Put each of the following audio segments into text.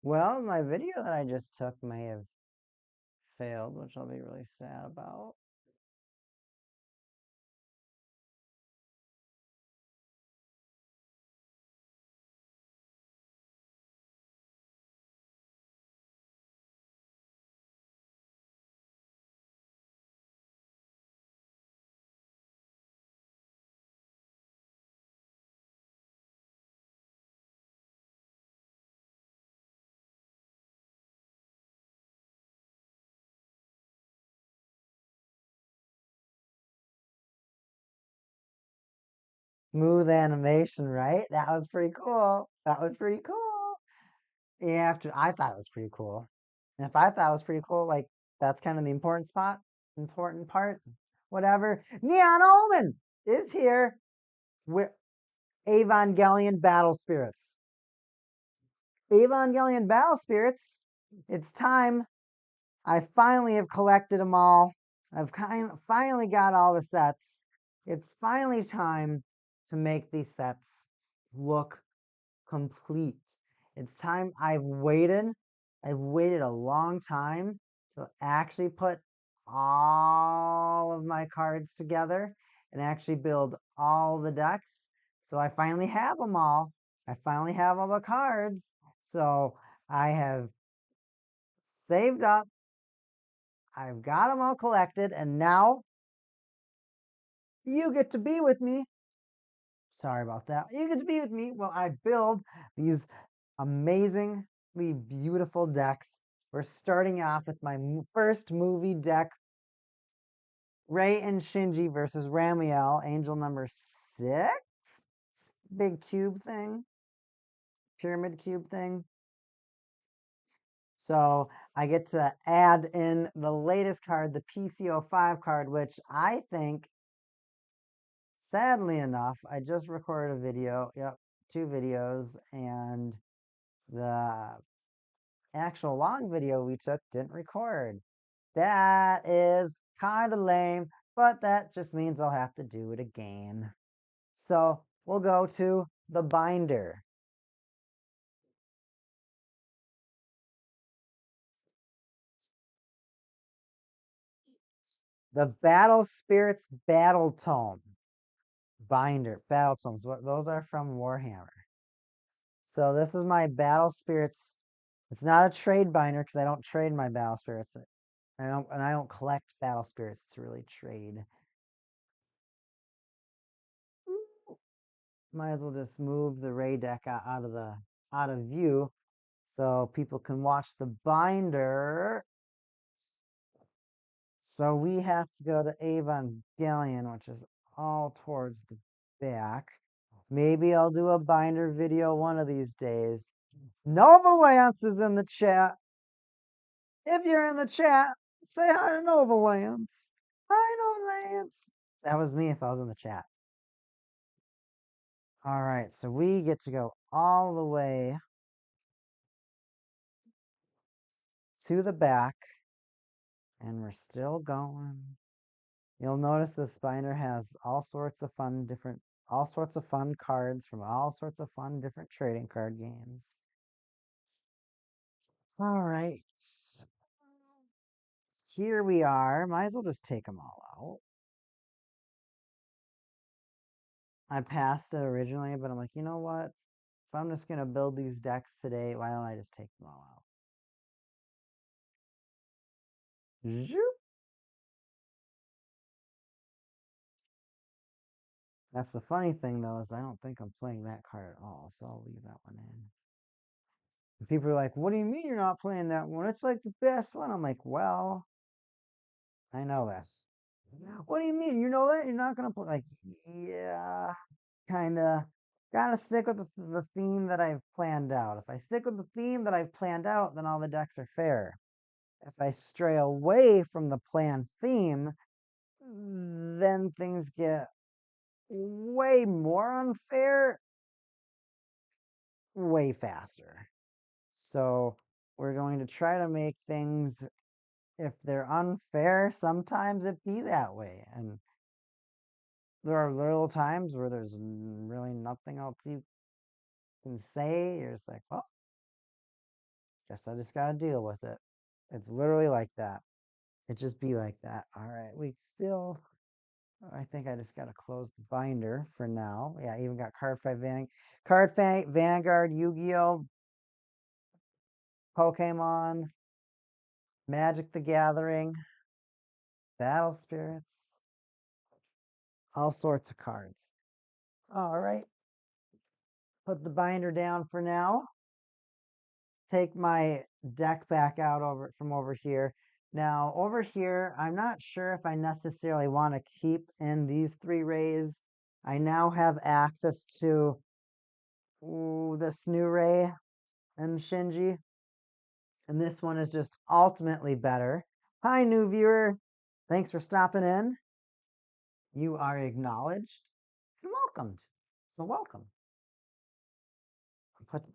Well, my video that I just took may have failed, which I'll be really sad about. Smooth animation, right? That was pretty cool. That was pretty cool. Yeah, I thought it was pretty cool. And if I thought it was pretty cool, like that's kind of the important part. Whatever. Neon Omen is here with Evangelion Battle Spirits. Evangelion Battle Spirits. It's time. I finally have collected them all. Finally got all the sets. It's finally time to make these sets look complete. It's time. I've waited a long time to actually put all of my cards together and actually build all the decks. So I finally have them all. I finally have all the cards. So I have saved up. I've got them all collected, and now you get to be with me. Sorry about that. You get to be with me while I build these amazingly beautiful decks. We're starting off with my first movie deck, Rei and Shinji versus Ramiel, angel number 6. Big cube thing, pyramid cube thing. So I get to add in the latest card, the PCO5 card, which I think, sadly enough, I just recorded a video. Yep, 2 videos, and the actual long video we took didn't record. That is kind of lame, but that just means I'll have to do it again. So we'll go to the binder. The Battle Spirits Battle Tome binder. Battle Tomes. What those are from Warhammer. So this is my Battle Spirits. It's not a trade binder because I don't trade my Battle Spirits. I don't collect Battle Spirits to really trade. Might as well just move the Ray deck out of view so people can watch the binder. So we have to go to Evangelion, which is all towards the back. Maybe I'll do a binder video one of these days. Nova Lance is in the chat. If you're in the chat, say hi to Nova Lance. Hi, Nova Lance. That was me if I was in the chat. All right, so we get to go all the way to the back, and we're still going. You'll notice this binder has all sorts of fun cards from all sorts of fun different trading card games. All right. Here we are. Might as well just take them all out. I passed it originally, but I'm like, you know what? If I'm just going to build these decks today, why don't I just take them all out? Zoop. That's the funny thing, though, is I don't think I'm playing that card at all, so I'll leave that one in. And people are like, what do you mean you're not playing that one? It's like the best one. I'm like, well, I know this. What do you mean? You know that? You're not going to play? Like, yeah, kind of. Gotta stick with the theme that I've planned out. If I stick with the theme that I've planned out, then all the decks are fair. If I stray away from the planned theme, then things get way more unfair way faster. So we're going to try to make things, if they're unfair, sometimes it be that way. And there are little times where there's really nothing else you can say. You're just like, well, Guess I just gotta deal with it. It's literally like that. It just be like that. All right, we still. I think I just gotta close the binder for now. Yeah, even got Vanguard, Yu-Gi-Oh, Pokemon, Magic the Gathering, Battle Spirits, all sorts of cards. All right, put the binder down for now. Take my deck back out from over here. Now, over here, I'm not sure if I necessarily want to keep in these 3 rays. I now have access to this new ray and Shinji. And this one is just ultimately better. Hi, new viewer. Thanks for stopping in. You are acknowledged and welcomed. So welcome.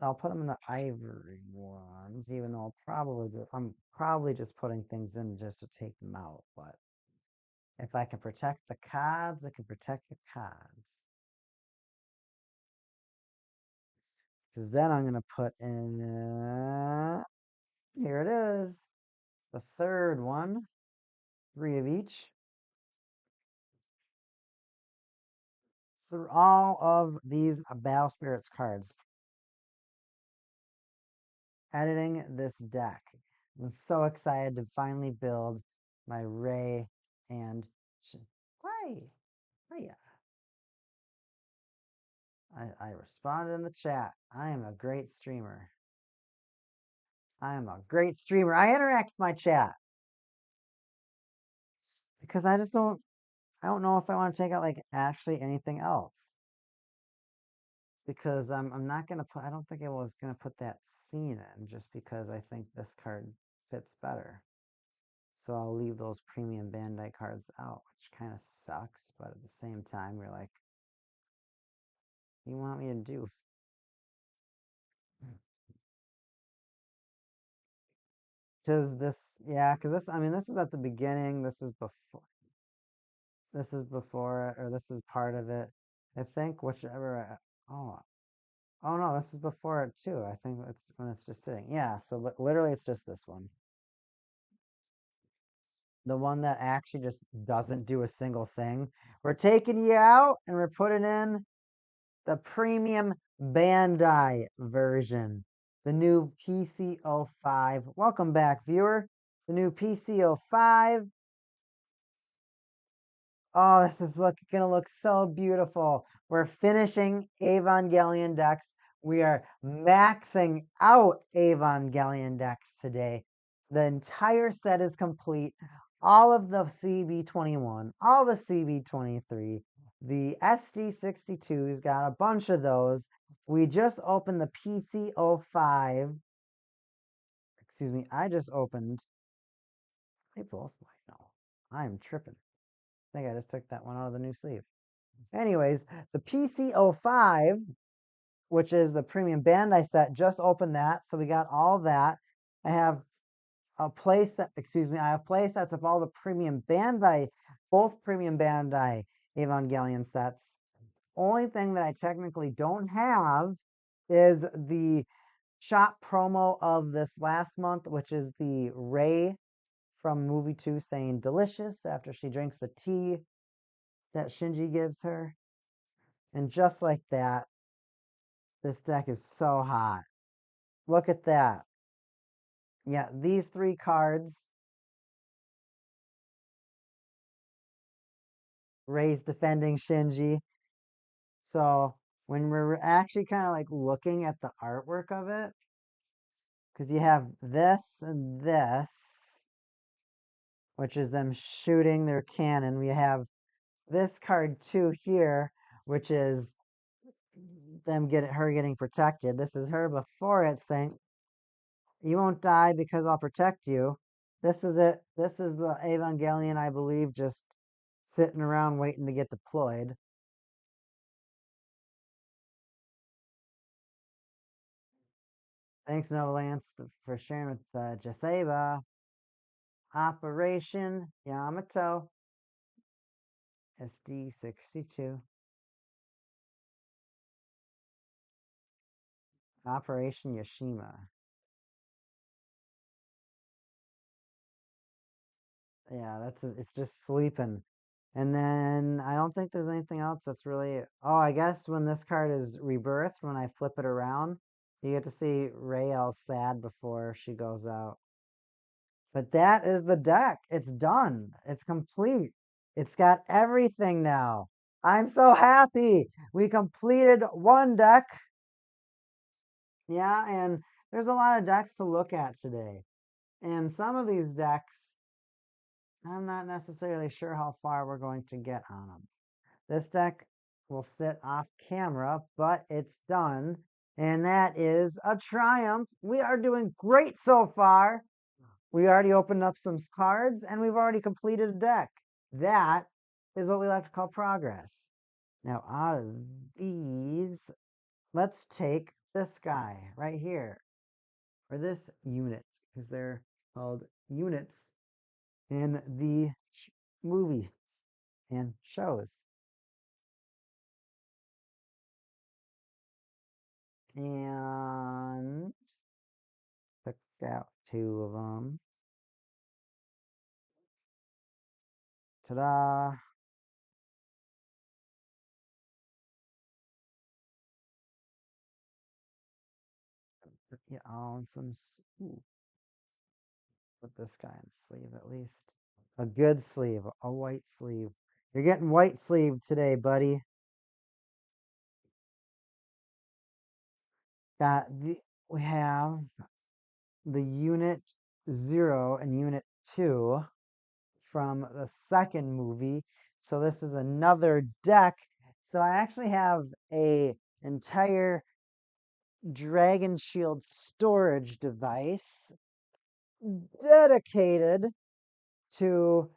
I'll put them in the ivory ones, even though I'm probably just putting things in just to take them out. But if I can protect the cards, I can protect the cards. Because then I'm going to put in, here it is, the third one, 3 of each. Through all of these Battle Spirits cards. Editing this deck. I'm so excited to finally build my Ray and Hi. Hiya. I responded in the chat. I am a great streamer. I am a great streamer. I interact with my chat. Because I don't know if I want to take out like actually anything else. Because I'm not gonna put I don't think I was gonna put that scene in just because I think this card fits better. So I'll leave those premium Bandai cards out, which kind of sucks, but at the same time, you're like, you want me to do? Because this is at the beginning. This is before, or this is part of it. I think whichever, oh no, this is before it too. I think it's when it's just sitting. Yeah, so literally it's just this one. The one that actually just doesn't do a single thing. We're taking you out and we're putting in the premium Bandai version, the new PCO5. Welcome back, viewer. The new PCO5. Oh, this is gonna look so beautiful. We're finishing Evangelion decks. We are maxing out Evangelion decks today. The entire set is complete. All of the CB21, all the CB23, the SD62's got a bunch of those. We just opened the PCO5. Excuse me, I just opened. They both might know. I'm tripping. I think I just took that one out of the new sleeve. Anyways, the PCO5, which is the premium Bandai set, just opened that. So we got all that. I have play sets of all the premium Bandai, both premium Bandai Evangelion sets. Only thing that I technically don't have is the shop promo of this last month, which is the Rei from movie 2 saying delicious after she drinks the tea that Shinji gives her. And just like that, this deck is so hot. Look at that. Yeah, these 3 cards. Rei's defending Shinji. So when we're actually kind of like looking at the artwork of it, because you have this and this, which is them shooting their cannon. We have this card too here, which is her getting protected. This is her before it saying, "You won't die because I'll protect you." This is it. This is the Evangelion, I believe, just sitting around waiting to get deployed. Thanks, Novalance, for sharing with Jaseba. Operation Yamato. SD62. Operation Yashima. Yeah, it's just sleeping. And then I don't think there's anything else that's really. Oh, I guess when this card is rebirthed, when I flip it around, you get to see Ray all sad before she goes out. But that is the deck. It's done. It's complete. It's got everything now. I'm so happy. We completed one deck. Yeah, and there's a lot of decks to look at today. And some of these decks, I'm not necessarily sure how far we're going to get on them. This deck will sit off camera, but it's done. And that is a triumph. We are doing great so far. We already opened up some cards and we've already completed a deck. That is what we like to call progress. Now, out of these, let's take this guy right here, or this unit, because they're called units in the movies and shows. And took out two of them. Ta-da! Yeah, on some. Ooh, put this guy in the sleeve at least. A good sleeve, a white sleeve. You're getting white sleeve today, buddy. We have the Unit 0 and Unit 2 from the second movie. So this is another deck. So I actually have a entire Dragon Shield storage device dedicated to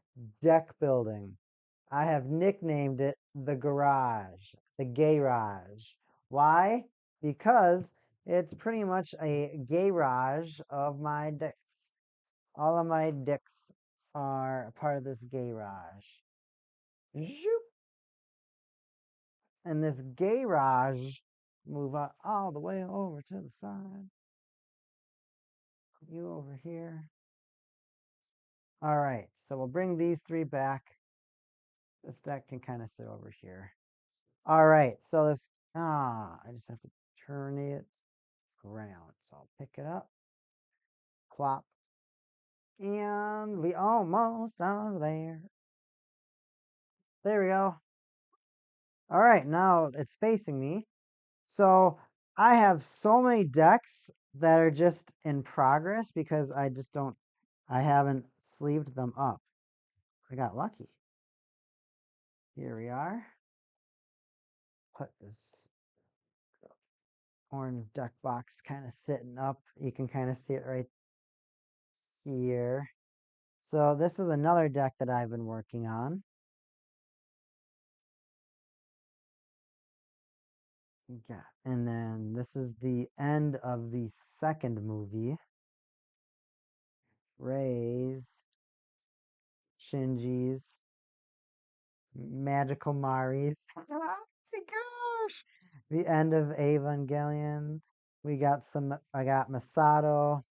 deck building. I have nicknamed it the garage, the garage. Why? Because it's pretty much a garage of my decks. All of my decks are part of this garage. Zoop. And this garage, move all the way over to the side. You over here. All right, so we'll bring these three back. This deck can kind of sit over here. All right, so this, I just have to turn it around. So I'll pick it up, clop, and we almost are there. There we go. All right, now it's facing me. So I have so many decks that are just in progress because I haven't sleeved them up. I got lucky. Here we are. Put this orange deck box kind of sitting up. You can kind of see it right here. So this is another deck that I've been working on. Yeah, and then this is the end of the second movie. Ray's, Shinji's, Magical Mari's. Oh my gosh! The end of Evangelion. I got Masato,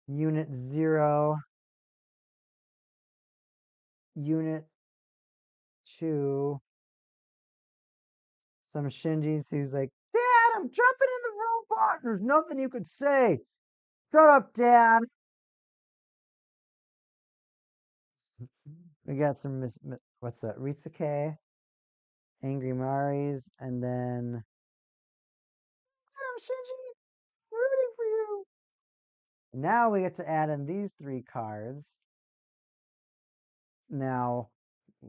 Unit 0, Unit 2, some Shinji's who's like, Dad, I'm jumping in the robot. There's nothing you could say. Shut up, Dad. We got some what's that? Ritsuke, Angry Mari's, and then I'm Shinji, rooting for you. Now we get to add in these three cards. Now,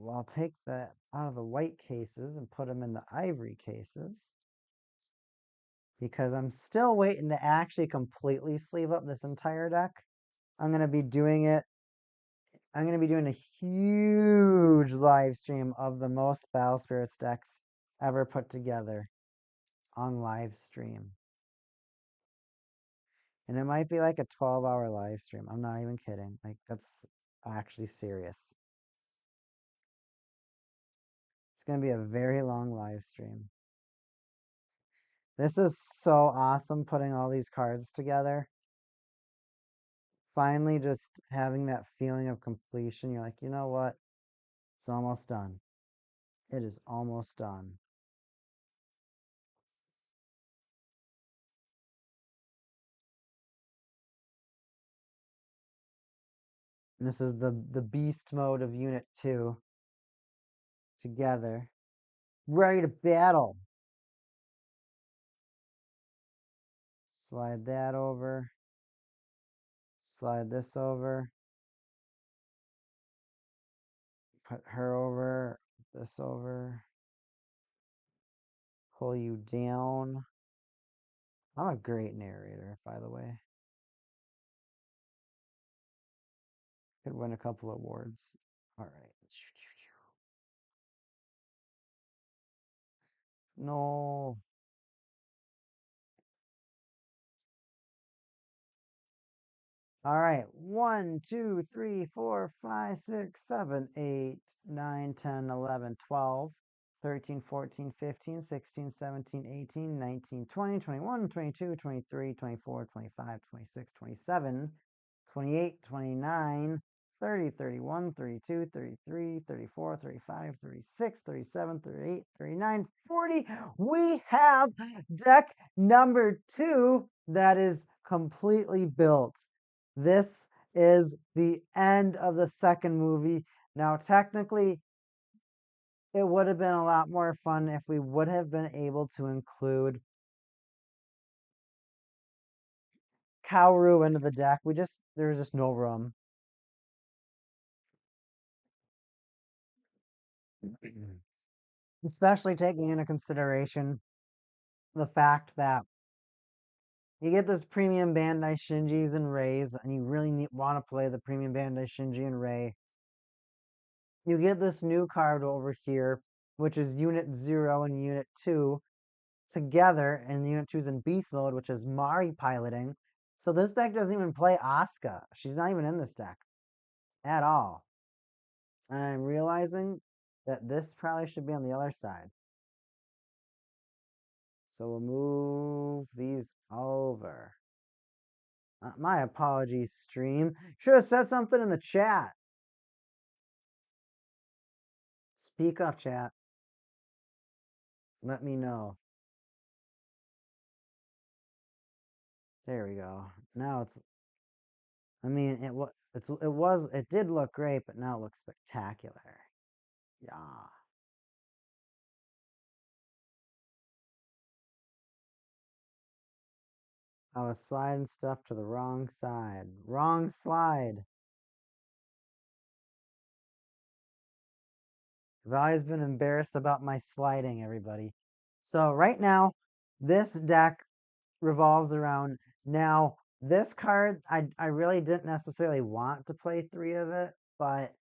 I'll take the out of the white cases and put them in the ivory cases because I'm still waiting to actually completely sleeve up this entire deck. I'm going to be doing it. I'm going to be doing a huge live stream of the most Battle Spirits decks ever put together on live stream. And it might be like a 12-hour live stream. I'm not even kidding. Like, that's actually serious. It's going to be a very long live stream. This is so awesome putting all these cards together. finally just having that feeling of completion. You're like, you know what? It's almost done. It is almost done. And this is the beast mode of Unit 2 together. Ready to battle. Slide that over. Slide this over. Put her over. This over. Pull you down. I'm a great narrator, by the way. Could win a couple of awards. All right. No. All right. 1, 2, 3, 4, 5, 6, 7, 8, 9, 10, 11, 12, 13, 14, 15, 16, 17, 18, 19, 20, 21, 22, 23, 24, 25, 26, 27, 28, 29, 30, 31, 32, 33, 34, 35, 36, 37, 38, 39, 40. We have deck number 2 that is completely built. This is the end of the second movie. Now, technically, it would have been a lot more fun if we would have been able to include Kaoru into the deck. There was just no room. Especially taking into consideration the fact that you get this premium Bandai Shinjis and Rays, and you really want to play the premium Bandai Shinji and Ray. You get this new card over here, which is Unit 0 and Unit 2 together, and Unit 2 is in Beast Mode, which is Mari piloting. So this deck doesn't even play Asuka. She's not even in this deck at all. And I'm realizing that this probably should be on the other side. So we'll move these over. My apologies, stream. Should have said something in the chat. Speak up, chat. Let me know. There we go. Now it's. I mean, it did look great, but now it looks spectacular. Yeah. I was sliding stuff to the wrong side. Wrong slide. I've always been embarrassed about my sliding, everybody. So right now, this deck revolves around. Now, this card, I really didn't necessarily want to play 3 of it, but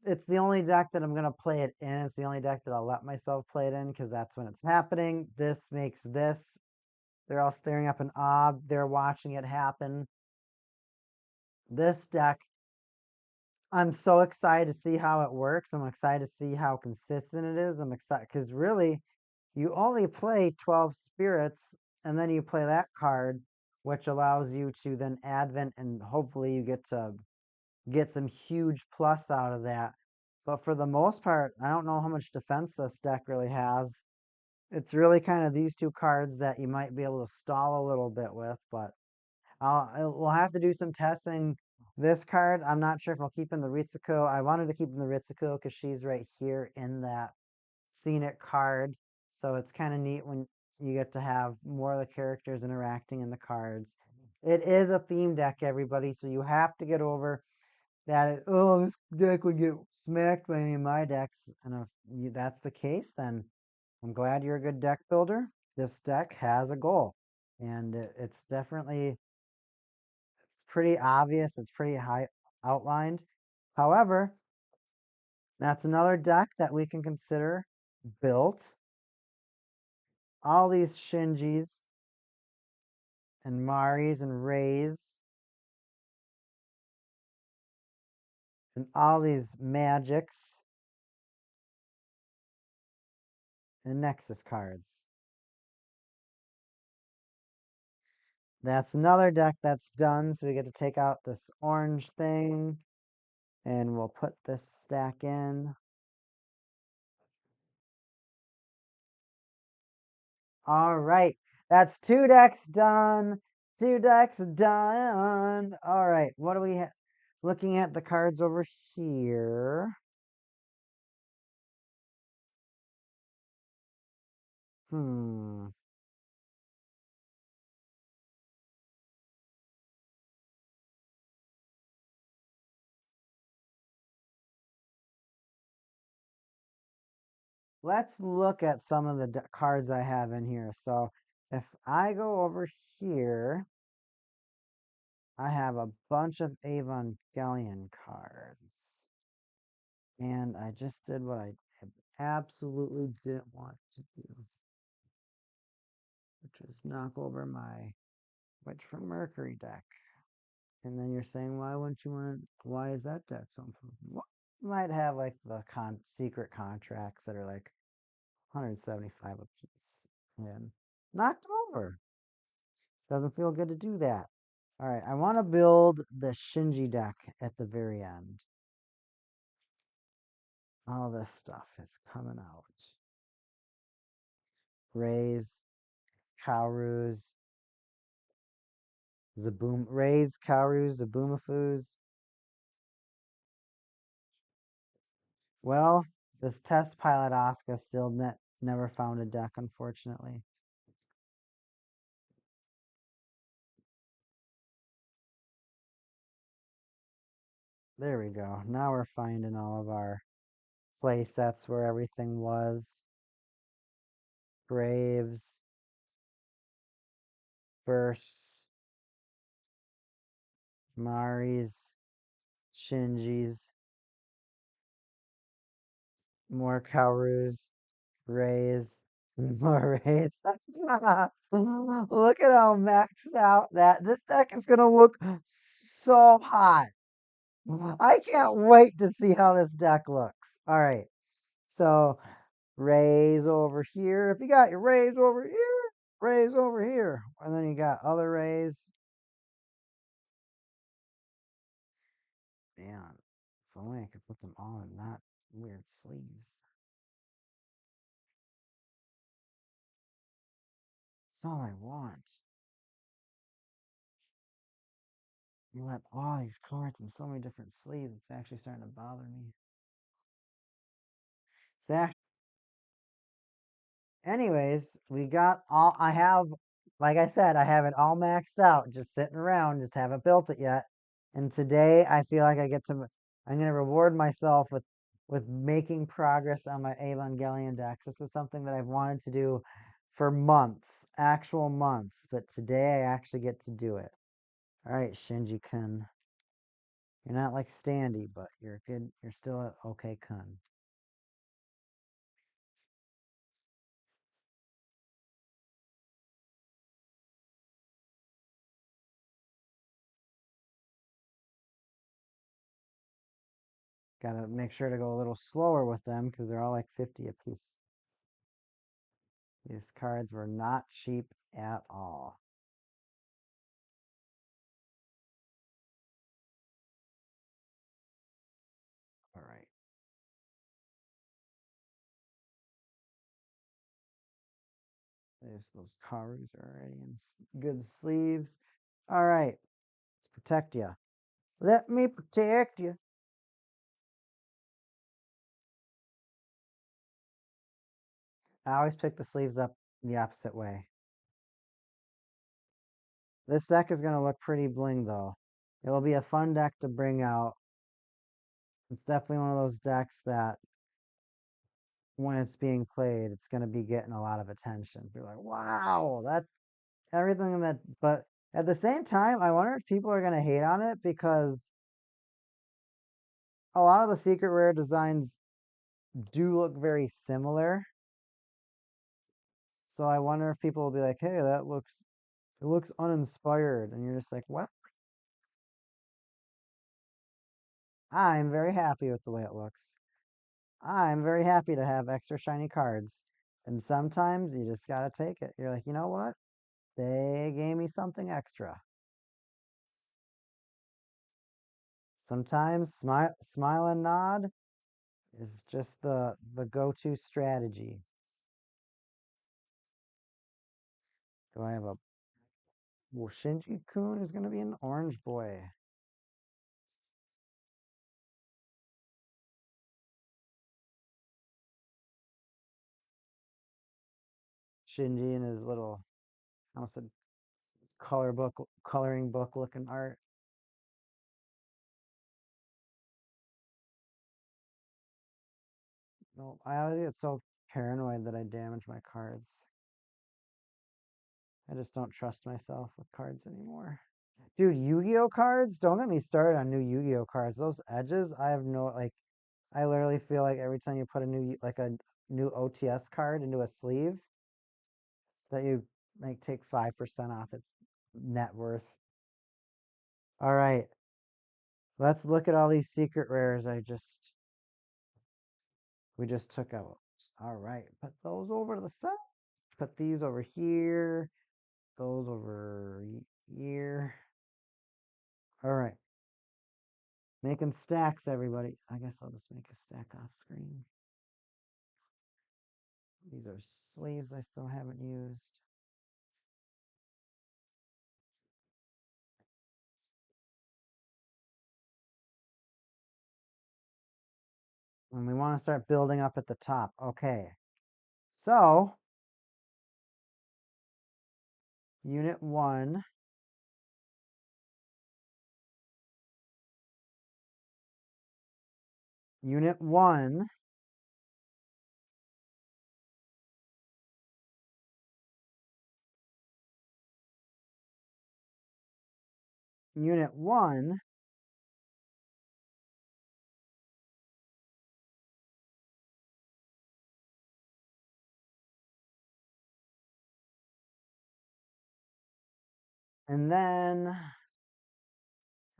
it's the only deck that I'm going to play it in. It's the only deck that I'll let myself play it in because that's when it's happening. This makes this. They're all staring up in awe. They're watching it happen. This deck, I'm so excited to see how it works. I'm excited to see how consistent it is. I'm excited because really, you only play 12 spirits and then you play that card, which allows you to then advent and hopefully you get to get some huge plus out of that. But for the most part, I don't know how much defense this deck really has. It's really kind of these two cards that you might be able to stall a little bit with, but we'll have to do some testing. This card, I'm not sure if I'll keep in the Ritsuko. I wanted to keep in the Ritsuko because she's right here in that scenic card. So it's kind of neat when you get to have more of the characters interacting in the cards. It is a theme deck, everybody, so you have to get over that. Oh, this deck would get smacked by any of my decks. And if that's the case, then I'm glad you're a good deck builder. This deck has a goal, and it's definitely it's pretty obvious. It's pretty high outlined. However, that's another deck that we can consider built. All these Shinjis and Maris and Rays and all these Magics and Nexus cards. That's another deck that's done. So we get to take out this orange thing and we'll put this stack in. All right. That's 2 decks done. 2 decks done. All right. What do we have? Looking at the cards over here. Hmm. Let's look at some of the cards I have in here. So if I go over here, I have a bunch of Evangelion cards. And I just did what I absolutely didn't want to do, which was knock over my Witch from Mercury deck. And then you're saying, why wouldn't you want to, why is that deck so important? Well, you might have like the secret contracts that are like 175 a piece and knocked them over. Doesn't feel good to do that. All right, I want to build the Shinji deck at the very end. All this stuff is coming out. Rays, Kaurus, Rays, Kaurus, Zabumafus. Well, this test pilot Asuka still never found a deck, unfortunately. There we go. Now we're finding all of our play sets where everything was. Graves, Bursts, Maris, Shinjis, more Kaurus, Rays, more Rays. Look at how maxed out that. This deck is going to look so hot. I can't wait to see how this deck looks. All right. So Rays over here. If you got your Rays over here, Rays over here. And then you got other Rays. Man, if only I could put them all in not weird sleeves. That's all I want. You have all these cards in so many different sleeves. It's actually starting to bother me. It's actually Anyways, we got all, I have, like I said, I have it all maxed out, just sitting around, just haven't built it yet. And today I feel like I'm going to reward myself with making progress on my Evangelion decks. This is something that I've wanted to do for months, actual months, but today I actually get to do it. All right, Shinji-kun. You're not like Standy, but you're good. You're still an okay kun. Gotta make sure to go a little slower with them because they're all like 50 a piece. These cards were not cheap at all. All right. Those cards are already in good sleeves. All right. Let's protect you. Let me protect you. I always pick the sleeves up the opposite way. This deck is going to look pretty bling, though. It will be a fun deck to bring out. It's definitely one of those decks that when it's being played, it's going to be getting a lot of attention. You're like, wow, that everything that, but at the same time, I wonder if people are going to hate on it because a lot of the secret rare designs do look very similar. So I wonder if people will be like, hey, it looks uninspired. And you're just like, what? I'm very happy with the way it looks. I'm very happy to have extra shiny cards. And sometimes you just got to take it. You're like, you know what? They gave me something extra. Sometimes smile and nod is just the go-to strategy. Do I have a... Well, Shinji-kun is going to be an orange boy. Shinji and his little, I almost said coloring book looking art. No, I always get so paranoid that I damage my cards. I just don't trust myself with cards anymore. Dude, Yu-Gi-Oh cards? Don't get me started on new Yu-Gi-Oh cards. Those edges, I have no, like, I literally feel like every time you put a new OTS card into a sleeve, that you like take 5% off its net worth. All right, let's look at all these secret rares we just took out. All right, put those over to the side. Put these over here. Those over here. All right. Making stacks, everybody. I guess I'll just make a stack off screen. These are sleeves I still haven't used. And we want to start building up at the top. Okay. So, Unit 1. Unit 1. Unit 1. And then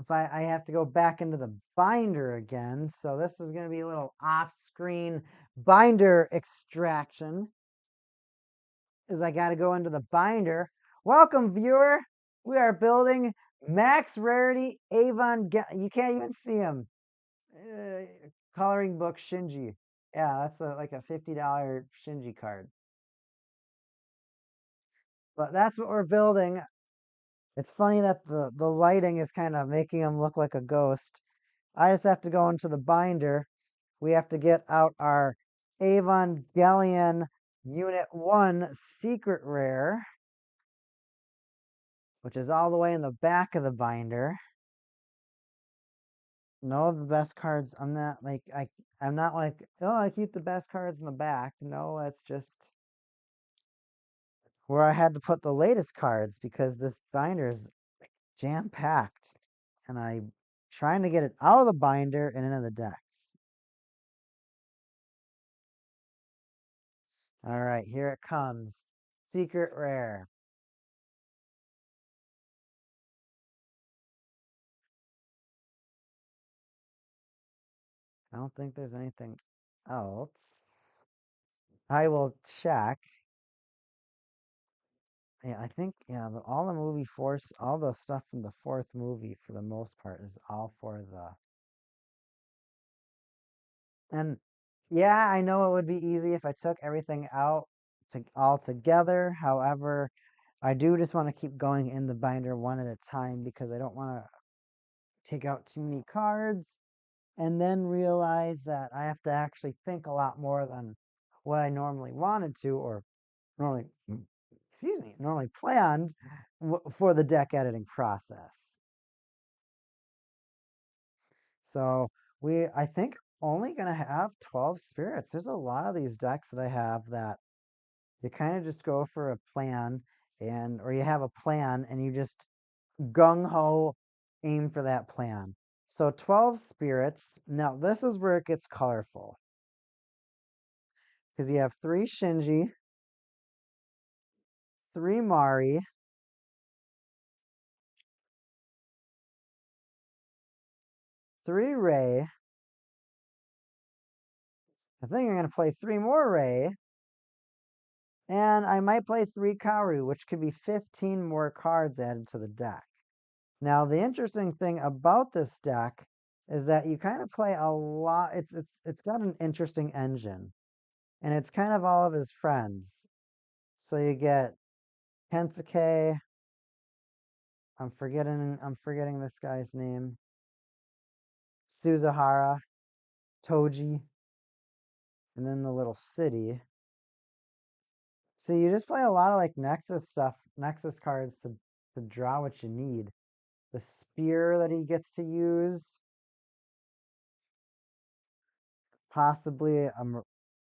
if I have to go back into the binder again. So this is going to be a little off-screen binder extraction. Is I got to go into the binder. Welcome, viewer. We are building max rarity Evangelion. You can't even see him. Coloring book Shinji. Yeah, that's like a $50 Shinji card. But that's what we're building. It's funny that the lighting is kind of making him look like a ghost. I just have to go into the binder. We have to get out our Evangelion Unit 1 Secret Rare, which is all the way in the back of the binder. No, the best cards. I'm not like I'm not like, oh, I keep the best cards in the back. No, that's just where I had to put the latest cards because this binder is jam packed, and I'm trying to get it out of the binder and into the decks. All right, here it comes. Secret rare. I don't think there's anything else. I will check. Yeah, I think all the movie force, all the stuff from the fourth movie for the most part is all for the. And yeah, I know it would be easy if I took everything out all together. However, I do just want to keep going in the binder one at a time because I don't want to take out too many cards and then realize that I have to actually think a lot more than what I normally wanted to or normally, normally planned for the deck editing process. So I think, only going to have 12 spirits. There's a lot of these decks that I have that you kind of just go for a plan or you have a plan and you just gung ho aim for that plan. So 12 spirits. Now, this is where it gets colorful because you have 3 Shinji, 3 Mari, 3 Ray. I think I'm going to play 3 more Ray. And I might play 3 Karu, which could be 15 more cards added to the deck. Now, the interesting thing about this deck is that you kind of play a lot. It's got an interesting engine, and it's kind of all of his friends. So you get Kensuke. I'm forgetting this guy's name. Suzahara, Toji, and then the little city. So you just play a lot of like Nexus stuff, Nexus cards to draw what you need. The spear that he gets to use, possibly.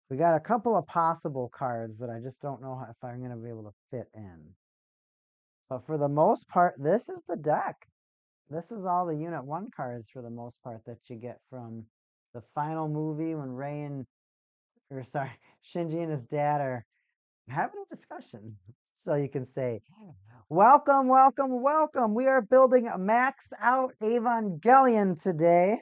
We got a couple of possible cards that I just don't know if I'm going to be able to fit in. But for the most part, this is the deck. This is all the Unit 1 cards for the most part that you get from the final movie when Shinji and his dad are having a discussion. So you can say, welcome, welcome, welcome. We are building a maxed out Evangelion today.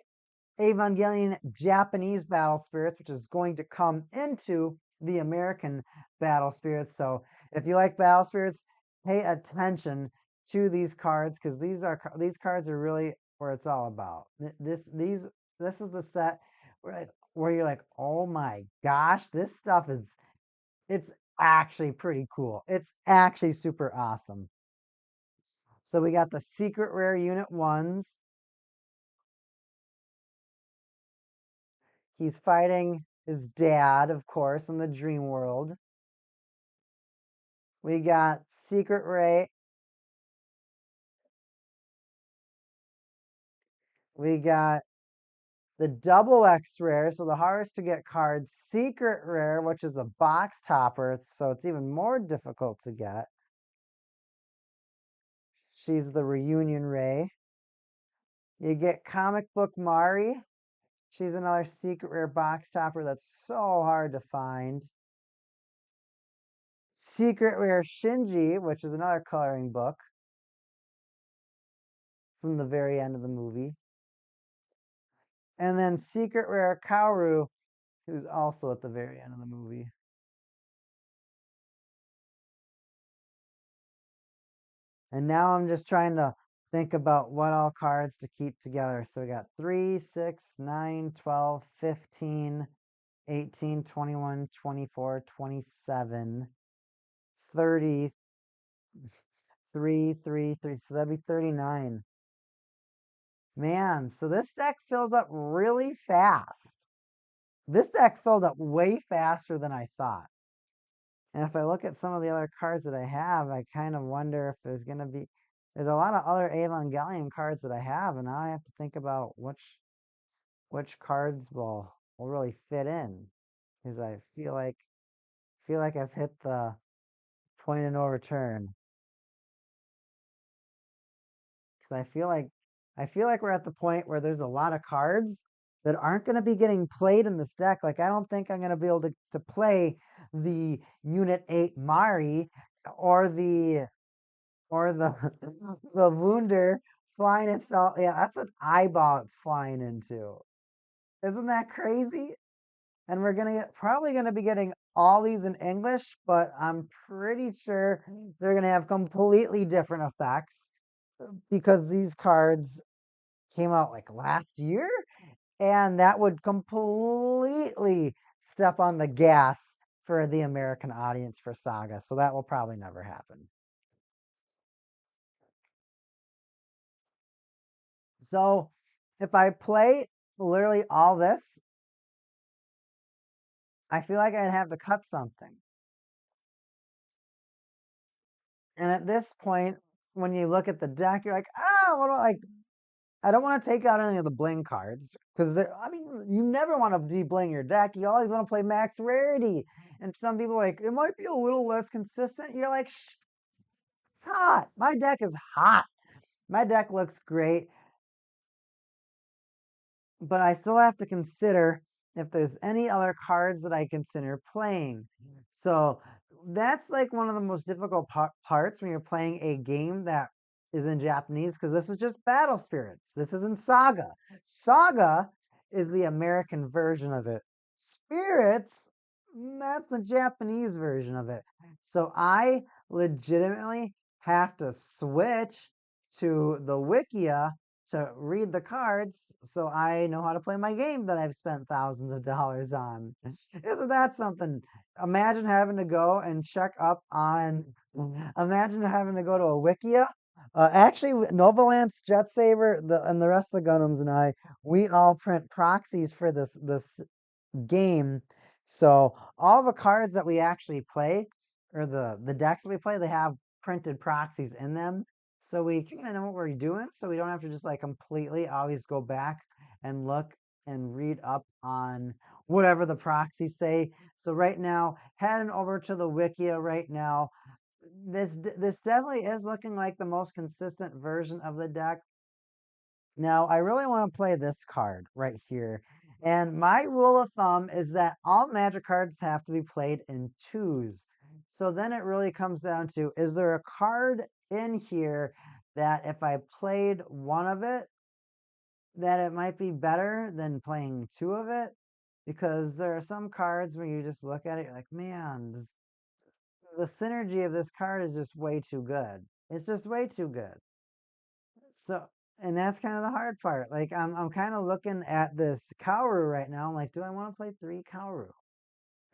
Evangelion Japanese Battle Spirits, which is going to come into the American Battle Spirits. So if you like Battle Spirits, pay attention to these cards because these cards are really where it's all about. This is the set where you're like, oh my gosh, this stuff it's actually pretty cool. It's actually super awesome. So we got the secret rare unit 1s. He's fighting his dad, of course, in the dream world. We got Secret Ray. We got the double X rare, so the hardest to get card. Secret rare, which is a box topper, so it's even more difficult to get. She's the reunion Ray. You get Comic Book Mari. She's another secret rare box topper that's so hard to find. Secret rare Shinji, which is another coloring book from the very end of the movie. And then secret rare Kaoru, who's also at the very end of the movie. And now I'm just trying to think about what all cards to keep together. So we got 3, 6, 9, 12, 15, 18, 21, 24, 27, 30, 3, 3, 3. So that'd be 39. Man, so this deck fills up really fast. This deck filled up way faster than I thought. And if I look at some of the other cards that I have, I kind of wonder if there's a lot of other Evangelion cards that I have, and now I have to think about which cards will really fit in, because I feel like I've hit the point of no return. Because I feel like we're at the point where there's a lot of cards that aren't going to be getting played in this deck. Like I don't think I'm going to be able to play the Unit 8 Mari or the the Wunder flying itself. Yeah, that's an eyeball it's flying into. Isn't that crazy? And we're probably gonna be getting all these in English, but I'm pretty sure they're gonna have completely different effects because these cards came out like last year, and that would completely step on the gas for the American audience for Saga. So that will probably never happen. So if I play literally all this, I feel like I'd have to cut something. And at this point, when you look at the deck, you're like, what do I don't want to take out any of the bling cards because you never want to de-bling your deck. You always want to play max rarity. And some people are like, it might be a little less consistent. You're like, shh, it's hot. My deck is hot. My deck looks great. But I still have to consider if there's any other cards that I consider playing. So that's like one of the most difficult parts when you're playing a game that is in Japanese because this is just Battle Spirits. This isn't Saga. Saga is the American version of it. Spirits That's the Japanese version of it. So I legitimately have to switch to the Wikia to read the cards so I know how to play my game that I've spent thousands of dollars on. Isn't that something? Imagine having to go and check up on, imagine having to go to a Wikia. Actually, Novolance, Jet Saber, and the rest of the Gundams and I, we all print proxies for this game. So all the cards that we actually play, or the decks that we play, they have printed proxies in them. So we kind of know what we're doing. So we don't have to just like completely always go back and look and read up on whatever the proxies say. So right now, heading over to the Wikia right now, this definitely is looking like the most consistent version of the deck. Now, I really want to play this card right here. And my rule of thumb is that all magic cards have to be played in twos. So then it really comes down to, is there a card in here that if I played one of it, that it might be better than playing two of it? Because there are some cards where you just look at it, you're like, man, the synergy of this card is just way too good. It's just way too good. So, and that's kind of the hard part. Like I'm kind of looking at this Kaoru right now. I'm like, do I want to play three Kaoru?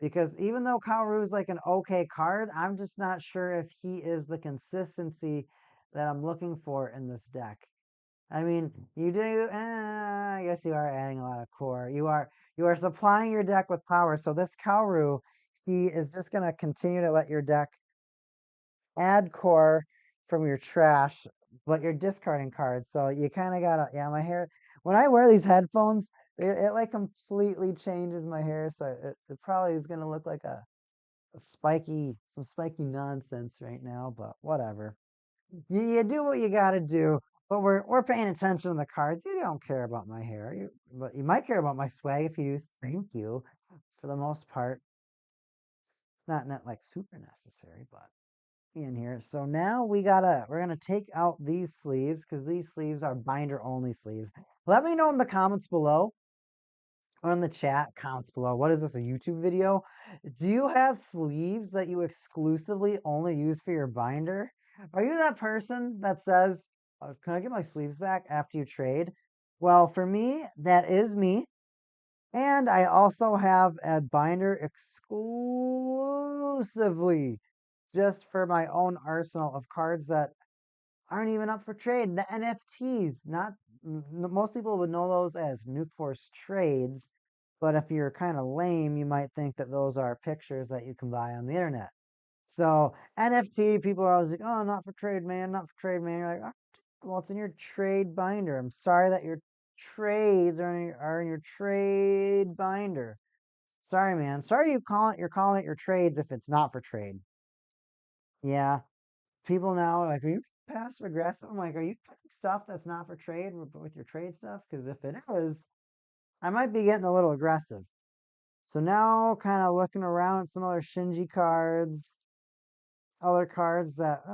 Because even though Kaoru is like an okay card, I'm just not sure if he is the consistency that I'm looking for in this deck. I mean, you do. I guess you are adding a lot of core. You are supplying your deck with power. So this Kaoru, he is just gonna continue to let your deck add core from your trash, but you're discarding cards. So you kind of gotta, yeah, my hair, when I wear these headphones, it like completely changes my hair. So it probably is going to look like some spiky nonsense right now, but whatever. You do what you got to do, but we're paying attention to the cards. You don't care about my hair, but you might care about my swag if you do. Thank you. For the most part, it's not like super necessary, but in here. So now we're gonna take out these sleeves because these sleeves are binder only sleeves. Let me know in the comments below or in the chat comments below. What is this, a YouTube video? Do you have sleeves that you exclusively only use for your binder? Are you that person that says, can I get my sleeves back after you trade? Well, for me, that is me. And I also have a binder exclusively just for my own arsenal of cards that aren't even up for trade. The NFTs, not most people would know those as Nuke Force trades, but if you're kind of lame, you might think that those are pictures that you can buy on the internet. So NFT, people are always like, "Oh, not for trade, man, not for trade, man." You're like, "Oh, well, it's in your trade binder. I'm sorry that your trades are in your trade binder. Sorry, man. Sorry you're calling it your trades if it's not for trade." Yeah, people now are like, "Are you passive aggressive?" I'm like, "Are you putting stuff that's not for trade with your trade stuff? Because if it is, I might be getting a little aggressive." So now, kind of looking around at some other Shinji cards, other cards that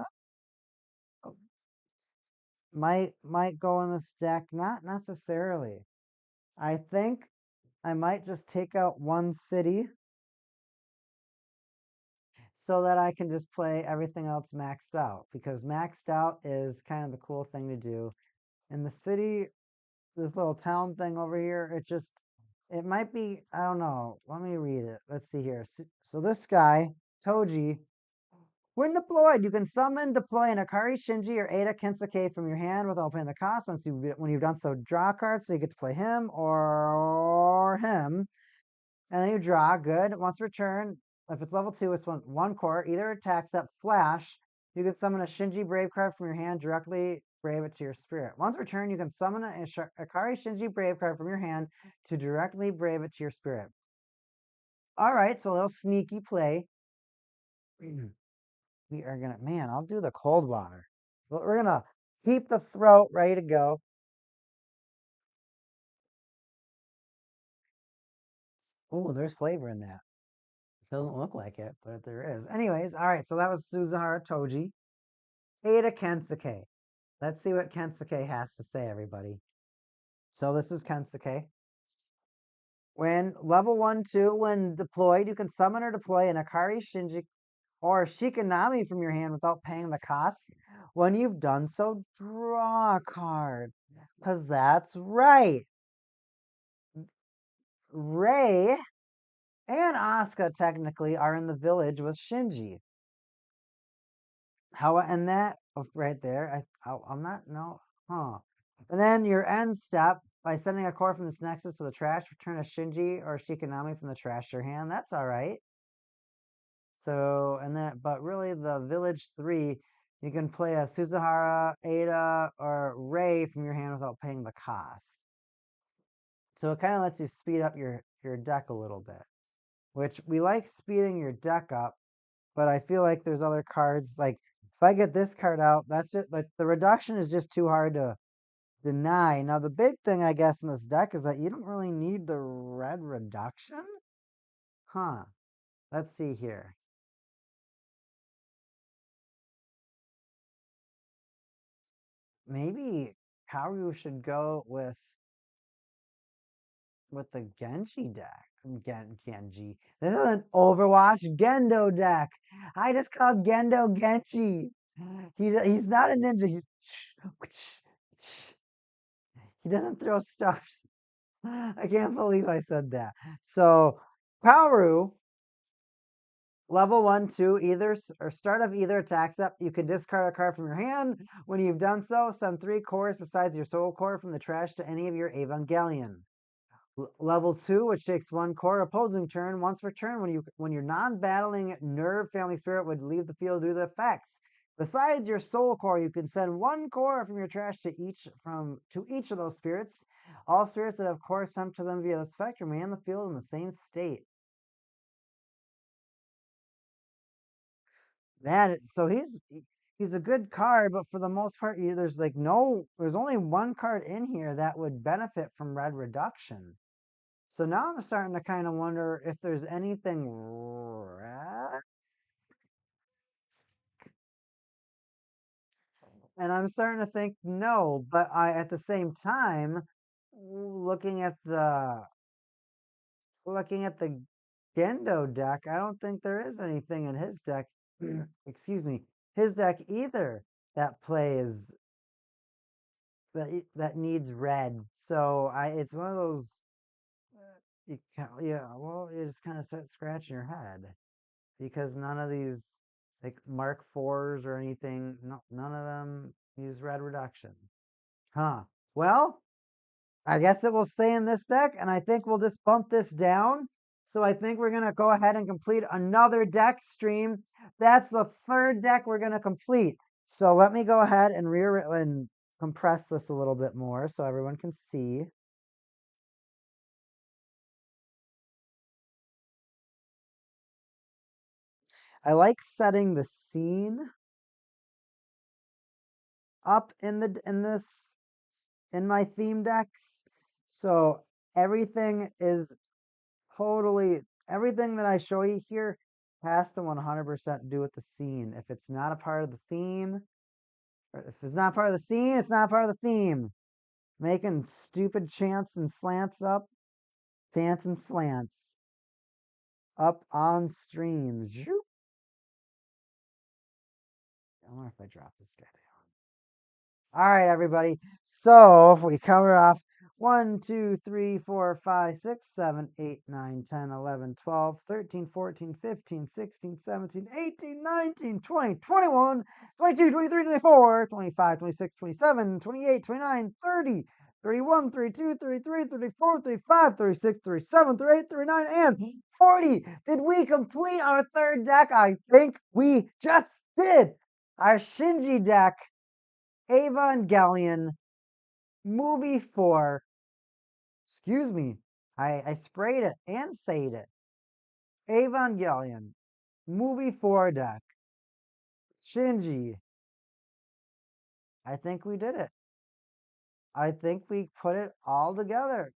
might go in this deck. Not necessarily. I think I might just take out one city so that I can just play everything else maxed out, because maxed out is kind of the cool thing to do. In the city, this little town thing over here, it might be, I don't know. Let me read it. Let's see here. So this guy, Toji, when deployed, you can summon, deploy an Akari Shinji or Ada Kensuke from your hand without paying the cost. When you've done so, draw a card, so you get to play him or him. And then you draw. Good. Once returned, if it's level 2, it's one core. Either attacks that flash. You can summon a Shinji Brave card from your hand, directly brave it to your spirit. Once returned, you can summon a Akari Shinji Brave card from your hand to directly brave it to your spirit. All right, so a little sneaky play. We are gonna, man, I'll do the cold water. But we're gonna keep the throat ready to go. Oh, there's flavor in that. Doesn't look like it, but there is. Anyways, all right, so that was Suzahara Toji. Ada Kensuke. Let's see what Kensuke has to say, everybody. So this is Kensuke. When level 1, 2, when deployed, you can summon or deploy an Akari Shinji or Shikanami from your hand without paying the cost. When you've done so, draw a card. Because that's right. Rei and Asuka technically are in the village with Shinji. How and that right there, I'm not no, huh? And then your end step by sending a core from this nexus to the trash, return a Shinji or Shikanami from the trash to your hand. That's all right. So and that, but really the village 3, you can play a Suzuhara, Ada, or Rei from your hand without paying the cost. So it kind of lets you speed up your deck a little bit, which we like speeding your deck up, but I feel like there's other cards like if I get this card out, that's it. Like the reduction is just too hard to deny. Now the big thing I guess in this deck is that you don't really need the red reduction. Huh. Let's see here. Maybe Karu should go with the Genji deck. Genji. This is an Overwatch Gendo deck. I just called Gendo Genji. He's not a ninja. He doesn't throw stars. I can't believe I said that. So Kaoru, level 1, 2, either or start of either attack step, you can discard a card from your hand. When you've done so, send 3 cores besides your soul core from the trash to any of your Evangelion. Level 2, which takes 1 core opposing turn. Once per turn, when your non-battling nerve family spirit would leave the field due to the effects. Besides your soul core, you can send 1 core from your trash to each of those spirits. All spirits that have core sent to them via this effect remain in the field in the same state. So he's a good card, but for the most part, there's only 1 card in here that would benefit from red reduction. So now I'm starting to kind of wonder if there's anything red. And I'm starting to think no, but at the same time, looking at the Gendo deck, I don't think there is anything in his deck. Excuse me, his deck either that plays that needs red. So it's one of those. Well, you just kind of start scratching your head because none of these like Mark IVs or anything, none of them use red reduction. Huh. Well, I guess it will stay in this deck, and I think we'll just bump this down. So I think we're going to go ahead and complete another deck stream. That's the 3rd deck we're going to complete. So let me go ahead and compress this a little bit more so everyone can see. I like setting the scene up in my theme decks. So everything that I show you here has to 100% do with the scene. If it's not a part of the theme, or if it's not part of the scene, it's not part of the theme. Making stupid chants and slants up on streams. I wonder if I drop this guy down. All right, everybody. So if we cover off 1, 2, 3, 4, 5, 6, 7, 8, 9, 10, 11, 12, 13, 14, 15, 16, 17, 18, 19, 20, 21, 22, 23, 24, 25, 26, 27, 28, 29, 30, 31, 32, 33, 34, 35, 36, 37, 38, 39, and 40. Did we complete our 3rd deck? I think we just did. Our Shinji deck. Evangelion movie 4. Excuse me. I sprayed it and said it. Evangelion movie 4 deck. Shinji. I think we did it. I think we put it all together.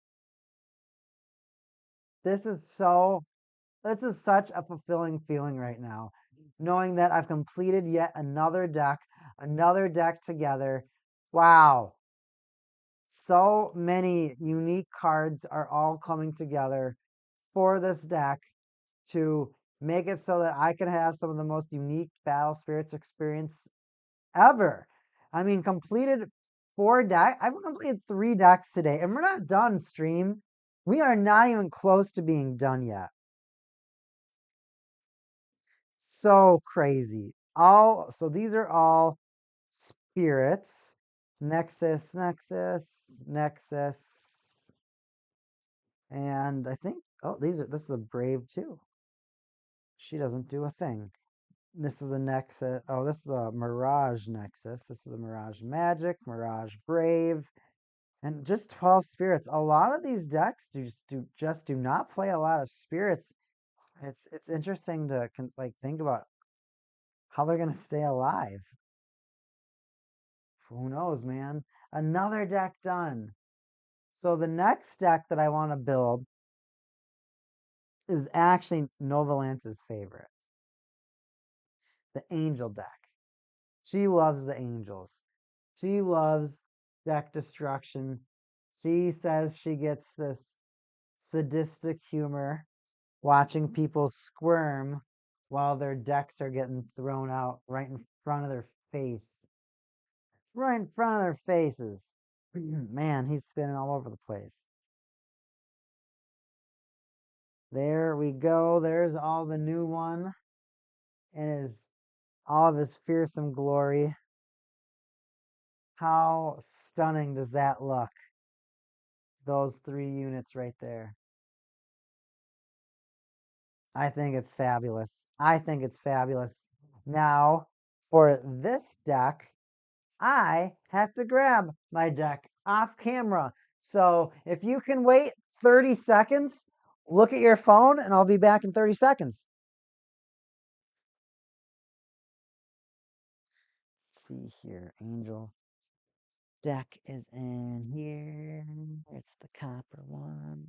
This is such a fulfilling feeling right now, knowing that I've completed yet another deck together. Wow. So many unique cards are all coming together for this deck to make it so that I can have some of the most unique Battle Spirits experience ever. I mean, completed 4 decks. I've completed 3 decks today, and we're not done, stream. We are not even close to being done yet. So crazy. So these are all spirits. Nexus, Nexus, Nexus. And I think, this is a Brave too. She doesn't do a thing. This is a Nexus. Oh, this is a Mirage Nexus. This is a Mirage Magic, Mirage Brave, and just 12 spirits. A lot of these decks just do not play a lot of spirits. It's interesting to think about how they're gonna stay alive. Who knows, man? Another deck done. So the next deck that I want to build is actually Novalance's favorite, the Angel deck. She loves the Angels. She loves deck destruction. She says she gets this sadistic humor watching people squirm while their decks are getting thrown out right in front of their face. Right in front of their faces. Man, he's spinning all over the place. There we go. There's all the new one and all of his fearsome glory. How stunning does that look? Those 3 units right there. I think it's fabulous. I think it's fabulous. Now, for this deck, I have to grab my deck off camera. So if you can wait 30 seconds, look at your phone, and I'll be back in 30 seconds. Let's see here. Angel deck is in here. It's the copper one.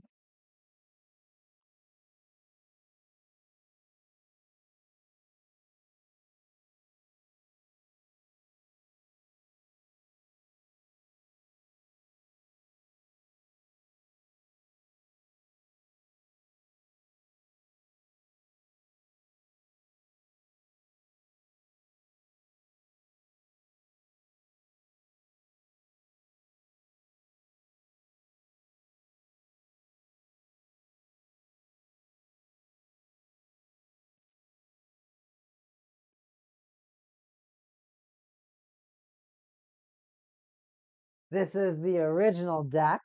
This is the original deck.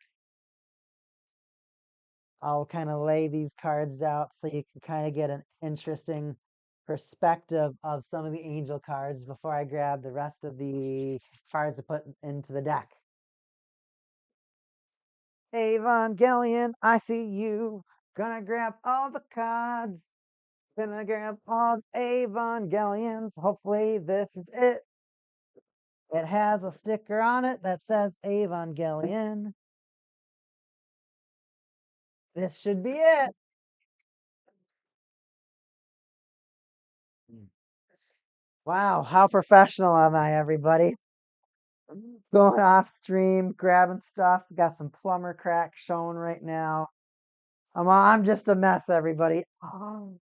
I'll kind of lay these cards out so you can kind of get an interesting perspective of some of the angel cards before I grab the rest of the cards to put into the deck. Evangelion, I see you. Gonna grab all the cards. Gonna grab all the Evangelions. Hopefully this is it. It has a sticker on it that says Evangelion. This should be it. Wow, how professional am I, everybody? Going off stream, grabbing stuff. Got some plumber crack showing right now. I'm just a mess, everybody. Oh,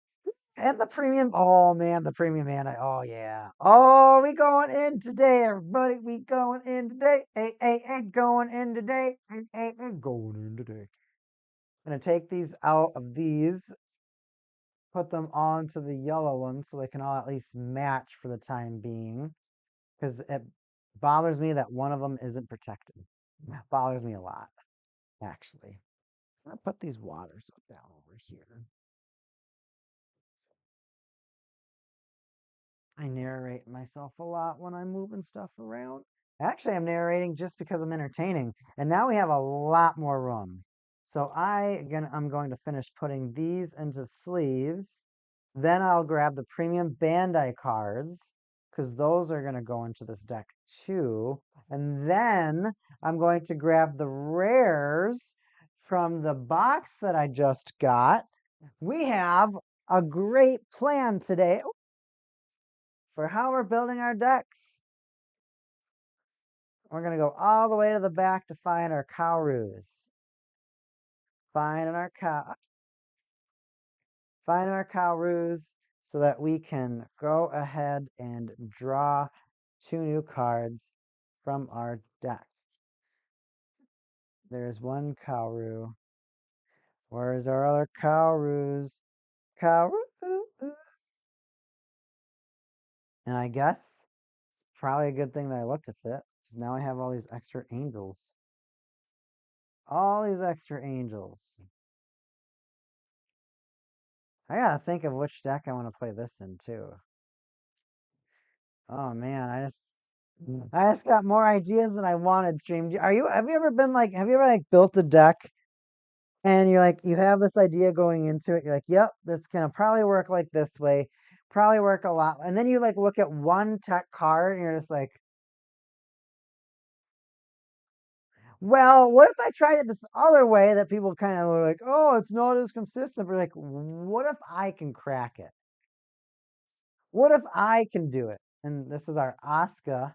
and the premium. Oh man, the premium mana. Oh yeah. Oh, we going in today, everybody. We going in today. Hey, going in today. Hey, going in today. I'm gonna take these out of these, put them onto the yellow ones so they can all at least match for the time being. Because it bothers me that one of them isn't protected. It bothers me a lot, actually. I'm gonna put these waters down over here. I narrate myself a lot when I'm moving stuff around. Actually, I'm narrating just because I'm entertaining. And now we have a lot more room. So I'm going to finish putting these into sleeves. Then I'll grab the premium Bandai cards because those are going to go into this deck too. And then I'm going to grab the rares from the box that I just got. We have a great plan today for how we're building our decks. We're going to go all the way to the back to find our cowroos. Finding our cowroos so that we can go ahead and draw 2 new cards from our deck. There's one cowroo. Where's our other cowroos? Cowroo. And I guess it's probably a good thing that I looked at it, because now I have all these extra angels. All these extra angels. I gotta think of which deck I want to play this in too. Oh man, I just got more ideas than I wanted. Stream. Have you ever built a deck and you're like, you have this idea going into it. You're like, yep, that's gonna probably work like this way, probably work a lot. And then you like look at one tech card and you're just like, well, what if I tried it this other way that people kind of were like, oh, it's not as consistent. But like, what if I can crack it? What if I can do it? And this is our Asuka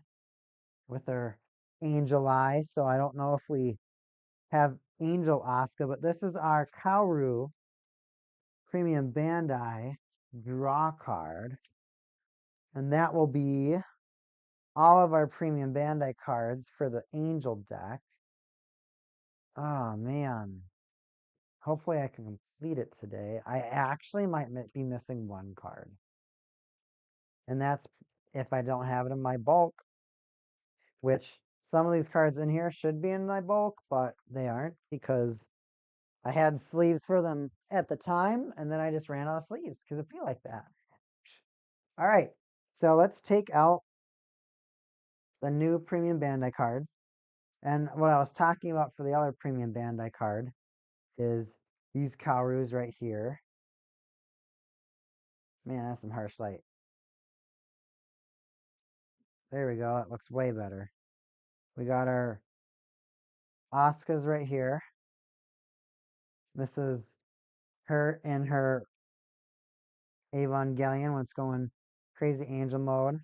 with her angel eye. So I don't know if we have Angel Asuka, but this is our Kaoru Premium Bandai draw card. And that will be all of our Premium Bandai cards for the Angel deck. Oh, man. Hopefully I can complete it today. I actually might be missing one card. And that's if I don't have it in my bulk, which some of these cards in here should be in my bulk, but they aren't because I had sleeves for them at the time, and then I just ran out of sleeves because it feel like that. All right, so let's take out the new Premium Bandai card. And what I was talking about for the other Premium Bandai card is these Kaoru's right here. Man, that's some harsh light. There we go. That looks way better. We got our Asuka's right here. This is her in her Evangelion when it's going crazy angel mode.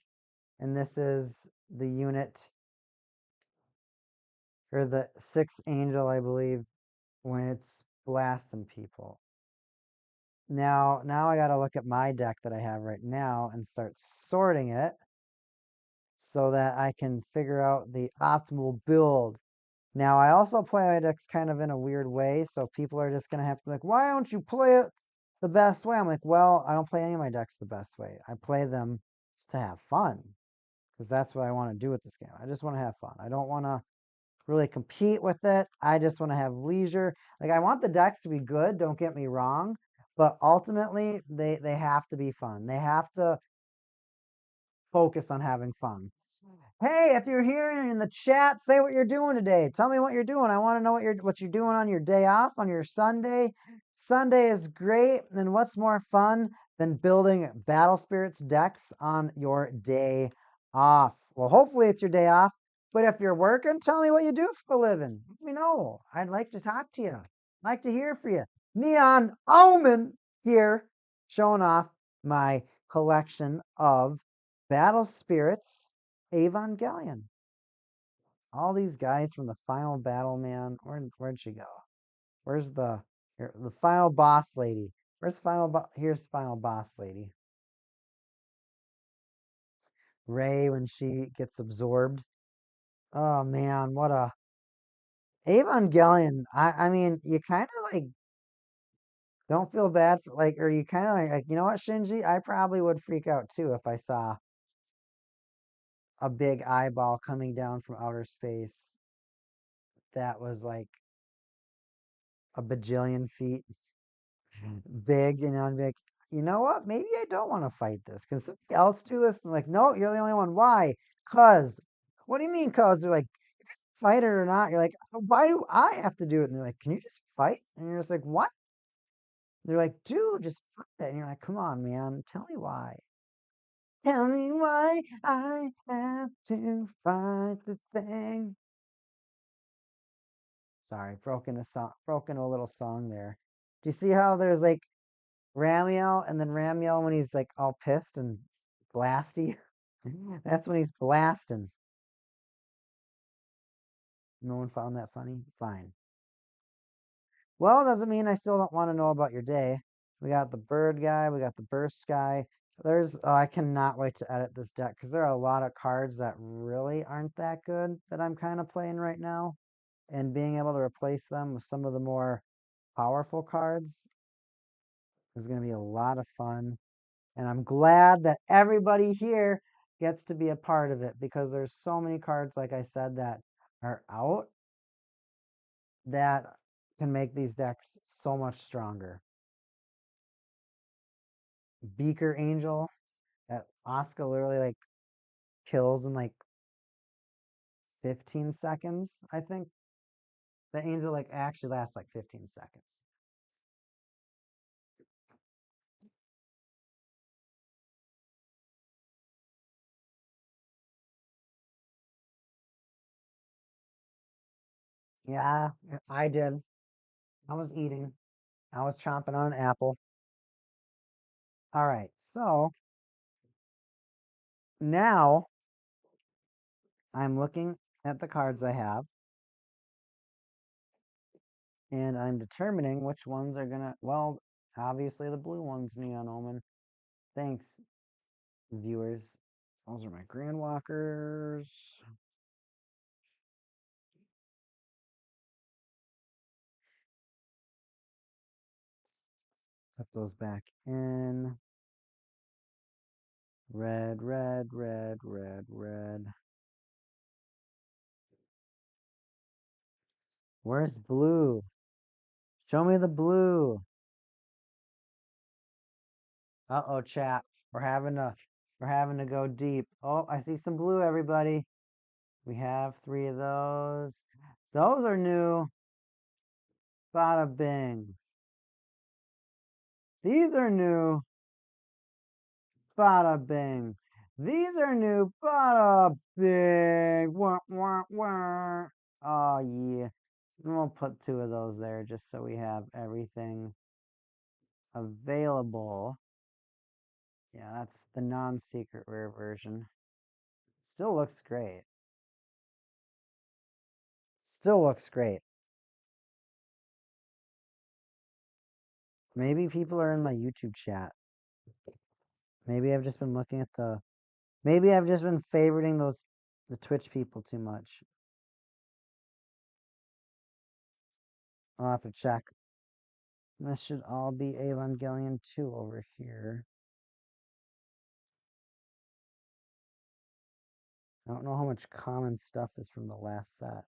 And this is the unit, or the 6th angel, I believe, when it's blasting people. Now I got to look at my deck that I have right now and start sorting it so that I can figure out the optimal build. Now, I also play my decks kind of in a weird way, so people are just going to have to be like, why don't you play it the best way? I'm like, well, I don't play any of my decks the best way. I play them just to have fun, because that's what I want to do with this game. I just want to have fun. I don't want to really compete with it. I just want to have leisure. Like, I want the decks to be good, don't get me wrong, but ultimately, they have to be fun. They have to focus on having fun. Hey, if you're here in the chat, say what you're doing today. Tell me what you're doing. I want to know what you're doing on your day off, on your Sunday. Sunday is great. And what's more fun than building Battle Spirits decks on your day off? Well, hopefully it's your day off. But if you're working, tell me what you do for a living. Let me know. I'd like to talk to you. I'd like to hear from you. Neon Omen here, showing off my collection of Battle Spirits Evangelion. All these guys from the final battle, man. Where'd she go? Where's the final boss lady? Where's here's final boss lady. Rey when she gets absorbed. Oh man, what a Evangelion. I mean, you kind of like don't feel bad for like, or you kind of like, you know what, Shinji? I probably would freak out too if I saw a big eyeball coming down from outer space that was like a bajillion feet big, and I'd be like, you know what? Maybe I don't want to fight this. Can somebody else do this? I'm like, no, you're the only one. Why? Cause. What do you mean? Cause they're like, fight it or not. You're like, why do I have to do it? And they're like, can you just fight? And you're just like, what? They're like, dude, just fight it. And you're like, come on, man, tell me why. Tell me why I have to fight this thing. Sorry, broken a little song there. Do you see how there's like Ramiel, and then Ramiel when he's like all pissed and blasty? That's when he's blasting. No one found that funny? Fine. Well, doesn't mean I still don't want to know about your day. We got the bird guy, we got the burst guy. I cannot wait to edit this deck because there are a lot of cards that really aren't that good that I'm kind of playing right now. And being able to replace them with some of the more powerful cards is going to be a lot of fun. And I'm glad that everybody here gets to be a part of it because there's so many cards, like I said, that are out that can make these decks so much stronger. Beaker Angel that Oscar literally like kills in like 15 seconds, I think. The Angel like actually lasts like 15 seconds. Yeah, I did. I was eating. I was chomping on an apple. All right, so now I'm looking at the cards I have and I'm determining which ones are gonna, well, obviously the blue one's Neon Omen. Thanks, viewers. Those are my Grand Walkers. Put those back in. Red, red, red, red, red. Where's blue? Show me the blue. Uh-oh, chat. We're having to go deep. Oh, I see some blue, everybody. We have 3 of those. Those are new. Bada bing. These are new. Bada bing. These are new. Bada bing. Wah, wah, wah. Oh, yeah. And we'll put 2 of those there just so we have everything available. Yeah, that's the non-secret rare version. Still looks great. Still looks great. Maybe people are in my YouTube chat. Maybe I've just been looking at the. Maybe I've just been favoriting the Twitch people too much. I'll have to check. This should all be Evangelion 2 over here. I don't know how much common stuff is from the last set.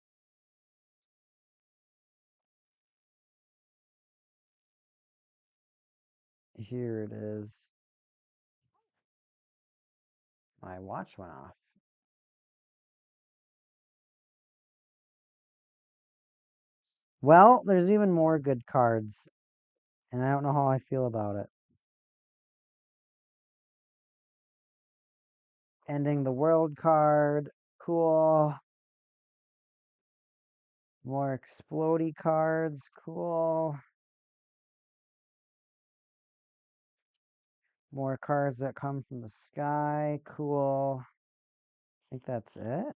Here it is. My watch went off. Well, there's even more good cards, and I don't know how I feel about it. Ending the world card. Cool. More explodey cards. Cool. More cards that come from the sky. Cool. I think that's it.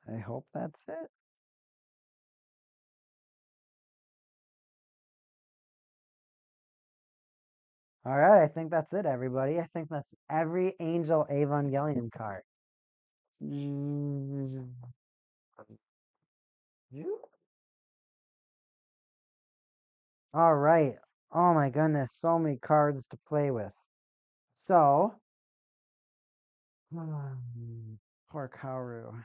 I hope that's it. All right, I think that's it, everybody. I think that's every Angel Evangelion card. All right. Oh my goodness, so many cards to play with. So, poor Kaoru.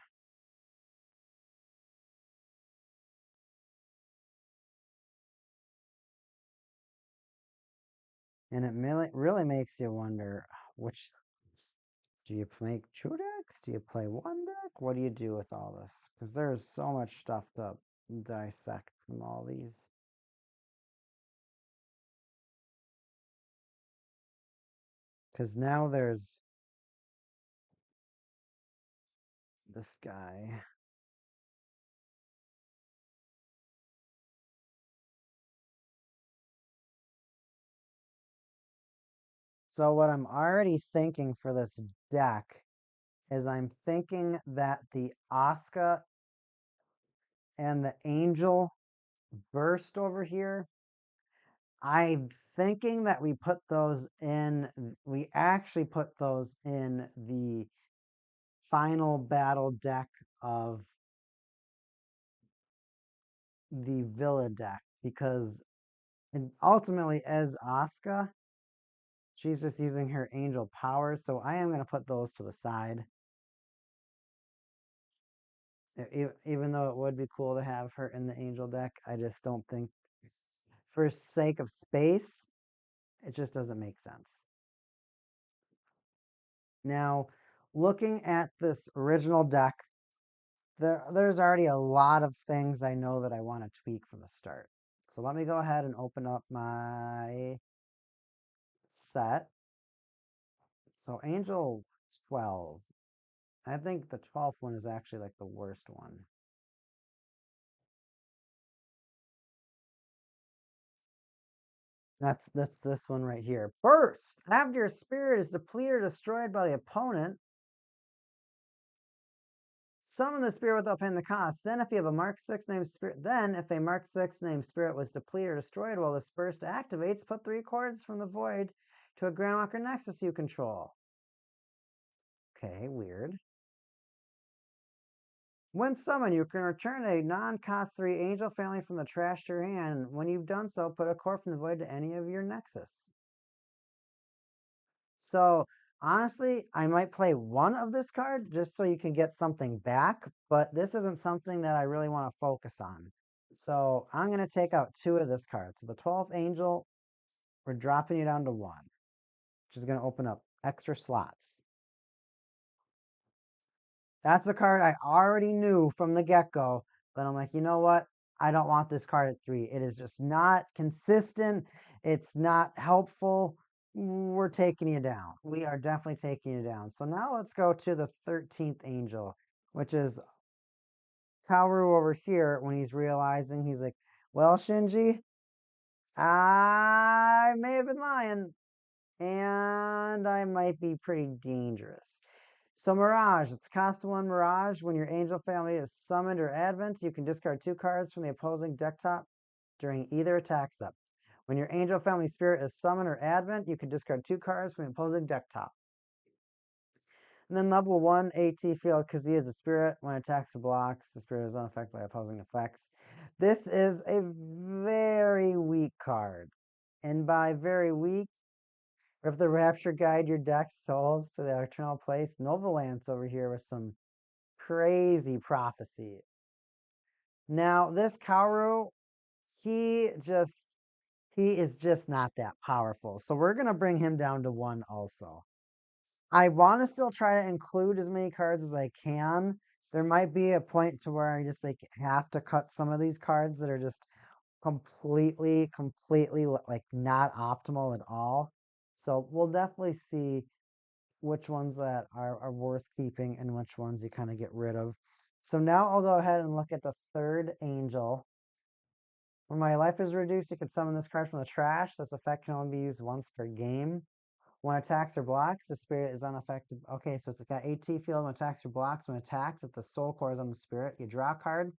And it really makes you wonder which do you play 2 decks? Do you play 1 deck? What do you do with all this? Because there's so much stuff to dissect from all these. Because now there's this guy. So what I'm already thinking for this deck is I'm thinking that the Asuka and the Angel burst over here. I'm thinking that we actually put those in the final battle deck of the Villa deck, because ultimately as Asuka, she's just using her angel powers, so I am going to put those to the side. Even though it would be cool to have her in the angel deck, I just don't think, for sake of space, it just doesn't make sense. Now, looking at this original deck, there's already a lot of things I know that I want to tweak from the start. So let me go ahead and open up my set. So Angel 12. I think the 12th one is actually like the worst one. That's this one right here. Burst! After your spirit is depleted or destroyed by the opponent, summon the spirit without paying the cost. Then if you have a Mark 6 named spirit, if a Mark 6 named spirit was depleted or destroyed while this burst activates, put 3 cards from the void to a Grandwalker Nexus you control. Okay, weird. When summoned, you can return a non-cost 3 angel family from the trash to your hand. When you've done so, put a core from the void to any of your Nexus. So honestly, I might play one of this card just so you can get something back, but this isn't something that I really want to focus on. So I'm going to take out 2 of this card. So the 12th Angel, we're dropping you down to 1, which is going to open up extra slots. That's a card I already knew from the get-go, but I'm like, you know what? I don't want this card at 3. It is just not consistent. It's not helpful. We're taking you down. We are definitely taking you down. So now let's go to the 13th Angel, which is Kaoru over here when he's realizing, he's like, well, Shinji, I may have been lying, and I might be pretty dangerous. So Mirage, it's cost 1 Mirage. When your angel family is summoned or advent, you can discard 2 cards from the opposing deck top during either attack step. When your angel family spirit is summoned or advent, you can discard 2 cards from the opposing deck top. And then level 1 AT field, because he is a spirit. When attacks or blocks, the spirit is unaffected by opposing effects. This is a very weak card. And by very weak, if the Rapture guide your deck's souls to their eternal place, Novalance over here with some crazy prophecy. Now, this Kaoru, he is just not that powerful. So we're going to bring him down to 1 also. I want to still try to include as many cards as I can. There might be a point to where I just like have to cut some of these cards that are just completely like not optimal at all. So we'll definitely see which ones that are worth keeping and which ones you kind of get rid of. So now I'll go ahead and look at the 3rd Angel. When my life is reduced, you can summon this card from the trash. This effect can only be used once per game. When attacks or blocks, the spirit is unaffected. Okay, so it's got AT field when attacks or blocks. When attacks, if the soul core is on the spirit, you draw a card,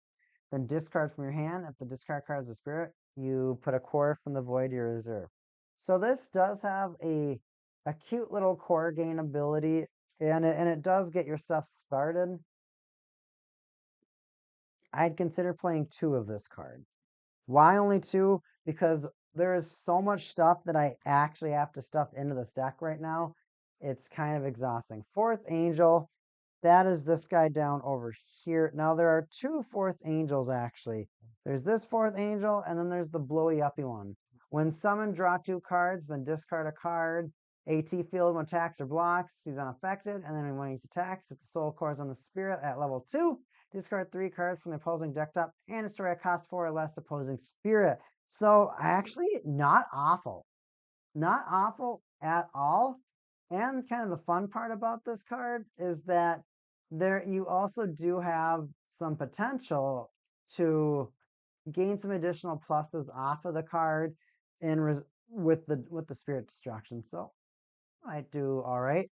then discard from your hand. If the discard card is a spirit, you put a core from the void to your reserve. So this does have a cute little core gain ability, and it does get your stuff started. I'd consider playing 2 of this card. Why only 2? Because there is so much stuff that I actually have to stuff into this deck right now. It's kind of exhausting. 4th Angel, that is this guy down over here. Now, there are 2 4th Angels, actually. There's this 4th Angel, and then there's the blowy-uppy one. When summoned, draw 2 cards, then discard a card. AT field when attacks or blocks, he's unaffected. And then when he's attacked, if the soul core is on the spirit at level 2, discard 3 cards from the opposing deck top and destroy a cost 4 or less opposing spirit. So actually, not awful. Not awful at all. And kind of the fun part about this card is that you also do have some potential to gain some additional pluses off of the card with the spirit destruction. So I do all right.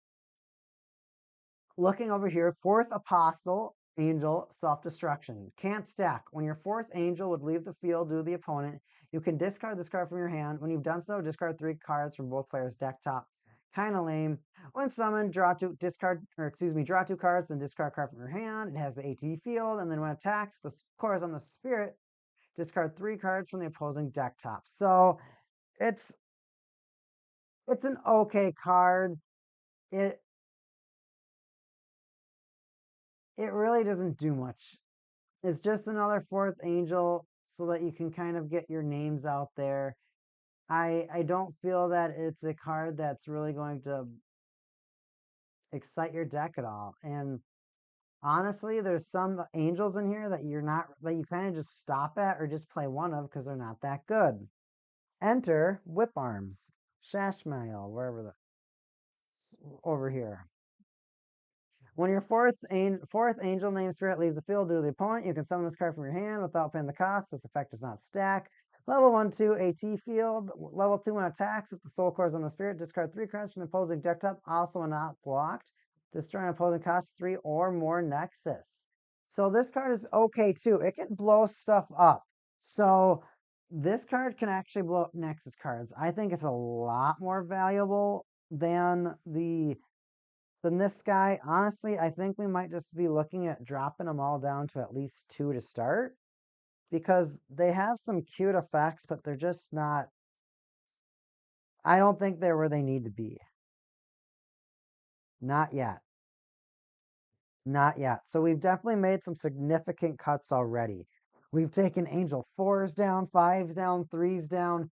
Looking over here, fourth apostle, angel, self-destruction. Can't stack. When your fourth angel would leave the field due to the opponent, you can discard this card from your hand. When you've done so, discard 3 cards from both players' deck top. Kind of lame. When summoned, draw 2 cards and discard a card from your hand. It has the AT field, and then when it attacks, the score is on the spirit. Discard 3 cards from the opposing deck top. So it's an okay card. It really doesn't do much. It's just another fourth angel so that you can kind of get your names out there. I don't feel that it's a card that's really going to excite your deck at all. And honestly, there's some angels in here that you kind of just stop at or just play one of because they're not that good. Enter Whip Arms, Shashmael, wherever over here. When your fourth angel named spirit leaves the field due to the opponent, you can summon this card from your hand without paying the cost. This effect does not stack. Level 1, 2, AT field. Level 2, when attacks, if the soul core is on the spirit, discard 3 cards from the opposing deck top, also when not blocked. Destroy an opposing costs 3 or more Nexus. So this card is okay too. It can blow stuff up. So this card can actually blow up Nexus cards. I think it's a lot more valuable than this guy. Honestly, I think we might just be looking at dropping them all down to at least 2 to start, because they have some cute effects, but they're just not, I don't think they're where they need to be. Not yet. Not yet. So we've definitely made some significant cuts already. We've taken Angel 4s down, 5s down, 3s down.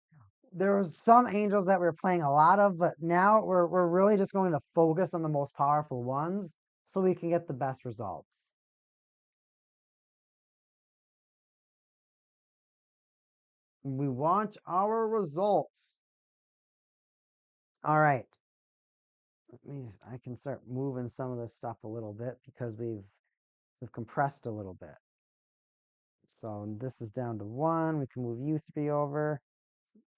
There was some angels that we were playing a lot of, but now we're really just going to focus on the most powerful ones so we can get the best results. We want our results. All right. I can start moving some of this stuff a little bit because we've compressed a little bit. So this is down to 1. We can move you 3 over,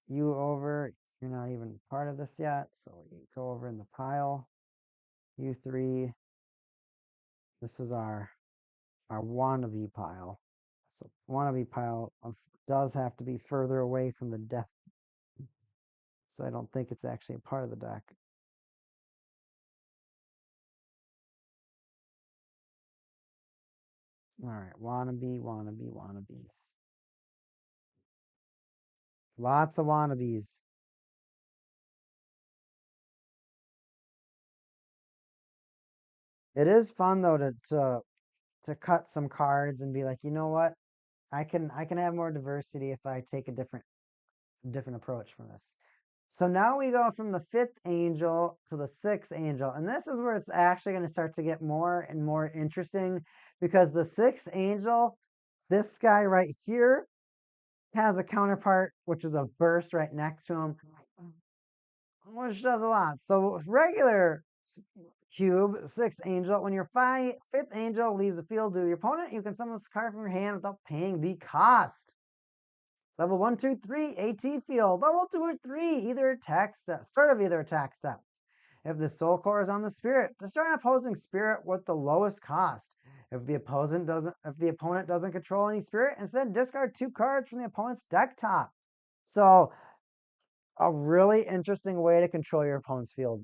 you over. You're not even part of this yet, so you go over in the pile. You 3. This is our wannabe pile. So wannabe pile does have to be further away from the death, so I don't think it's actually a part of the deck. All right, wannabes. Lots of wannabes. It is fun though to cut some cards and be like, you know what? I can have more diversity if I take a different approach from this. So now we go from the 5th angel to the 6th angel, and this is where it's actually going to start to get more and more interesting, because the 6th angel, this guy right here, has a counterpart, which is a burst right next to him, which does a lot. So regular cube, 6th angel, when your 5th angel leaves the field due to your opponent, you can summon this card from your hand without paying the cost. Level 1, 2, 3, AT field. Level 2 or 3, either attack step. Start of either attack step. If the soul core is on the spirit, destroy an opposing spirit with the lowest cost. If the opponent doesn't control any spirit, instead discard 2 cards from the opponent's deck top. So a really interesting way to control your opponent's field.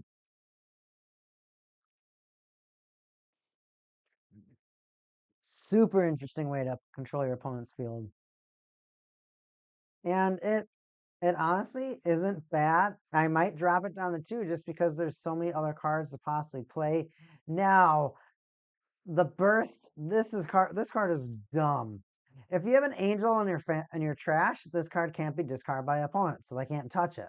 Super interesting way to control your opponent's field. And it honestly isn't bad. I might drop it down to 2 just because there's so many other cards to possibly play. Now, the burst, this card is dumb. If you have an angel in your trash, this card can't be discarded by opponent, so they can't touch it.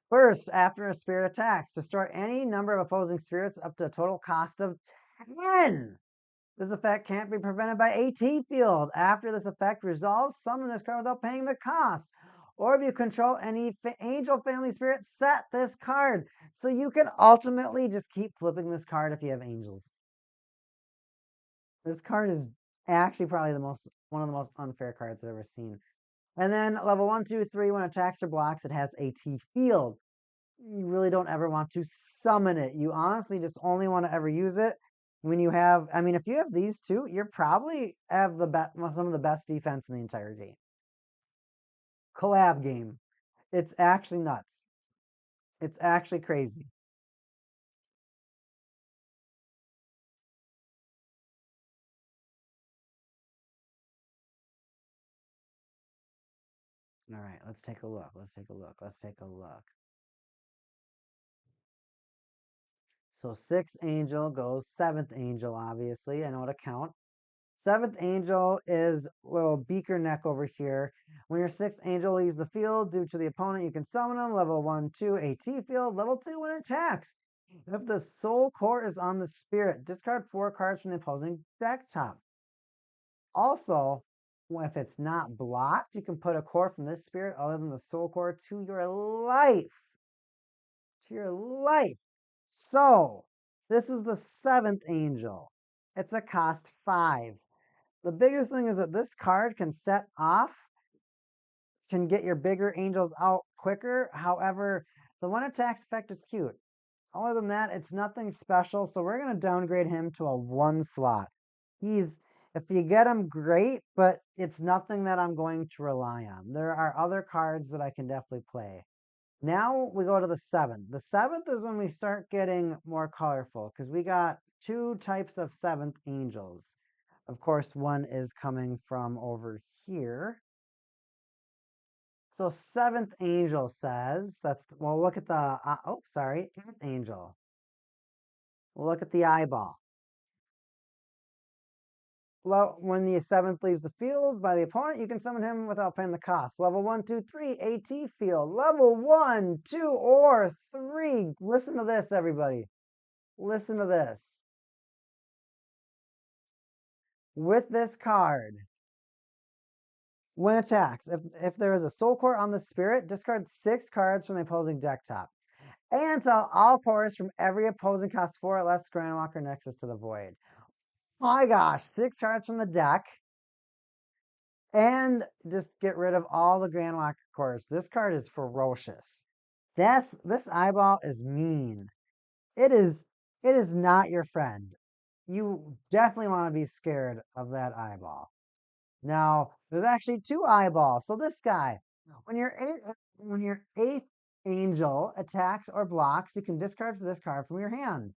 First, after a spirit attacks, destroy any number of opposing spirits up to a total cost of 10. This effect can't be prevented by AT field. After this effect resolves, summon this card without paying the cost. Or if you control any angel family spirit, set this card. So you can ultimately just keep flipping this card if you have angels. This card is actually probably one of the most unfair cards I've ever seen. And then level 1, 2, 3, when attacks or blocks, it has AT field. you really don't ever want to summon it. You honestly just only want to ever use it when you have, I mean, if you have these two, you're probably have some of the best defense in the entire game. Collab game. It's actually nuts. It's actually crazy. All right, let's take a look. Let's take a look. Let's take a look. So sixth angel goes seventh angel, obviously. I know how to count. Seventh angel is little beaker neck over here. When your sixth angel leaves the field due to the opponent, you can summon them. Level 1, 2, AT field. Level 2 when it attacks. If the soul core is on the spirit, discard 4 cards from the opposing deck top. Also, if it's not blocked, you can put a core from this spirit other than the soul core to your life. To your life. So, this is the seventh angel. It's a cost 5. The biggest thing is that this card can set off, can get your bigger angels out quicker. However, the one attacks effect is cute. Other than that, it's nothing special. So we're going to downgrade him to a 1 slot. If you get him, great, but it's nothing that I'm going to rely on. There are other cards that I can definitely play. Now we go to the 7th. The 7th is when we start getting more colorful because we got 2 types of 7th angels. Of course, one is coming from over here. So 7th angel says, well, look at the, 8th angel. We'll look at the eyeball. When the 7th leaves the field by the opponent, you can summon him without paying the cost. Level 1, 2, 3, AT field. Level 1, 2, or 3. Listen to this, everybody. Listen to this. With this card, when attacks, if there is a soul core on the spirit, discard 6 cards from the opposing deck top. And sell all cores from every opposing cost 4 or less Grandwalker Nexus to the Void. My gosh, 6 cards from the deck. And just get rid of all the Grandwalker cores. This card is ferocious. This eyeball is mean. It is not your friend. You definitely want to be scared of that eyeball. Now, there's actually 2 eyeballs. So this guy, when your 8th angel attacks or blocks, you can discard this card from your hand.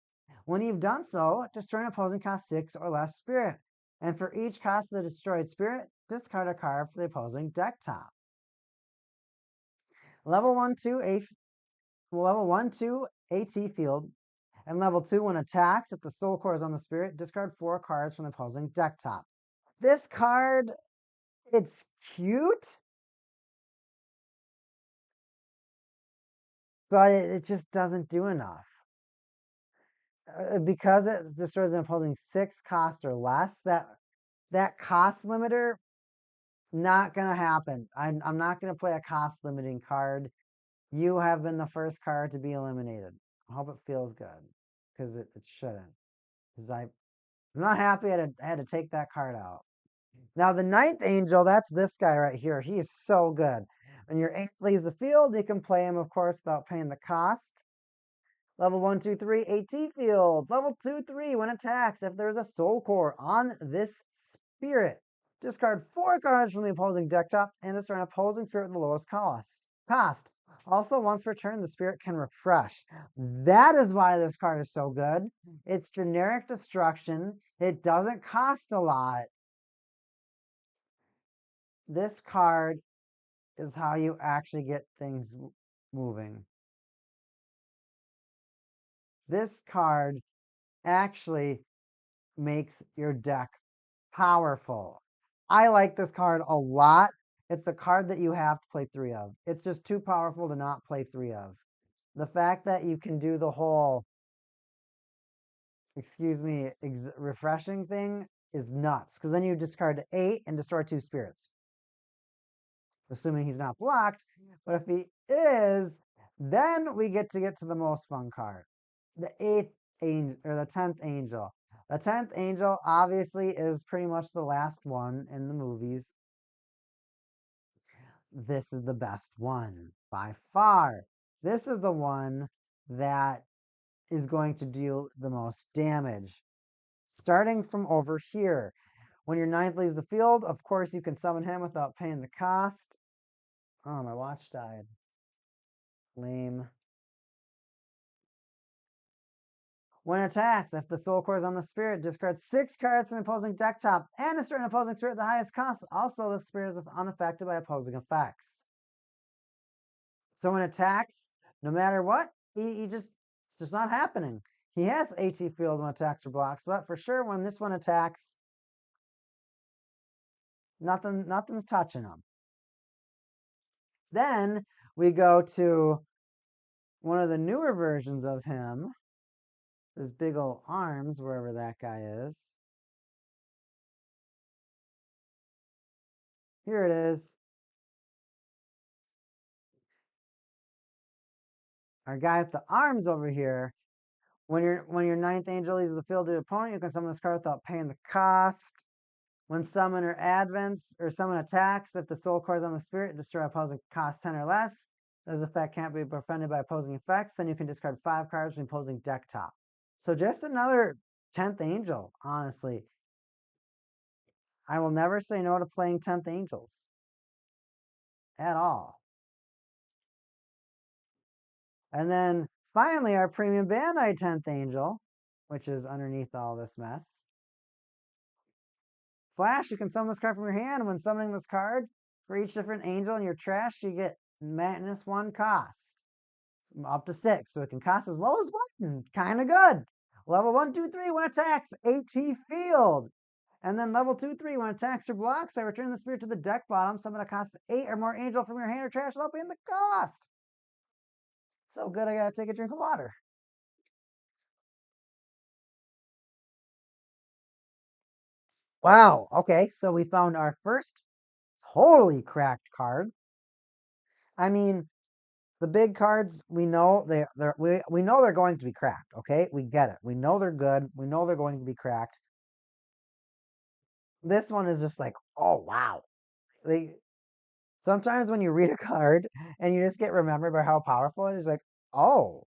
When you've done so, destroy an opposing cost 6 or less spirit. And for each cost of the destroyed spirit, discard a card for the opposing deck top. Level 1, 2, AT field. And level 2, when attacks, if the soul core is on the spirit, discard 4 cards from the opposing deck top. This card, it's cute, but it just doesn't do enough. Because it destroys an opposing 6 cost or less, that cost limiter, not going to happen. I'm not going to play a cost limiting card. You have been the first card to be eliminated. I hope it feels good, because it shouldn't. Because I'm not happy I had to take that card out. Now, the 9th angel, that's this guy right here. He is so good. When your 8th leaves the field, you can play him, of course, without paying the cost. Level 1, 2, 3, AT field. Level 2, 3, when attacks, if there's a soul core on this spirit, discard 4 cards from the opposing deck top and destroy an opposing spirit with the lowest cost. Also, once per turn, the spirit can refresh. That is why this card is so good. It's generic destruction. It doesn't cost a lot. This card is how you actually get things moving. This card actually makes your deck powerful. I like this card a lot. It's a card that you have to play 3 of. It's just too powerful to not play 3 of. The fact that you can do the whole, refreshing thing is nuts. Because then you discard 8 and destroy 2 spirits. Assuming he's not blocked. But if he is, then we get to the most fun card. The 8th angel, or the 10th angel. The 10th angel obviously is pretty much the last one in the movies. This is the best one by far. This is the one that is going to deal the most damage. Starting from over here. When your ninth leaves the field, of course, you can summon him without paying the cost. Oh, my watch died. Lame. When attacks, if the soul core is on the spirit, discard 6 cards in the opposing deck top and destroy an opposing spirit at the highest cost. Also, the spirit is unaffected by opposing effects. So when attacks, no matter what, it's just not happening. He has AT field when attacks or blocks, but for sure when this one attacks, nothing's touching him. Then we go to one of the newer versions of him, his big old arms, wherever that guy is. Here it is. Our guy with the arms over here. When your ninth angel leaves the field to your opponent, you can summon this card without paying the cost. When summon or advents or summon attacks, if the soul core is on the spirit, destroy opposing cost 10 or less. This effect can't be prevented by opposing effects. Then you can discard 5 cards from opposing deck top. So just another 10th angel, honestly. I will never say no to playing 10th angels. At all. And then finally, our premium Bandai 10th angel, which is underneath all this mess. Flash, you can summon this card from your hand. When summoning this card, for each different angel in your trash, you get -1 cost. Up to 6, so it can cost as low as 1. Kind of good. Level 1, 2, 3, when attacks, AT field. And then level 2, 3, when attacks or blocks, by returning the spirit to the deck bottom, summon a cost 8 or more angel from your hand or trash without paying the cost. So good, I gotta take a drink of water. Wow. Okay, so we found our first totally cracked card. I mean, the big cards, we know we know they're going to be cracked. Okay, we get it. We know they're good. We know they're going to be cracked. This one is just like, oh wow. Sometimes when you read a card and you just get remembered by how powerful it is, like, oh,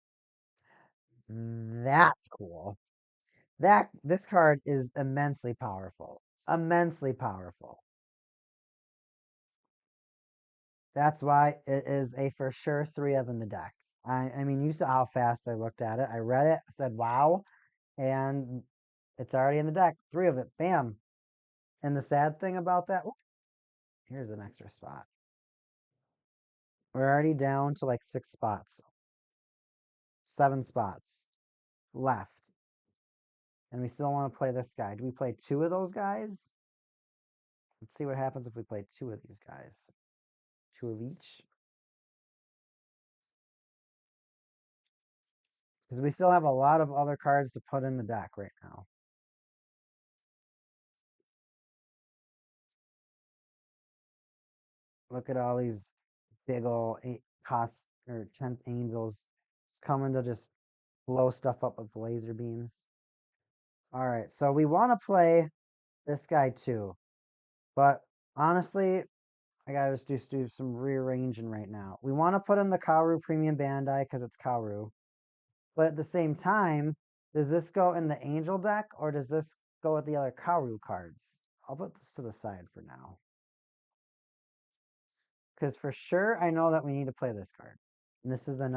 that's cool. This card is immensely powerful. Immensely powerful. That's why it is a for sure 3 of in the deck. I mean, you saw how fast I looked at it. I read it, said wow, and it's already in the deck. 3 of it, bam. And the sad thing about that, here's an extra spot. We're already down to like 6 spots, 7 spots left. And we still want to play this guy. Do we play 2 of those guys? Let's see what happens if we play 2 of these guys. 2 of each. Because we still have a lot of other cards to put in the deck right now. Look at all these big ol' 8-cost or 10th angels. It's coming to just blow stuff up with laser beams. Alright, so we want to play this guy too. But honestly, I gotta just do some rearranging right now. We want to put in the Kaoru Premium Bandai because it's Kaoru. But at the same time, does this go in the Angel deck or does this go with the other Kaoru cards? I'll put this to the side for now. Because for sure, I know that we need to play this card. And this is the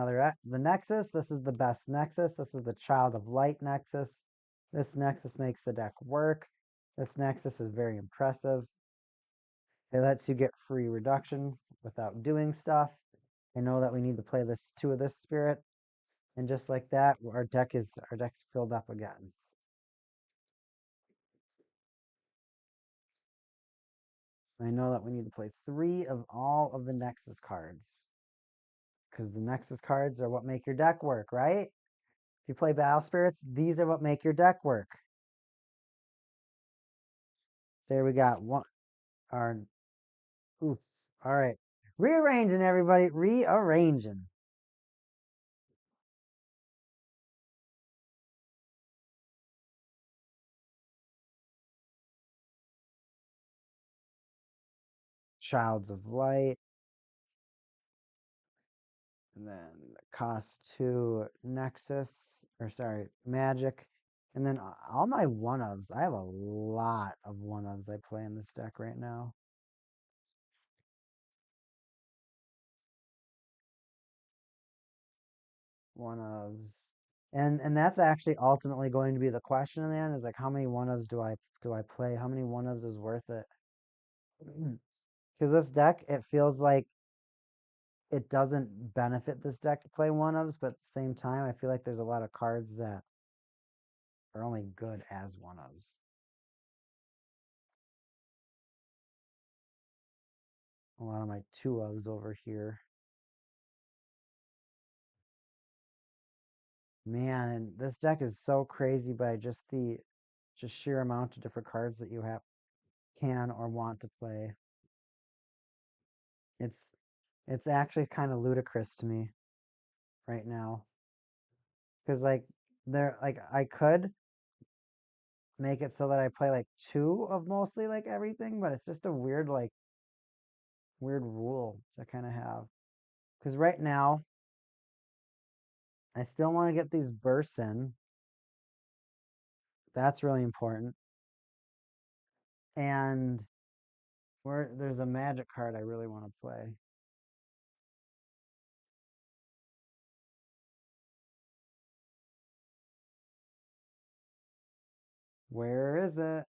Nexus. This is the best Nexus. This is the Child of Light Nexus. This Nexus makes the deck work. This Nexus is very impressive. It lets you get free reduction without doing stuff. I know that we need to play this 2 of this spirit. And just like that, our deck's filled up again. I know that we need to play 3 of all of the Nexus cards. Because the Nexus cards are what make your deck work, right? If you play Battle Spirits, these are what make your deck work. There we got one. Oof. All right. Rearranging, everybody. Rearranging. Childs of Light. And then cost 2 Nexus, or sorry, Magic, and then all my one-ofs. I have a lot of one-ofs I play in this deck right now. One-ofs. And that's actually ultimately going to be the question in the end, is like, how many one-ofs do I play? How many one-ofs is worth it? Because this deck, it feels like it doesn't benefit this deck to play one-ofs, but at the same time, I feel like there's a lot of cards that are only good as one-ofs. A lot of my two-ofs over here. Man, and this deck is so crazy by just sheer amount of different cards that you can or want to play. It's it's actually kind of ludicrous to me right now, because like I could make it so that I play like two of mostly like everything, but it's just a weird rule to kind of have. Because right now I still want to get these bursts in. That's really important. And there's a magic card I really want to play. Where is it?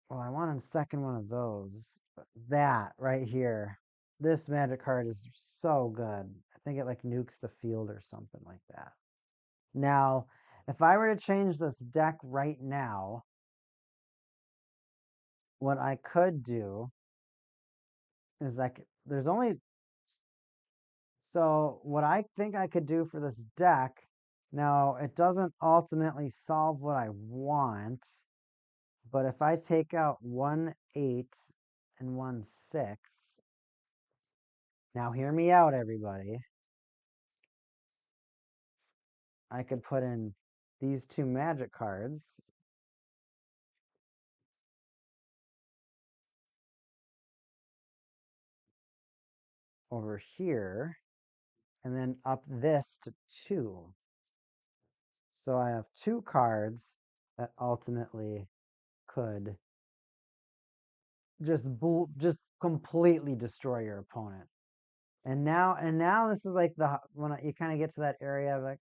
Well, I want a second one of those. That right here. This magic card is so good. I think it like nukes the field or something like that. Now, if I were to change this deck right now, what I could do is like there's only so what I think I could do for this deck, now it doesn't ultimately solve what I want, but if I take out 1/8 and 1/6, now hear me out, everybody. I could put in these two magic cards. Over here, and then up this to 2. So I have 2 cards that ultimately could just completely destroy your opponent. And now this is like when you kind of get to that area of like,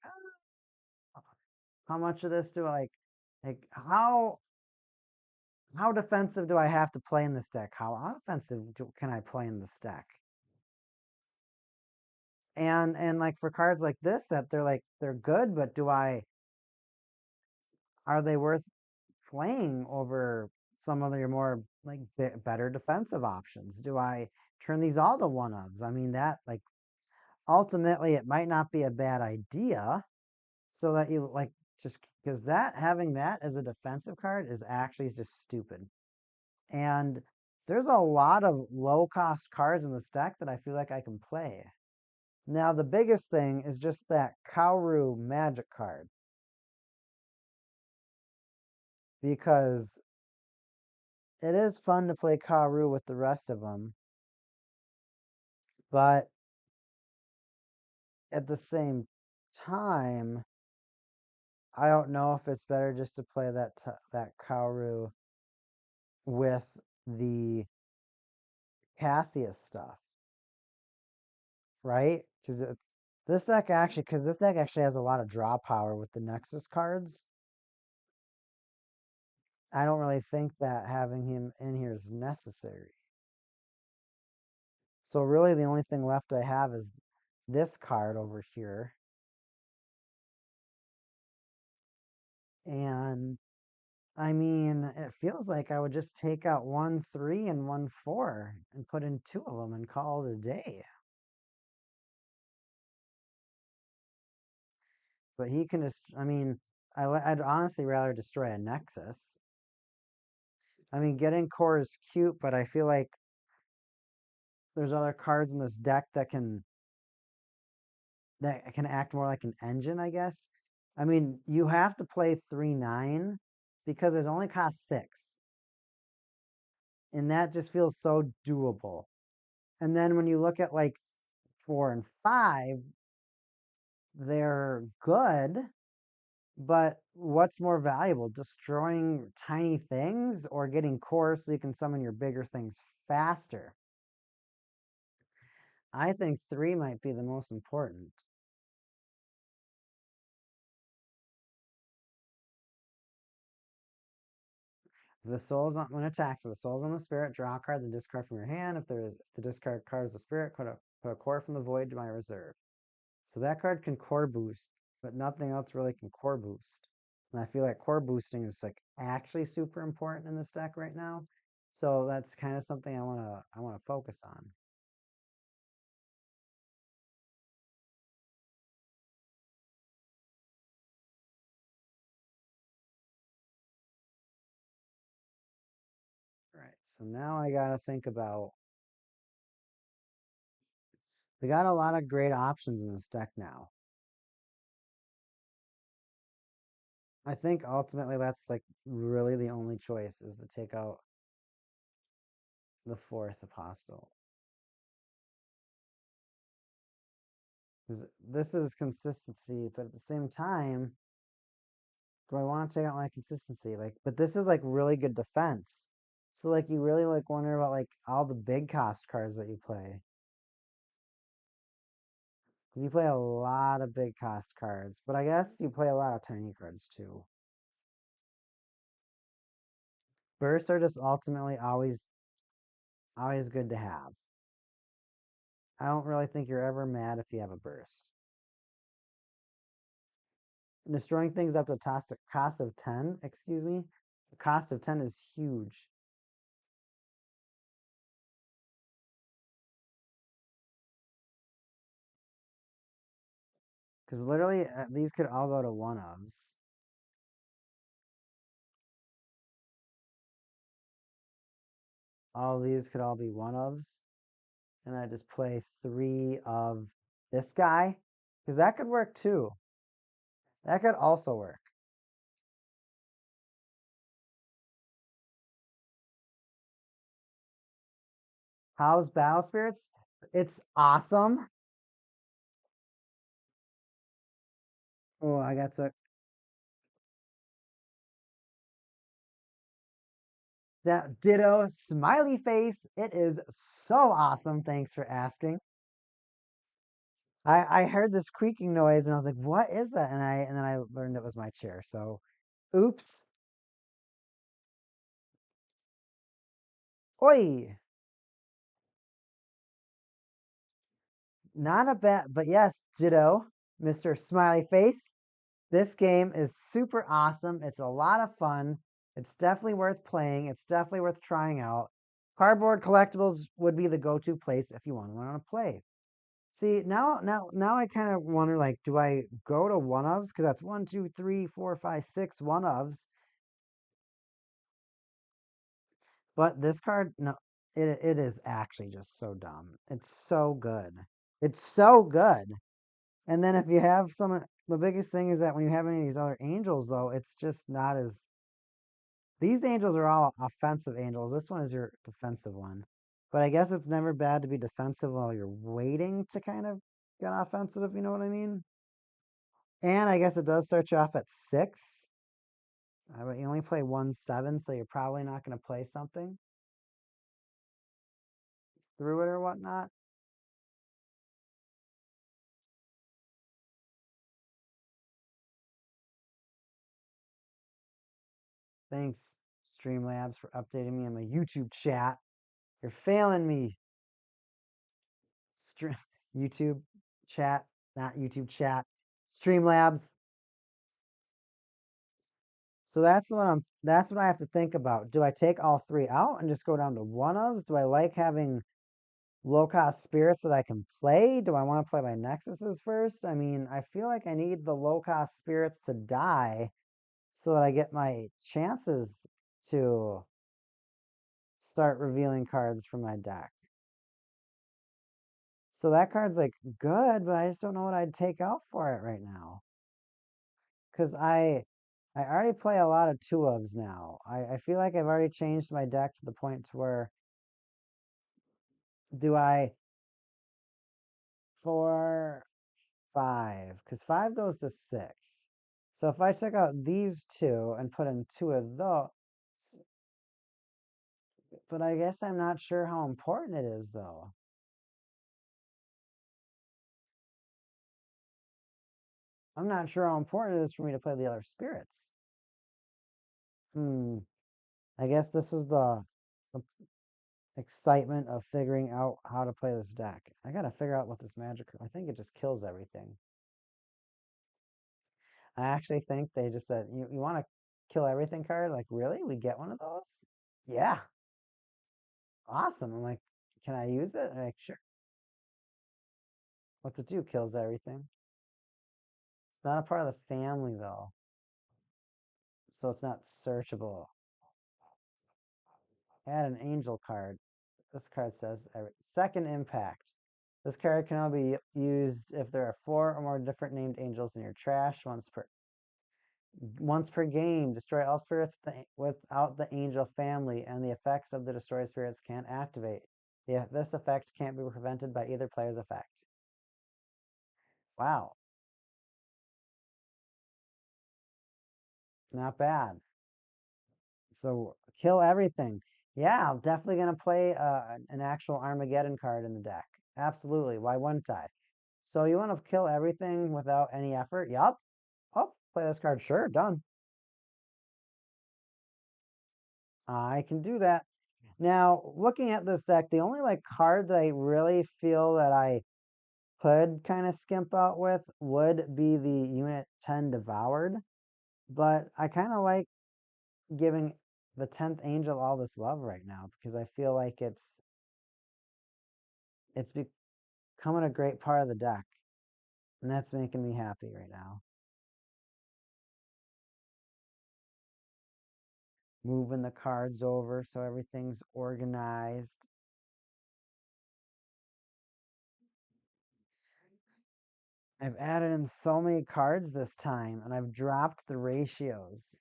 how much of this do I like how defensive do I have to play in this deck? How offensive can I play in this deck? And like for cards like this that they're good, but are they worth playing over some of your more like better defensive options? Do I turn these all to one-ofs? I mean, that like ultimately it might not be a bad idea, so that you like just because that having that as a defensive card is actually just stupid. And there's a lot of low cost cards in this deck that I feel like I can play. Now the biggest thing is just that Kaoru magic card, because it is fun to play Kaoru with the rest of them, but at the same time, I don't know if it's better just to play that Kaoru with the Cassius stuff, right? Because this deck actually has a lot of draw power with the Nexus cards. I don't really think that having him in here is necessary. So really the only thing left I have is this card over here. And I mean, it feels like I would just take out 1/3 and 1/4 and put in 2 of them and call it a day. But he can just, I mean, I'd honestly rather destroy a Nexus. I mean, getting core is cute, but I feel like there's other cards in this deck that can act more like an engine, I guess. I mean, you have to play 3/9 because it only costs 6. And that just feels so doable. And then when you look at like 4 and 5, they're good, but what's more valuable, destroying tiny things or getting cores so you can summon your bigger things faster? I think 3 might be the most important. The souls on when attacked for the souls on the spirit, draw a card, then discard from your hand. If the discard card is a spirit, put a core from the void to my reserve. So that card can core boost, but nothing else really can core boost. And I feel like core boosting is like actually super important in this deck right now. So that's kind of something I wanna focus on. Right. So now I gotta think about, we got a lot of great options in this deck now. I think ultimately that's like really the only choice is to take out the fourth apostle. This is consistency, but at the same time, do I want to take out my consistency? Like, but this is like really good defense. So like you really like wonder about like all the big cost cards that you play. Because you play a lot of big cost cards, but I guess you play a lot of tiny cards too. Bursts are just ultimately always good to have. I don't really think you're ever mad if you have a burst. Destroying things up to a cost of 10, excuse me. The cost of 10 is huge. Because literally, these could all go to one-ofs. All these could all be one-ofs. And I just play 3 of this guy. Because that could work too. That could also work. How's Battle Spirits? It's awesome. Oh, I got so that ditto smiley face. It is so awesome. Thanks for asking. I heard this creaking noise and I was like, what is that? And then I learned it was my chair. So oops. Oi. Not a bad, but yes, ditto, Mr. Smiley Face. This game is super awesome. It's a lot of fun. It's definitely worth playing. It's definitely worth trying out. Cardboard collectibles would be the go-to place if you want to play. See, now I kind of wonder, like, do I go to one-ofs? Because that's 1, 2, 3, 4, 5, 6 one-ofs. But this card, no, it is actually just so dumb. It's so good. It's so good. And then if you have some, the biggest thing is that when you have any of these other angels, though, it's just not as. These angels are all offensive angels. This one is your defensive one. But I guess it's never bad to be defensive while you're waiting to kind of get offensive, if you know what I mean. And I guess it does start you off at 6. But you only play 1/7, so you're probably not going to play something through it or whatnot. Thanks, Streamlabs, for updating me on my YouTube chat. You're failing me. YouTube chat, not YouTube chat. Streamlabs. So that's what I have to think about. Do I take all 3 out and just go down to one-ofs? Do I like having low cost spirits that I can play? Do I want to play my Nexuses first? I mean, I feel like I need the low cost spirits to die so that I get my chances to start revealing cards from my deck. So that card's like good, but I just don't know what I'd take out for it right now. Because I already play a lot of 2-ofs now. I feel like I've already changed my deck to the point to where, do I 4, 5, because 5 goes to 6. So if I took out these two and put in 2 of those, but I guess I'm not sure how important it is, though. I'm not sure how important it is for me to play the other spirits. I guess this is the excitement of figuring out how to play this deck. I gotta figure out what this magic. I think it just kills everything. I actually think they just said, you want to kill everything card? Like, really? We get one of those? Yeah. Awesome. I'm like, can I use it? I'm like, sure. What's it do? Kills everything. It's not a part of the family, though. So it's not searchable. Add an angel card. This card says, second impact. This card can only be used if there are 4 or more different named angels in your trash once per game. Destroy all spirits without the angel family, and the effects of the destroyed spirits can't activate. This effect can't be prevented by either player's effect. Wow. Not bad. So kill everything. Yeah, I'm definitely going to play an actual Armageddon card in the deck. Absolutely. Why wouldn't I? So you want to kill everything without any effort? Yup. Oh, play this card. Sure, done. I can do that. Now, looking at this deck, the only card that I really feel that I could kind of skimp out with would be the Unit 10 Devoured. But I kind of like giving the 10th Angel all this love right now because I feel like it's becoming a great part of the deck. And that's making me happy right now. Moving the cards over so everything's organized. I've added in so many cards this time, and I've dropped the ratios.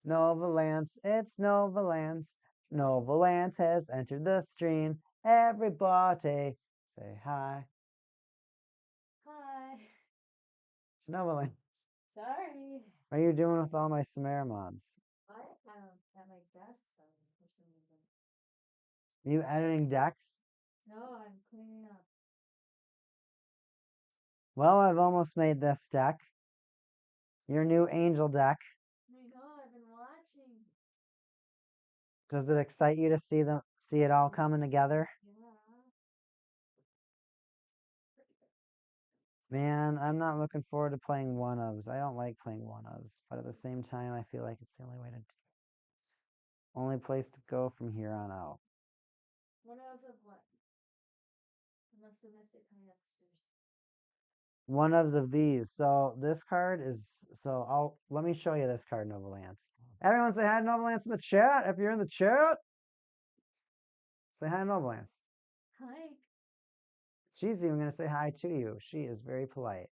Novalance, it's Novalance. Novalance has entered the stream. Everybody, say hi. Hi. Novalance. Sorry. What are you doing with all my Samara mods? I am at my desk for some reason. Are you editing decks? No, I'm cleaning up. Well, I've almost made this deck. Your new angel deck. I know, I've been watching. Does it excite you to see it all coming together? Yeah. Man, I'm not looking forward to playing one-ofs. I don't like playing one-ofs, but at the same time, I feel like it's the only way to only place to go from here on out. One of what? I must have missed it coming upstairs. One-ofs of these. So this card is let me show you this card, Novalance. Everyone say hi to Novalance in the chat. If you're in the chat, say hi to Novalance. Hi. She's even gonna say hi to you. She is very polite.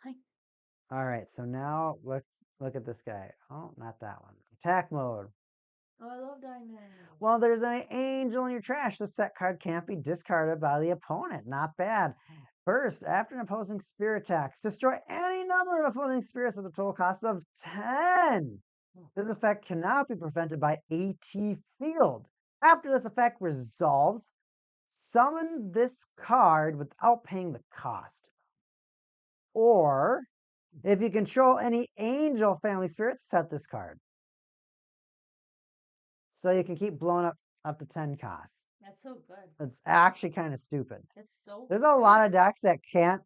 Hi. All right, so now look at this guy. Oh, not that one. Attack mode. Oh, I love Diamond. Well, there's an angel in your trash. The set card can't be discarded by the opponent. Not bad. First, after an opposing spirit attacks, destroy any number of opposing spirits at the total cost of 10. This effect cannot be prevented by AT Field. After this effect resolves, summon this card without paying the cost. Or, if you control any angel family spirits, set this card. So you can keep blowing up to 10 costs. That's so good. It's actually kind of stupid. That's so There's a lot of decks that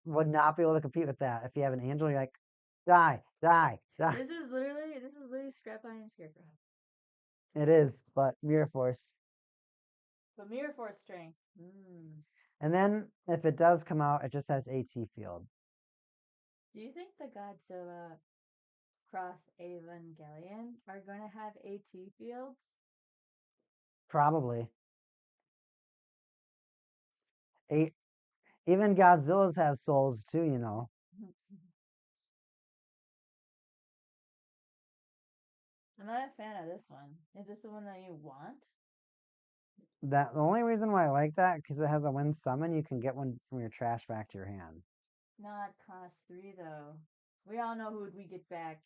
would not be able to compete with that. If you have an angel, you're like, die. This is literally Scrap Iron Scarecrow. It is, but Mirror Force. But Mirror Force strength. And then if it does come out, it just has AT Field. Do you think the Godzilla cross Evangelion are going to have AT Fields? Probably. Even Godzilla's have souls too, you know. I'm not a fan of this one. Is this the one that you want? The only reason why I like that because it has a wind summon. You can get one from your trash back to your hand. Not cost 3 though. We all know who we get back.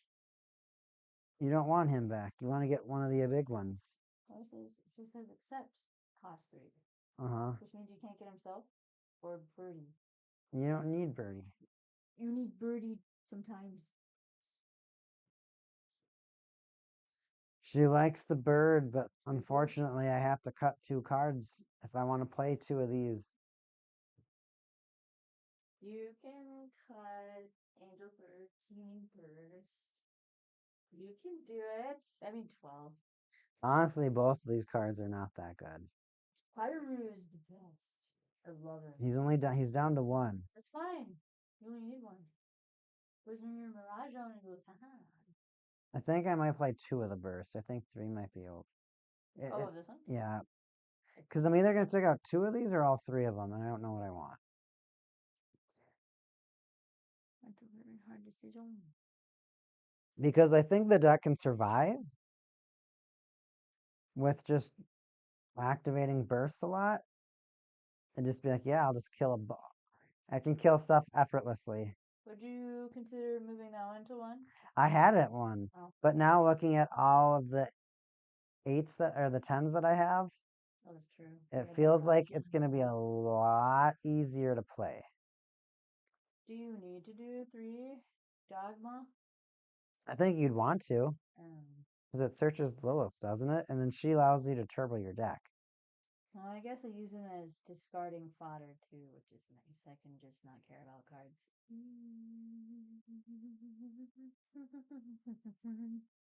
You don't want him back. You want to get one of the big ones. Oh, it says accept cost 3, Uh huh. which means you can't get himself or Birdie. You don't need Birdie. You need Birdie sometimes. She likes the bird, but unfortunately, I have to cut 2 cards if I want to play 2 of these. You can cut Angel 13 first. You can do it. I mean 12. Honestly, both of these cards are not that good. Pyru is the best. I love it. He's down to 1. That's fine. You only need one. Whereas when you're Mirage on it goes, haha. I think I might play 2 of the burst. I think 3 might be old. Oh, this one? Yeah, because I'm either going to check out 2 of these or all 3 of them, and I don't know what I want. That's a very hard decision. Because I think the deck can survive with just activating bursts a lot and just be like, yeah, I'll just kill a ball. I can kill stuff effortlessly. Would you consider moving that one to 1? I had it 1, Oh. but now looking at all of the 8s that are the 10s that I have, Oh, that's true. it feels like it's going to be a lot easier to play. Do you need to do 3 Dogma? I think you'd want to, because it searches Lilith, doesn't it? And then she allows you to turbo your deck. Well, I guess I use them as discarding fodder too, which is nice. I can just not care about cards.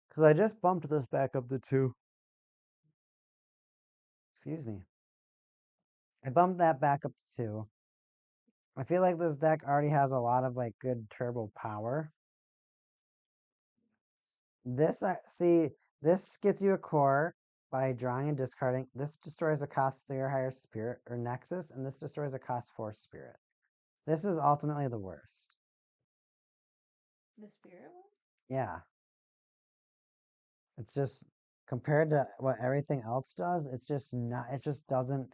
Because I just bumped this back up to 2. Excuse me. I bumped that back up to 2. I feel like this deck already has a lot of like good turbo power. This this gets you a core by drawing and discarding. This destroys a cost 3 or higher spirit or nexus, and this destroys a cost 4 spirit. This is ultimately the worst. The spirit one? Yeah. It's just compared to what everything else does, it's just not it just doesn't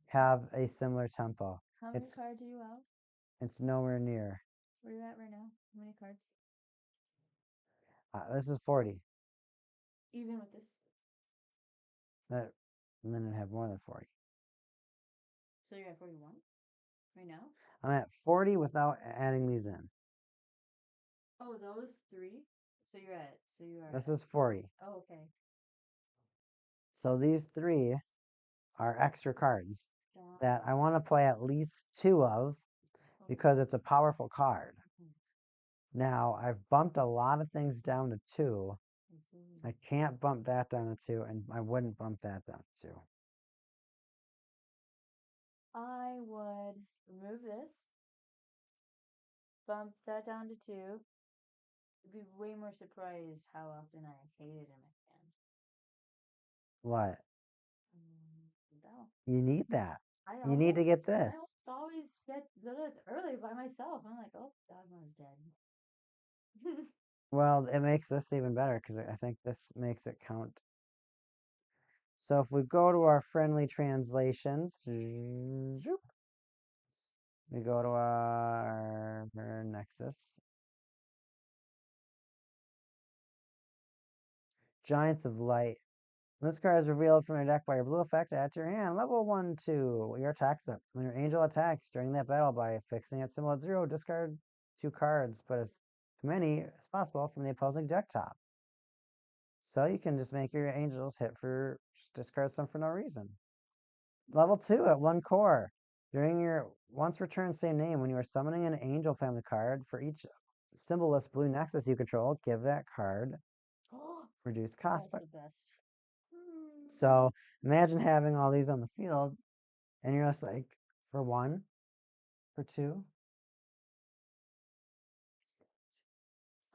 have a similar tempo. How many cards are you out? It's nowhere near. Where are you at right now? How many cards? This is 40. Even with this. And then it'd have more than 40. So you're at 41 right now? I'm at 40 without adding these in. Oh, those 3? So you are This is 40. Oh, okay. So these 3 are extra cards that I want to play at least 2 of because it's a powerful card. Now, I've bumped a lot of things down to 2. I can't bump that down to 2, and I wouldn't bump that down to 2. I would remove this, bump that down to 2. You'd be way more surprised how often I hated him at the end. What? No. You need that. You need to get this. I always get Lilith early by myself. I'm like, oh, Dogma's dead. Well, it makes this even better because I think this makes it count. So if we go to our friendly translations, zoop, we go to our Nexus. Giants of Light. This card is revealed from your deck by your blue effect at your hand. Level 1, 2. Your attack step. When your angel attacks during that battle by fixing its symbol at 0, discard 2 cards, but as many as possible from the opposing deck top. So you can just make your angels hit for, just discard some for no reason. Level 2 at 1 core. During your once return same name, when you are summoning an angel family card, for each symbolless blue nexus you control, give that card reduced cost. That's the best. So imagine having all these on the field, and you're just like, for 1, for 2.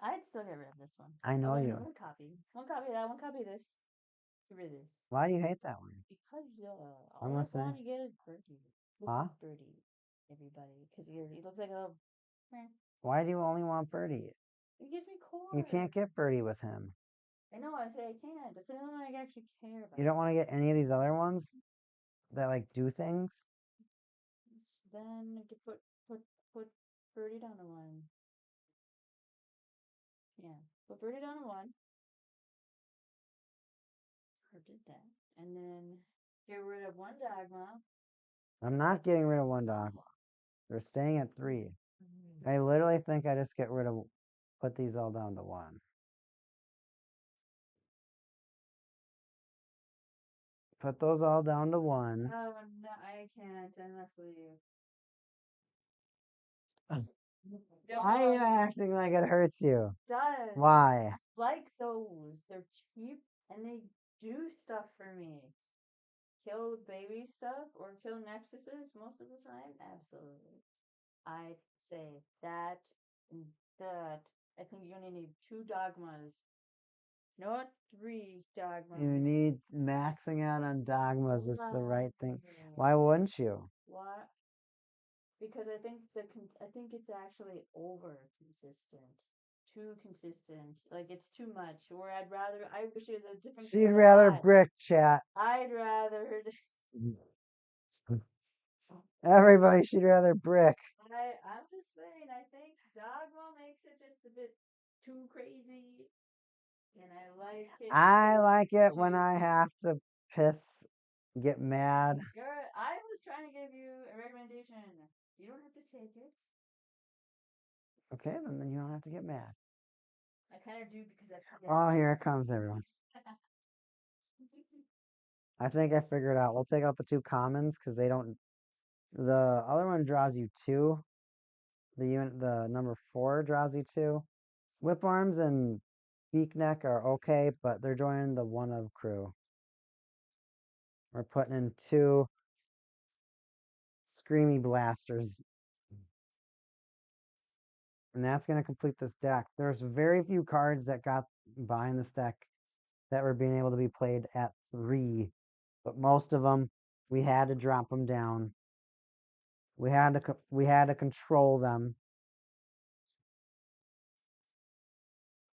I'd still get rid of this one. I know you. One copy. One copy of that, one copy of this. Get rid of this. Why do you hate that one? Because I'm all I listening. want to get is Birdie. This Huh? is Birdie, everybody. Because he looks like a little... Why do you only want Birdie? It gives me core. You can't get Birdie with him. I know, I say I can't. That's the only one I actually care about. You don't want to get any of these other ones? that like do things. Then you could put Birdie down to one. Yeah, put Birdie down to one. Or did that. And then get rid of one dogma. I'm not getting rid of one dogma. They're staying at 3. I literally think I just put these all down to 1. Put those all down to 1. Oh no, I can't. I must leave. Why are you acting like it hurts you? Does Why? like those. They're cheap and they do stuff for me. Kill baby stuff or kill nexuses most of the time? Absolutely. I'd say that and that. I think you only need 2 dogmas, not 3 dogmas. You need maxing out on dogmas is the right thing. Why? Why wouldn't you? What? Because I think I think it's actually over consistent. Too consistent. Like it's too much. Where I wish it was a different She'd color rather dot. brick chat. I'd rather Everybody should rather brick. I'm just saying, I think Dogma makes it just a bit too crazy. And I like it. I like it when I have to get mad. I was trying to give you a recommendation. You don't have to take it. Okay, then you don't have to get mad. I kind of do because that's Oh, here it comes, everyone. I think I figured out. We'll take out the 2 commons because they don't. The other one draws you 2. The number 4 draws you 2. Whip arms and beak neck are okay, but they're joining the 1 of crew. We're putting in 2 screamy blasters. And that's going to complete this deck. There's very few cards that got behind this deck that were being able to be played at 3. But most of them, we had to drop them down. We had to control them.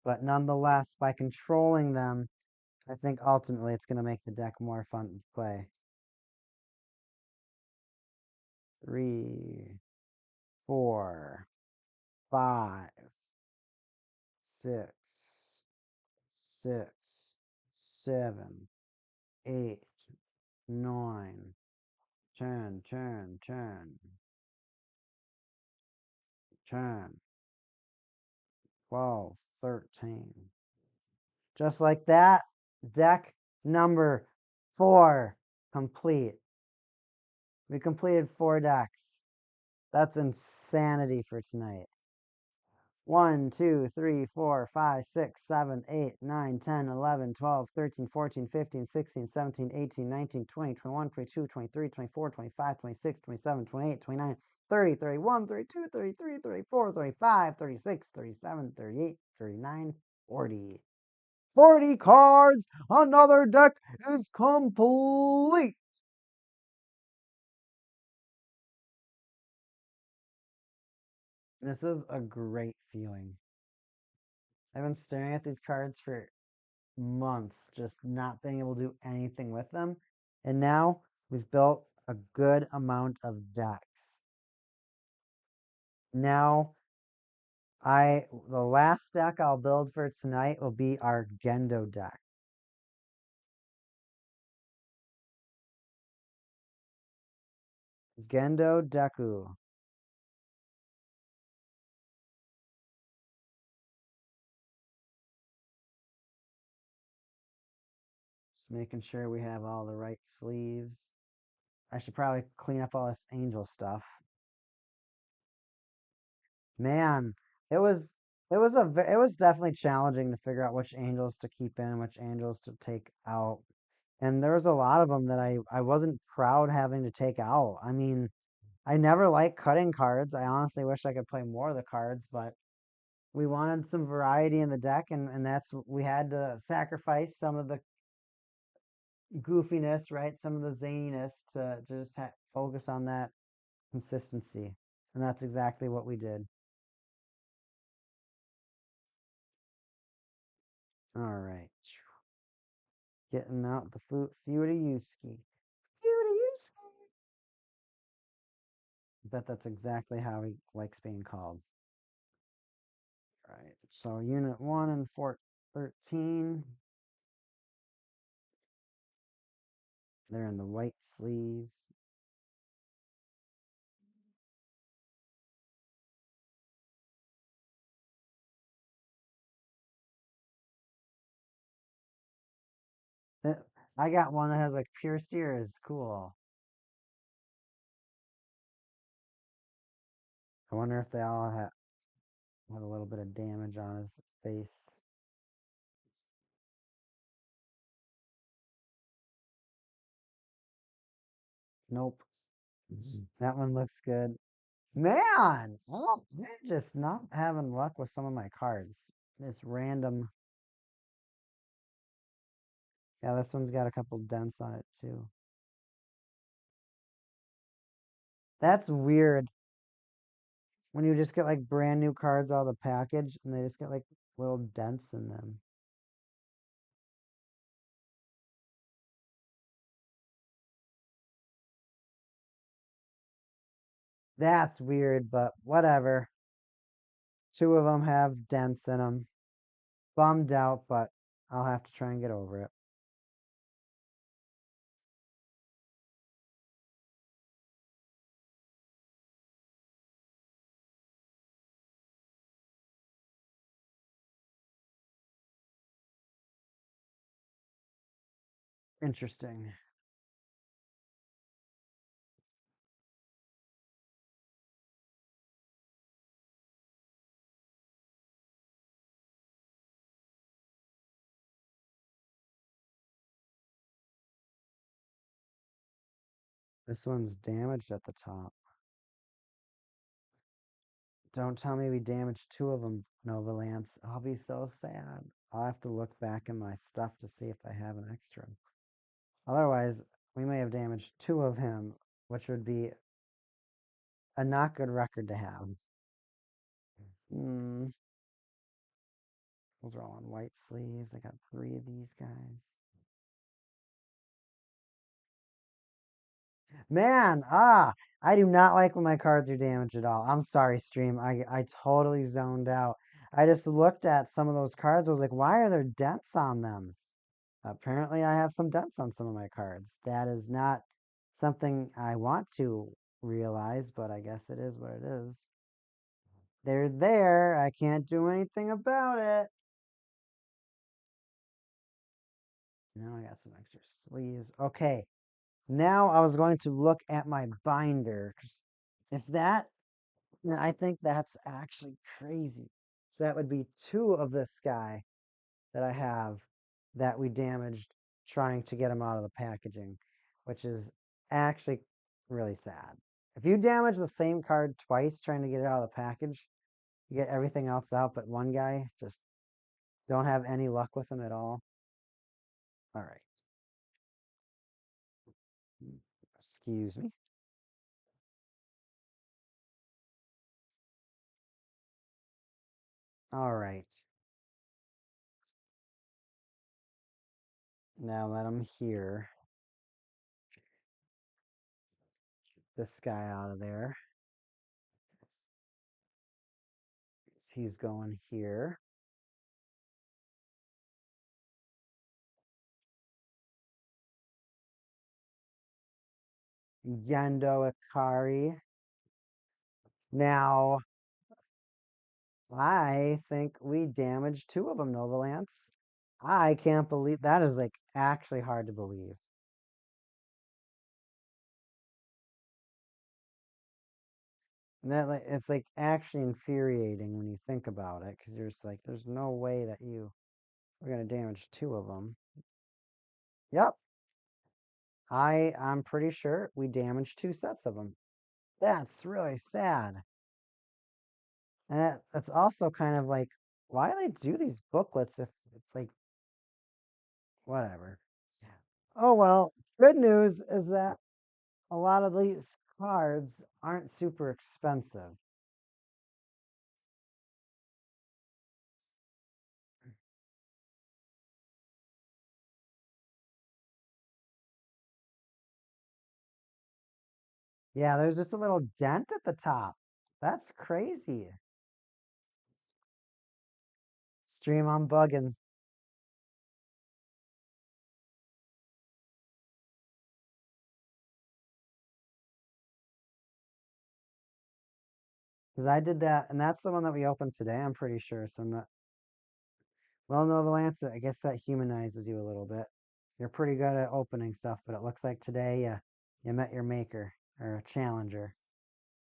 But nonetheless, by controlling them, I think ultimately it's going to make the deck more fun to play. 3, 4, 5, 6, 6, 7, 8, 9, 10, 10, 10, 10, 12, 13. Just like that, deck number 4 complete. We completed 4 decks. That's insanity for tonight. 1, 2, 3, 4, 5, 6, 7, 8, 9, 10, 11, 12, 13, 14, 15, 16, 17, 18, 19, 20, 21, 22, 23, 24, 25, 26, 27, 28, 29, 30, 31, 32, 33, 34, 35, 36, 37, 38, 39, 40. 40 cards! Another deck is complete! This is a great feeling. I've been staring at these cards for months, just not being able to do anything with them. And now we've built a good amount of decks. Now, the last deck I'll build for tonight will be our Gendo deck. Gendo Deku. Just making sure we have all the right sleeves. I should probably clean up all this angel stuff. Man, it was it was definitely challenging to figure out which angels to keep in, which angels to take out. And there was a lot of them that I wasn't proud having to take out. I mean, I never liked cutting cards. I honestly wish I could play more of the cards, but we wanted some variety in the deck, and we had to sacrifice some of the goofiness, right? Some of the zaniness to just focus on that consistency. And that's exactly what we did. All right. Getting out the few to Yuski. Bet that's exactly how he likes being called. Right. So Unit 1 and Fort 13. They're in the white sleeves. I got one that has like pierced ears. Cool. I wonder if they all had a little bit of damage on his face. Nope. That one looks good. Man, oh, I'm just not having luck with some of my cards. This random. Yeah, this one's got a couple dents on it too. That's weird. When you just get like brand new cards out of the package and they just get like little dents in them. That's weird, but whatever. Two of them have dents in them. Bummed out, but I'll have to try and get over it. Interesting. This one's damaged at the top. Don't tell me we damaged two of them, Nova Lance. I'll be so sad. I'll have to look back in my stuff to see if I have an extra. Otherwise, we may have damaged two of him, which would be a not good record to have. Hmm. Those are all on white sleeves. I got three of these guys. Man, I do not like when my cards are damaged at all. I'm sorry, stream. I totally zoned out. I just looked at some of those cards. I was like, why are there dents on them? Apparently, I have some dents on some of my cards. That is not something I want to realize, but I guess it is what it is. They're there. I can't do anything about it. Now I got some extra sleeves. Okay. Now I was going to look at my binder. 'Cause if that, I think that's actually crazy. So that would be two of this guy that I have that we damaged trying to get him out of the packaging, which is actually really sad. If you damage the same card twice trying to get it out of the package, you get everything else out, but one guy just don't have any luck with him at all. All right. Excuse me. All right. Now let him hear this guy out of there. He's going here. Gendo Ikari. Now, I think we damaged two of them, Nova Lance. I can't believe that is like actually hard to believe. And that like it's like actually infuriating when you think about it, because you're just like, there's no way that you were gonna damage two of them. Yep, I'm pretty sure we damaged two sets of them. That's really sad. And that's also kind of like, why do they do these booklets if it's like, whatever. Oh well, good news is that a lot of these cards aren't super expensive. Yeah, there's just a little dent at the top. That's crazy. Stream on bugging. Because I did that, and that's the one that we opened today, I'm pretty sure. So I'm not. Well, no, Valance, I guess that humanizes you a little bit. You're pretty good at opening stuff, but it looks like today you met your maker or a challenger.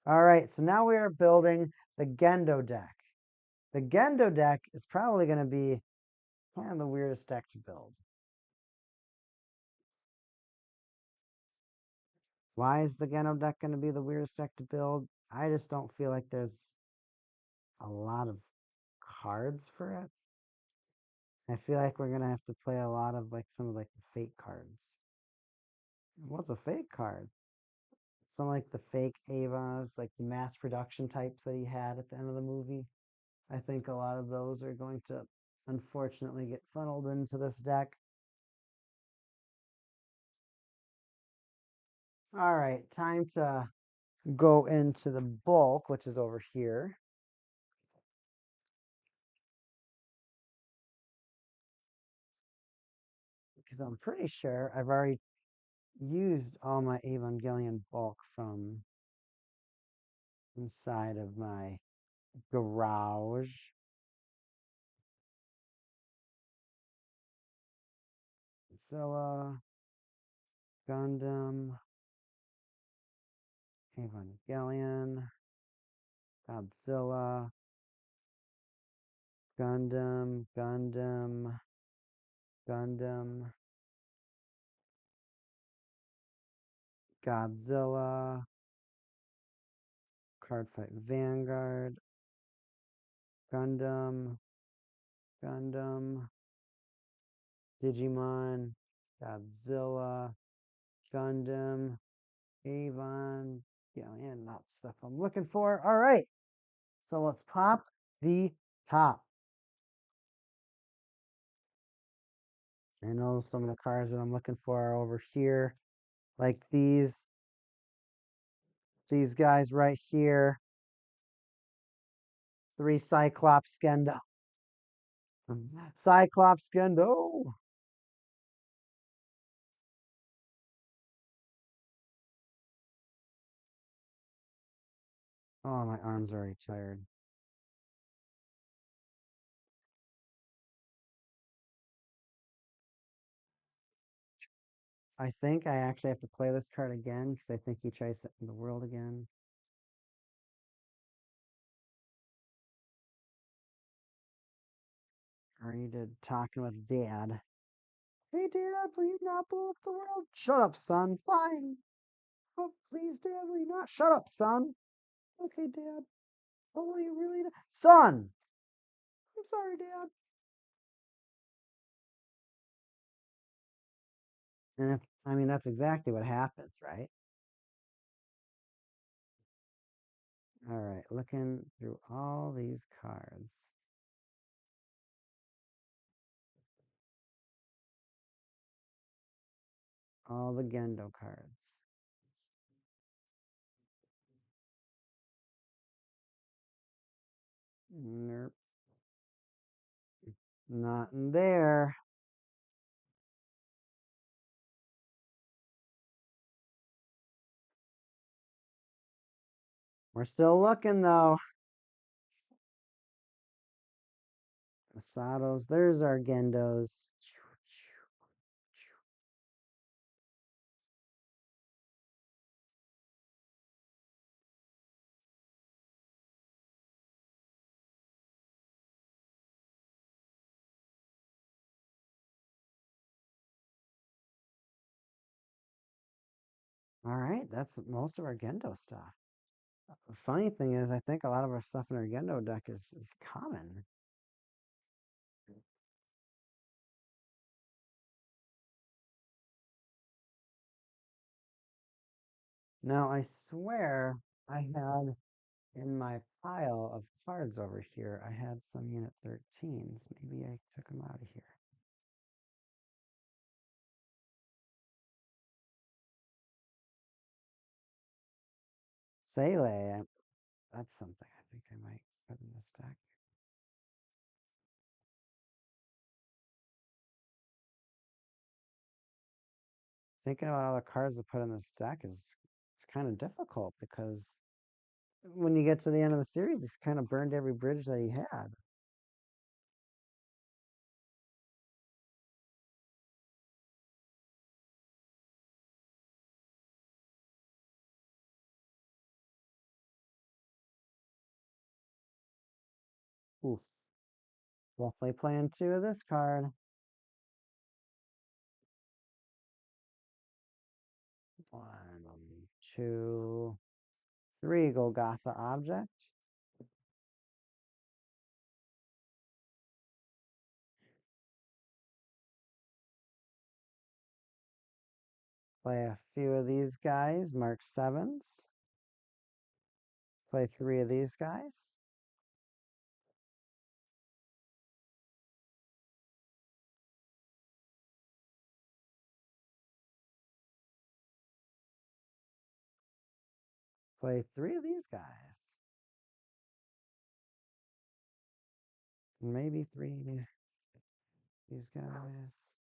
All right, so now we are building the Gendo deck. The Gendo deck is probably going to be kind of the weirdest deck to build. Why is the Gendo deck going to be the weirdest deck to build? I just don't feel like there's a lot of cards for it. I feel like we're going to have to play a lot of like some of like the fake cards. What's a fake card? Some like the fake Avas, like the mass production types that he had at the end of the movie. I think a lot of those are going to unfortunately get funneled into this deck. All right, time to go into the bulk, which is over here. Because I'm pretty sure I've already used all my Evangelion bulk from inside of my garage. Zilla, Gundam, Evangelion, Godzilla, Gundam, Gundam, Gundam, Godzilla, Cardfight Vanguard, Gundam, Gundam, Digimon, Godzilla, Gundam, Avon. Yeah, and not stuff I'm looking for. All right. So let's pop the top. I know some of the cards that I'm looking for are over here, like these guys right here. 3 Cyclops Skendo. Cyclops Skendo. Oh, my arm's already tired. I think I actually have to play this card again because I think he tries to end the world again. Already did talking with Dad. Hey, Dad, will you not blow up the world? Shut up, son. Fine. Oh, please, Dad, will you not? Shut up, son. Okay, Dad. Oh, will you really? Son! I'm sorry, Dad. And if, I mean, that's exactly what happens, right? All right, looking through all these cards. All the Gendo cards. Nope. Not in there. We're still looking, though. Masatos. There's our Gendos. All right, that's most of our Gendo stuff. The funny thing is, I think a lot of our stuff in our Gendo deck is common. Now, I swear I had in my pile of cards over here, I had some Unit 13s. Maybe I took them out of here. Sele. That's something I think I might put in this deck. Thinking about all the cards to put in this deck is it's kind of difficult because when you get to the end of the series, he's kind of burned every bridge that he had. Oof. Definitely playing two of this card. 1, 2, 3. Golgotha object. Play a few of these guys. Mark 7s. Play 3 of these guys. Play 3 of these guys. Maybe 3 of these guys.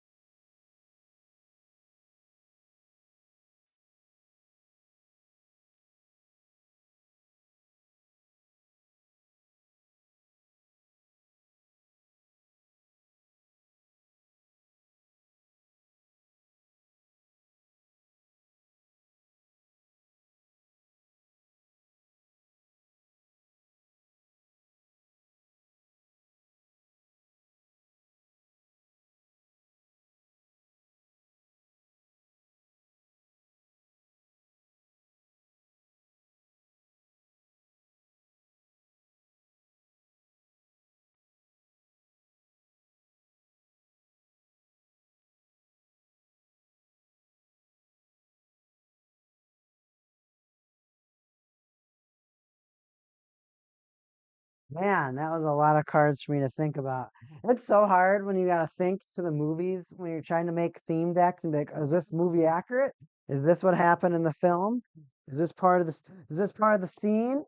Man, that was a lot of cards for me to think about. It's so hard when you got to think to the movies when you're trying to make theme decks and be like, is this movie accurate? Is this what happened in the film? Is this part of this? Is this part of the scene?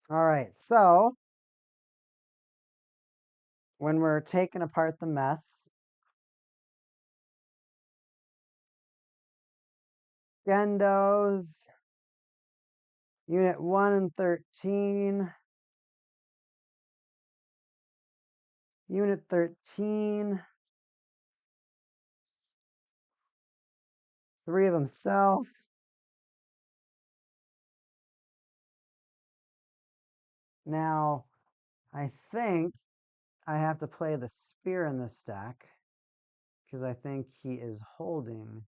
All right. So when we're taking apart the mess, Gendos, Unit 1 and 13, Unit 13, 3 of them self. Now, I think I have to play the spear in this deck because I think he is holding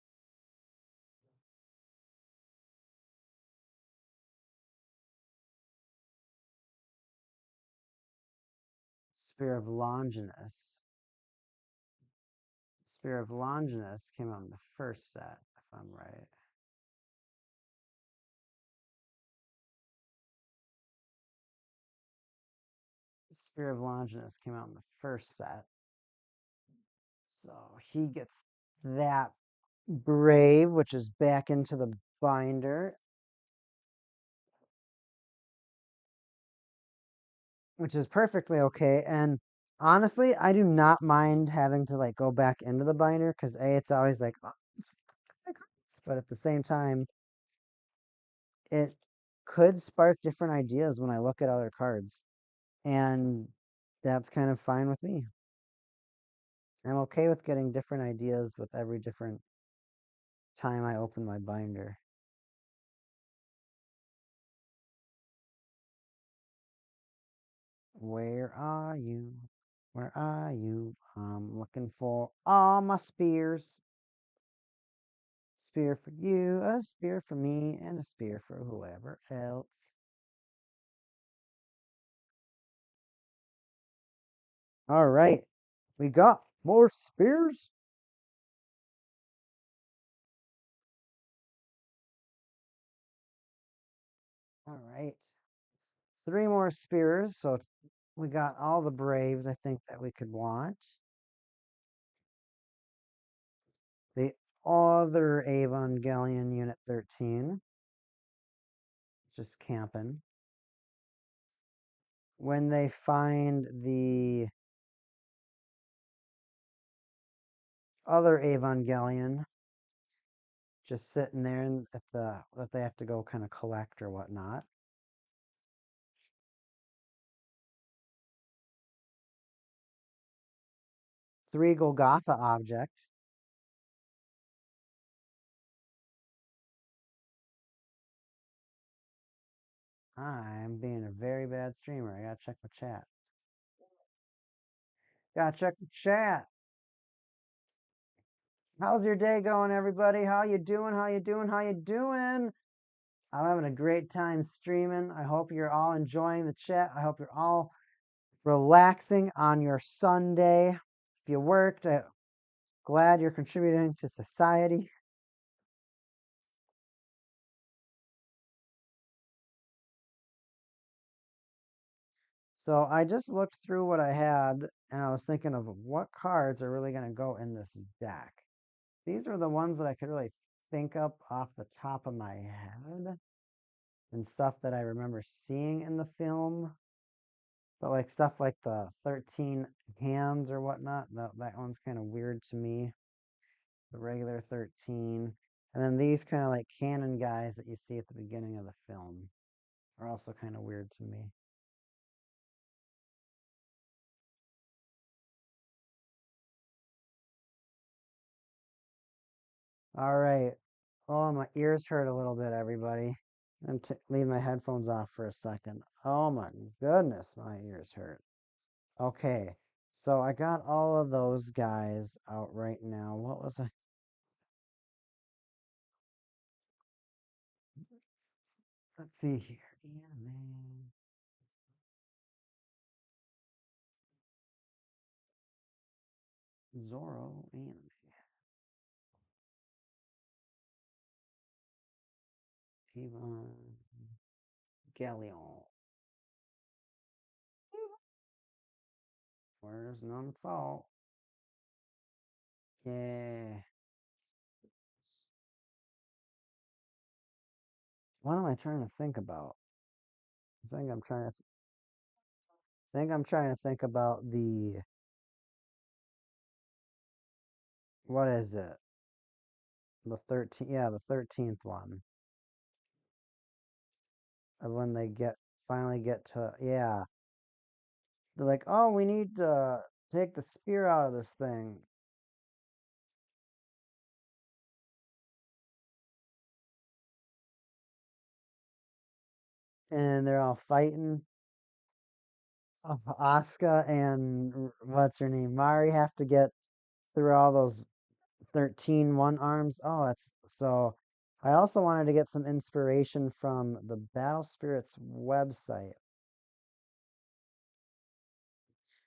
Spear of Longinus. Spear of Longinus came out in the first set, if I'm right. Spear of Longinus came out in the first set. So he gets that Brave, which is back into the binder, which is perfectly okay. And honestly, I do not mind having to like go back into the binder because it's always like, oh, but at the same time, it could spark different ideas when I look at other cards. And that's kind of fine with me. I'm okay with getting different ideas with every different time I open my binder. Where are you? Where are you? I'm looking for all my spears. Spear for you, a spear for me, and a spear for whoever else. All right. We got more spears. All right. 3 more spears. So we got all the Braves, I think, that we could want. The other Evangelion Unit 13. just camping. When they find the other Evangelion just sitting there at that they have to go kind of collect or whatnot. Three Golgotha object. I'm being a very bad streamer. I gotta check my chat. Gotta check the chat. How's your day going, everybody? How you doing? How you doing? How you doing? I'm having a great time streaming. I hope you're all enjoying the chat. I hope you're all relaxing on your Sunday. If you worked, I'm glad you're contributing to society. So I just looked through what I had, and I was thinking of what cards are really going to go in this deck. These are the ones that I could really think up off the top of my head and stuff that I remember seeing in the film. But like stuff like the 13 hands or whatnot, that one's kind of weird to me. The regular 13. And then these kind of like cannon guys that you see at the beginning of the film are also kind of weird to me. All right. Oh, my ears hurt a little bit, everybody. And leave my headphones off for a second. Oh my goodness, my ears hurt. Okay, so I got all of those guys out right now. What was I? Let's see here. Anime. Zoro anime. Evangelion. Where's none fault? Yeah. What am I trying to think about? I think I'm trying to think about the what is it? The 13th, yeah, the 13th one. Of when they finally get to, yeah. They're like, oh, we need to take the spear out of this thing. And they're all fighting. Asuka and what's her name? Mari have to get through all those 13 one arms. Oh, that's so. I also wanted to get some inspiration from the Battle Spirits website.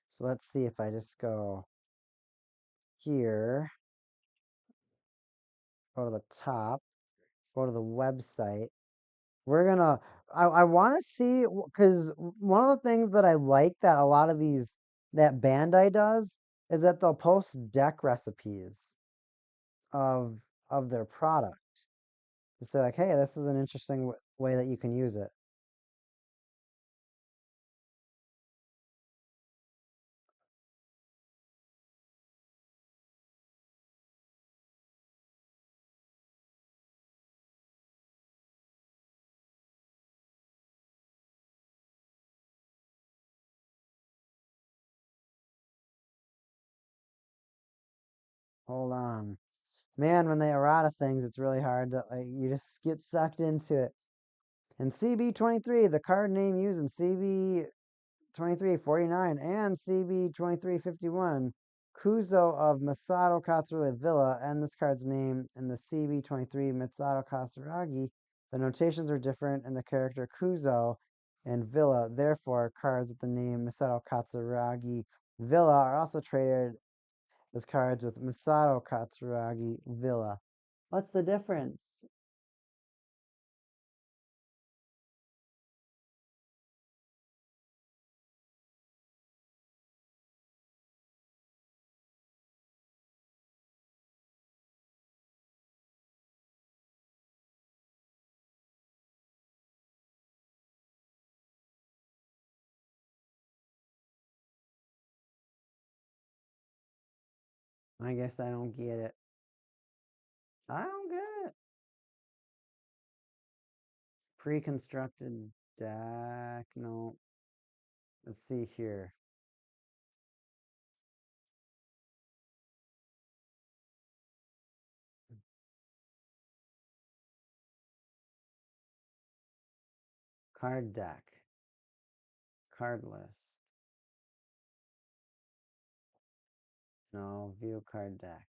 So let's see if I just go here, go to the top, go to the website. We're gonna. I want to see because one of the things that I like that a lot of these that Bandai does is that they'll post deck recipes of their product to say like, hey, this is an interesting way that you can use it. Hold on. Man, when they errata things, it's really hard to like you just get sucked into it. And CB23, the card name used in CB2349 and CB2351, Kuzo of Masato Katsuragi Villa, and this card's name in the CB23 Masato Katsuragi. The notations are different in the character Kuzo and Villa. Therefore, cards with the name Masato Katsuragi Villa are also traded as cards with Masato Katsuragi Villa. What's the difference? I guess I don't get it. I don't get it. Pre-constructed deck. No. Let's see here. Card deck. Card list. No, view card deck.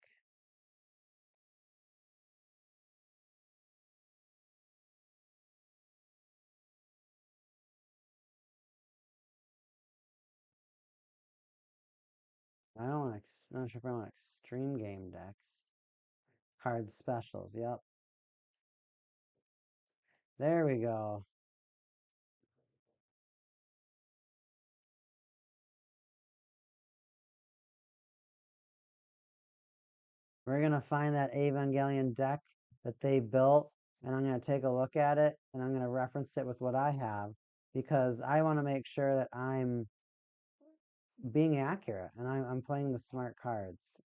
I don't want not sure if I want extreme game decks. Card specials, yep. There we go. We're gonna find that Evangelion deck that they built, and I'm gonna take a look at it, and I'm gonna reference it with what I have, because I want to make sure that I'm being accurate and I'm playing the smart cards.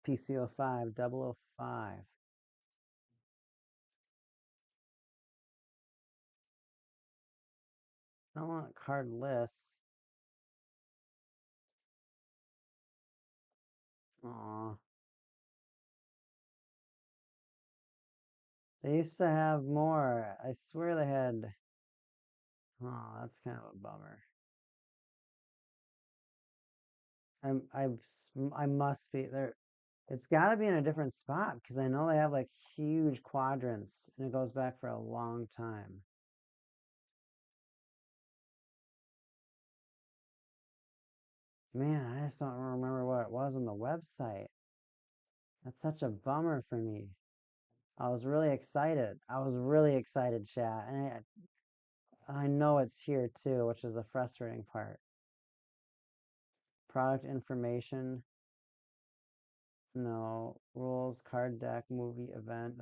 PCO5, 005. I don't want card lists. Aw. They used to have more. I swear they had. Oh, that's kind of a bummer. I must be there. It's got to be in a different spot because I know they have like huge quadrants and it goes back for a long time. Man, I just don't remember what it was on the website. That's such a bummer for me. I was really excited. I was really excited, chat, and I know it's here too, which is the frustrating part. Product information. No. Rules, card deck, movie, event,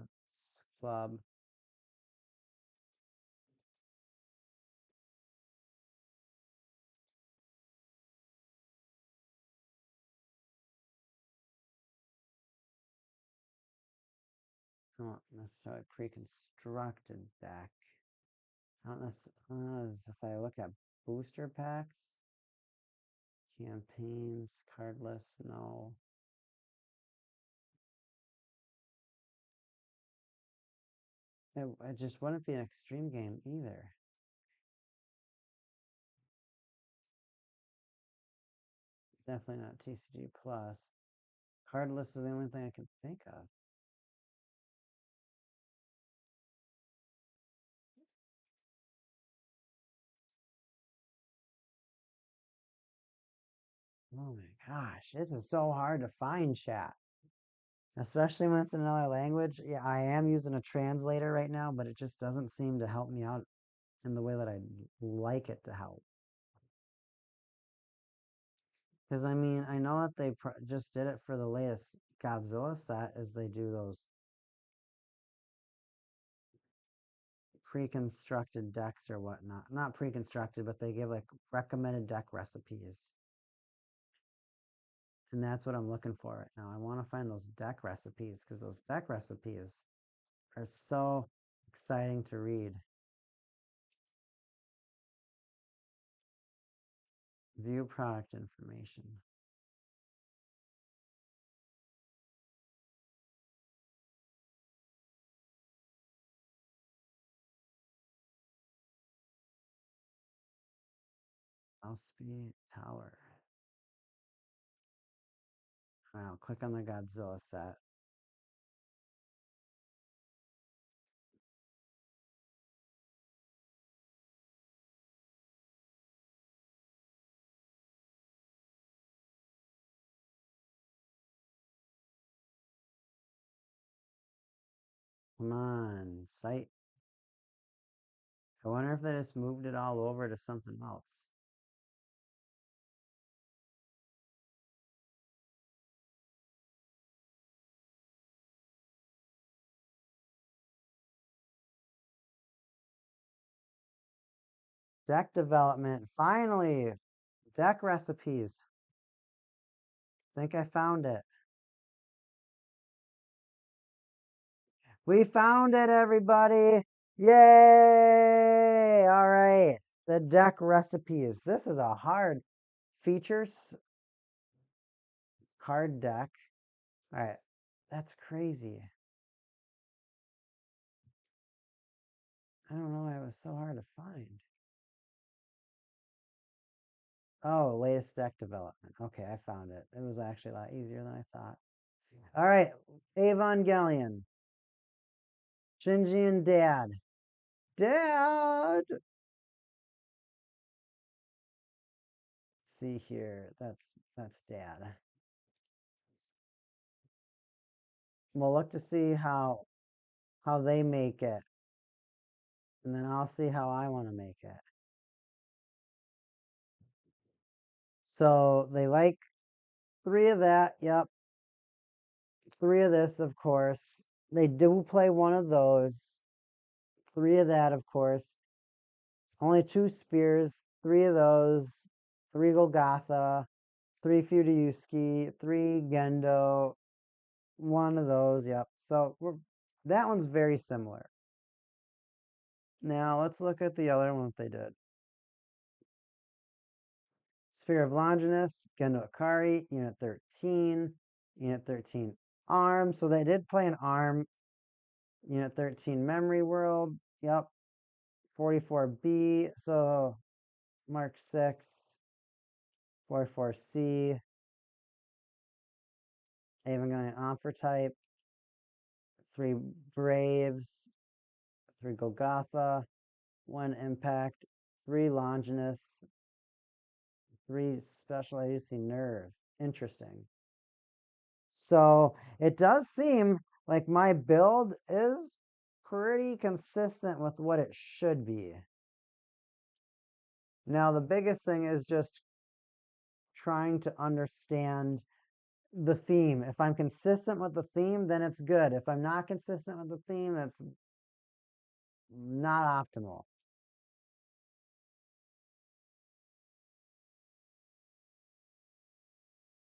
club. Not necessarily pre-constructed deck. I don't necessarily, if I look at booster packs, campaigns, card lists, no. It just wouldn't be an extreme game either. Definitely not TCG Plus. Card list is the only thing I can think of. Oh my gosh, this is so hard to find, chat. Especially when it's in another language. Yeah, I am using a translator right now, but it just doesn't seem to help me out in the way that I'd like it to help. Because I mean, I know that they just did it for the latest Godzilla set, as they do those pre-constructed decks or whatnot. Not pre-constructed, but they give like recommended deck recipes. And that's what I'm looking for right now. I want to find those deck recipes because those deck recipes are so exciting to read. View product information. Mouse speed tower. Wow, click on the Godzilla set. Come on, site. I wonder if they just moved it all over to something else. Deck development. Finally, deck recipes. Think I found it. We found it, everybody. Yay! All right. The deck recipes. This is a hard features card deck. All right. That's crazy. I don't know why it was so hard to find. Oh, latest deck development. Okay, I found it. It was actually a lot easier than I thought. All right. Evangelion. Shinji and Dad. Dad! See here. That's Dad. We'll look to see how they make it. And then I'll see how I want to make it. So they like 3 of that. Yep. 3 of this, of course. They do play 1 of those. 3 of that, of course. Only 2 spears. 3 of those. 3 Golgotha. 3 Fudayuski. 3 Gendo. 1 of those. Yep. So that one's very similar. Now let's look at the other one that they did. Sphere of Longinus, Gendo Akari, Unit 13, Unit 13 Arm. So they did play an Arm. Unit 13 Memory World. Yep. 44B. So Mark 6. 44C. Evangelion Amphitype. 3 Braves. 3 Golgotha. 1 Impact. 3 Longinus. 3 Special Agency Nerve. Interesting. So it does seem like my build is pretty consistent with what it should be. Now, the biggest thing is just trying to understand the theme. If I'm consistent with the theme, then it's good. If I'm not consistent with the theme, that's not optimal.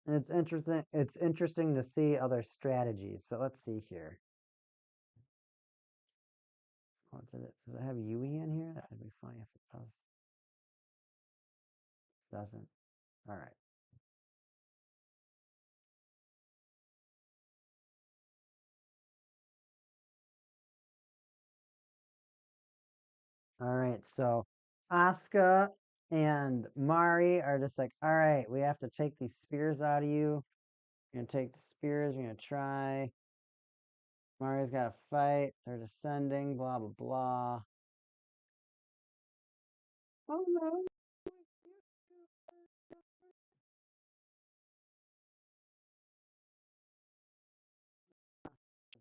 And it's interesting. It's interesting to see other strategies, but let's see here. Does it have Yui in here? That would be funny if it does. Doesn't. All right. All right. So Asuka and Mari are just like, all right, we have to take these spears out of you. We're going to take the spears. We're going to try. Mari's got to fight. They're descending. Blah, blah, blah. Oh, no.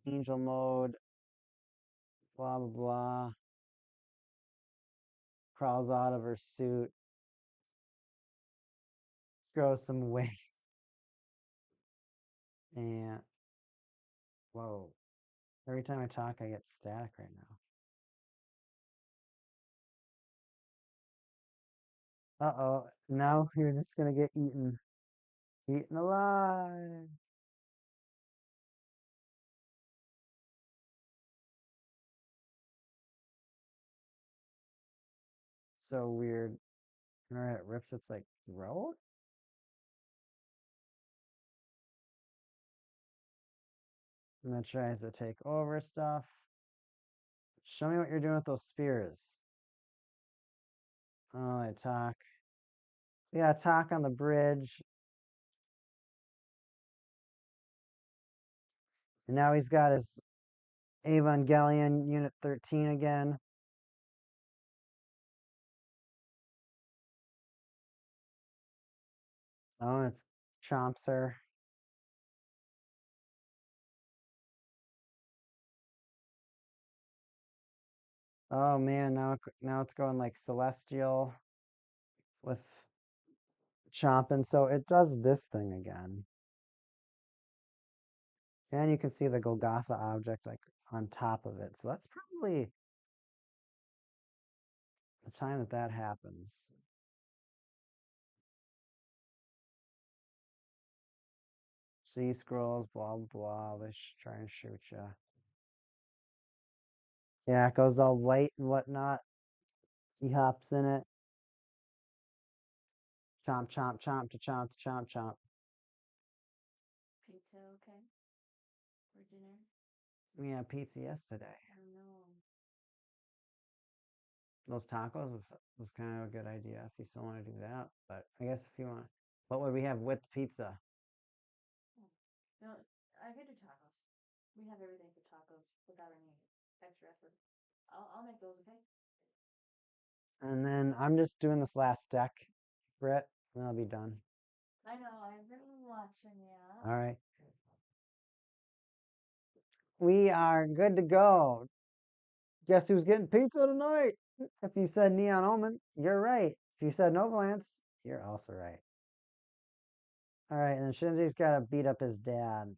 Angel mode. Blah, blah, blah. Crawls out of her suit. Grows some wings. And, whoa. Every time I talk, I get static right now. Uh-oh. Now you're just going to get eaten. Eaten alive. So weird. Alright, it rips its like throat? And then tries to take over stuff. Show me what you're doing with those spears. Oh, they talk. Yeah, talk on the bridge. And now he's got his Evangelion Unit 13 again. Oh, it's chomps her. Oh man, now it's going like celestial with chomping. So it does this thing again. And you can see the Golgotha object like on top of it. So that's probably the time that happens. C scrolls, blah blah blah. They try and shoot you. Yeah, it goes all white and whatnot. He hops in it. Chomp, chomp, chomp, to chomp, to chomp, chomp. Pizza okay for dinner? We had pizza yesterday. I don't know. Those tacos was kind of a good idea if you still want to do that. But I guess if you want, what would we have with pizza? No, I could do tacos. We have everything for tacos without any extra effort. I'll make those, okay? And then I'm just doing this last deck, Britt, and I'll be done. I know, I've been watching you. All right. We are good to go. Guess who's getting pizza tonight? If you said Neon Omen, you're right. If you said Novalance, you're also right. All right, and then Shinji's got to beat up his dad.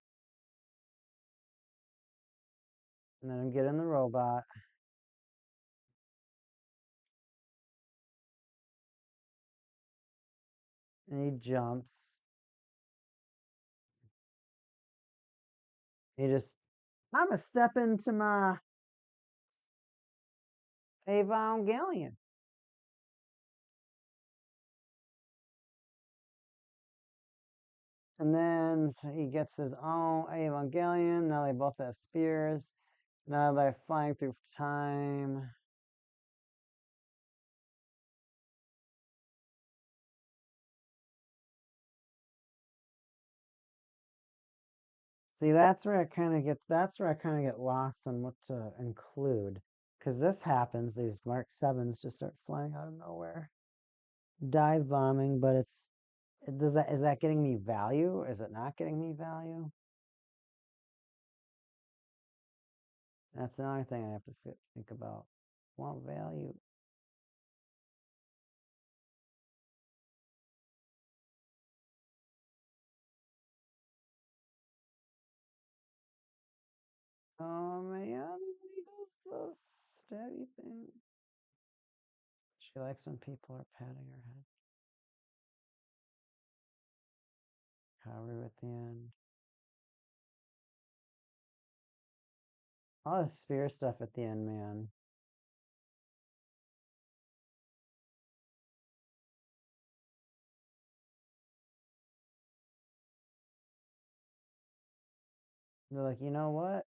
And then get in the robot. And he jumps. He just, I'm going to step into my Evangelion. And then he gets his own Evangelion. Now they both have spears. Now they're flying through time. See, that's where I kind of get lost on what to include. Because this happens, these Mark 7s just start flying out of nowhere. Dive bombing, but is that getting me value? Is it not getting me value? That's another thing I have to think about. Want value. Oh man, he does the stabby thing. She likes when people are patting her head. Karu at the end. All the spear stuff at the end, man. They're like, you know what?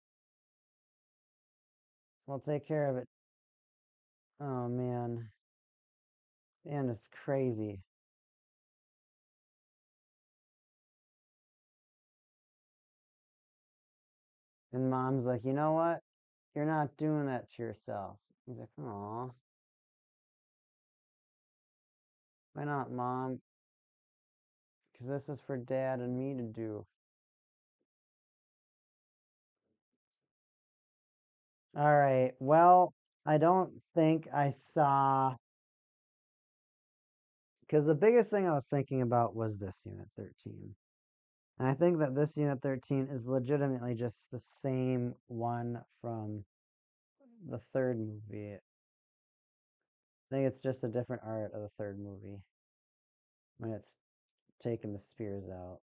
We'll take care of it. Oh man. The end is crazy. And mom's like, you know what? You're not doing that to yourself. He's like, aw. Why not, mom? Because this is for dad and me to do. All right. Well, I don't think I saw. Because the biggest thing I was thinking about was this Unit 13. And I think that this Unit 13 is legitimately just the same one from the third movie. I think it's just a different art of the third movie when it's taking the spears out.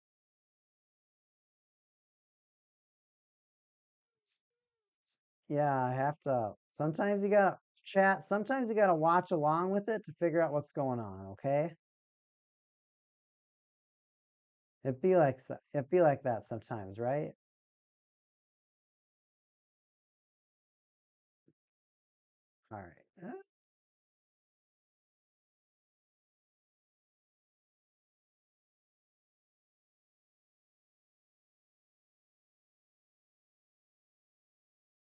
Yeah, I have to. Sometimes you gotta chat. Sometimes you gotta watch along with it to figure out what's going on. Okay, It'd be like that sometimes, right? All right.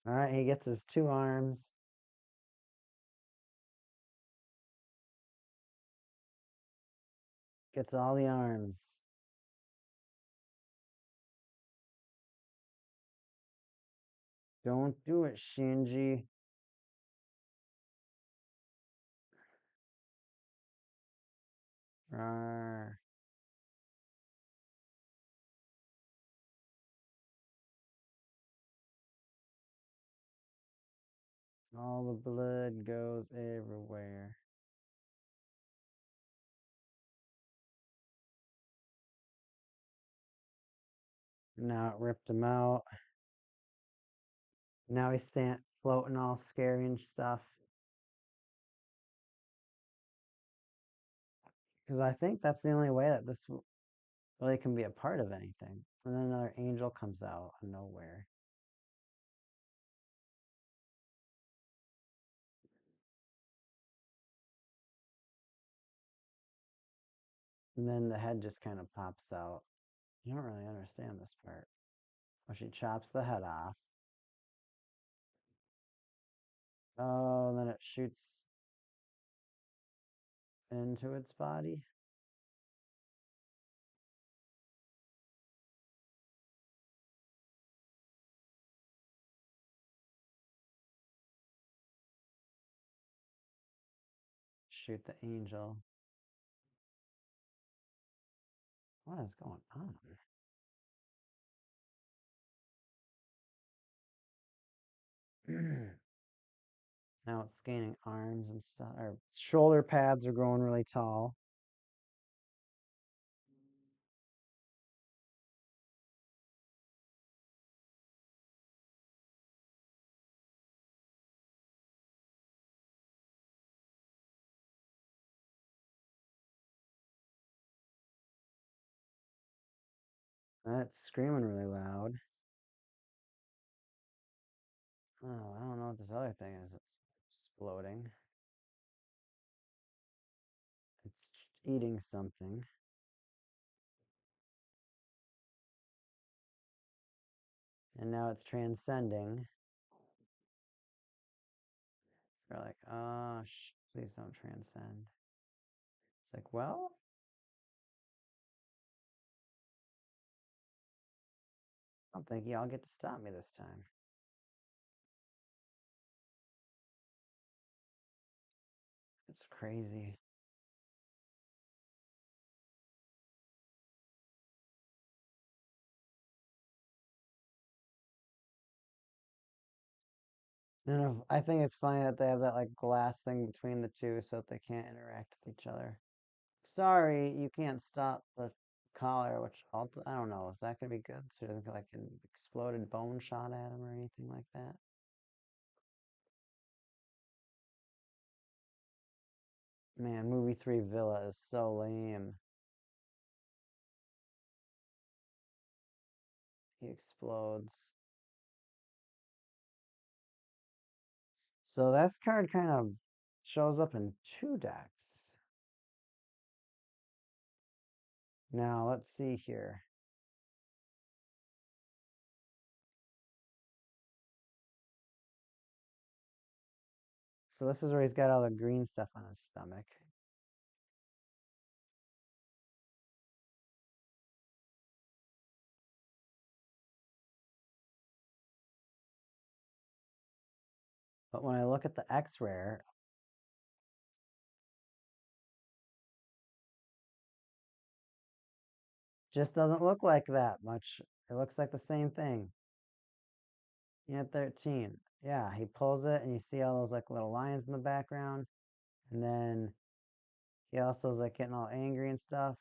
All right, he gets his 2 arms. Gets all the arms. Don't do it, Shinji. Rawr. All the blood goes everywhere. Now it ripped him out. Now he's floating all scary and stuff. Because I think that's the only way that this really can be a part of anything. And then another angel comes out of nowhere. And then the head just kind of pops out. You don't really understand this part. Well, she chops the head off. Oh, and then it shoots into its body. Shoot the angel. What is going on? Now it's scanning arms and stuff. Or shoulder pads are growing really tall. It's screaming really loud. Oh, I don't know what this other thing is. It's exploding. It's eating something. And now it's transcending. They're like, oh, please don't transcend. It's like, well, I don't think y'all get to stop me this time. It's crazy. And I think it's funny that they have that like glass thing between the two so that they can't interact with each other. Sorry, you can't stop the collar, which I don't know. Is that gonna be good? So he doesn't get like an exploded bone shot at him or anything like that. Man, movie 3 Villa is so lame. He explodes. So this card kind of shows up in 2 decks. Now let's see here. So this is where he's got all the green stuff on his stomach. But when I look at the X rare, just doesn't look like that much. It looks like the same thing. Unit 13. Yeah, he pulls it and you see all those like little lines in the background. And then he also is like getting all angry and stuff.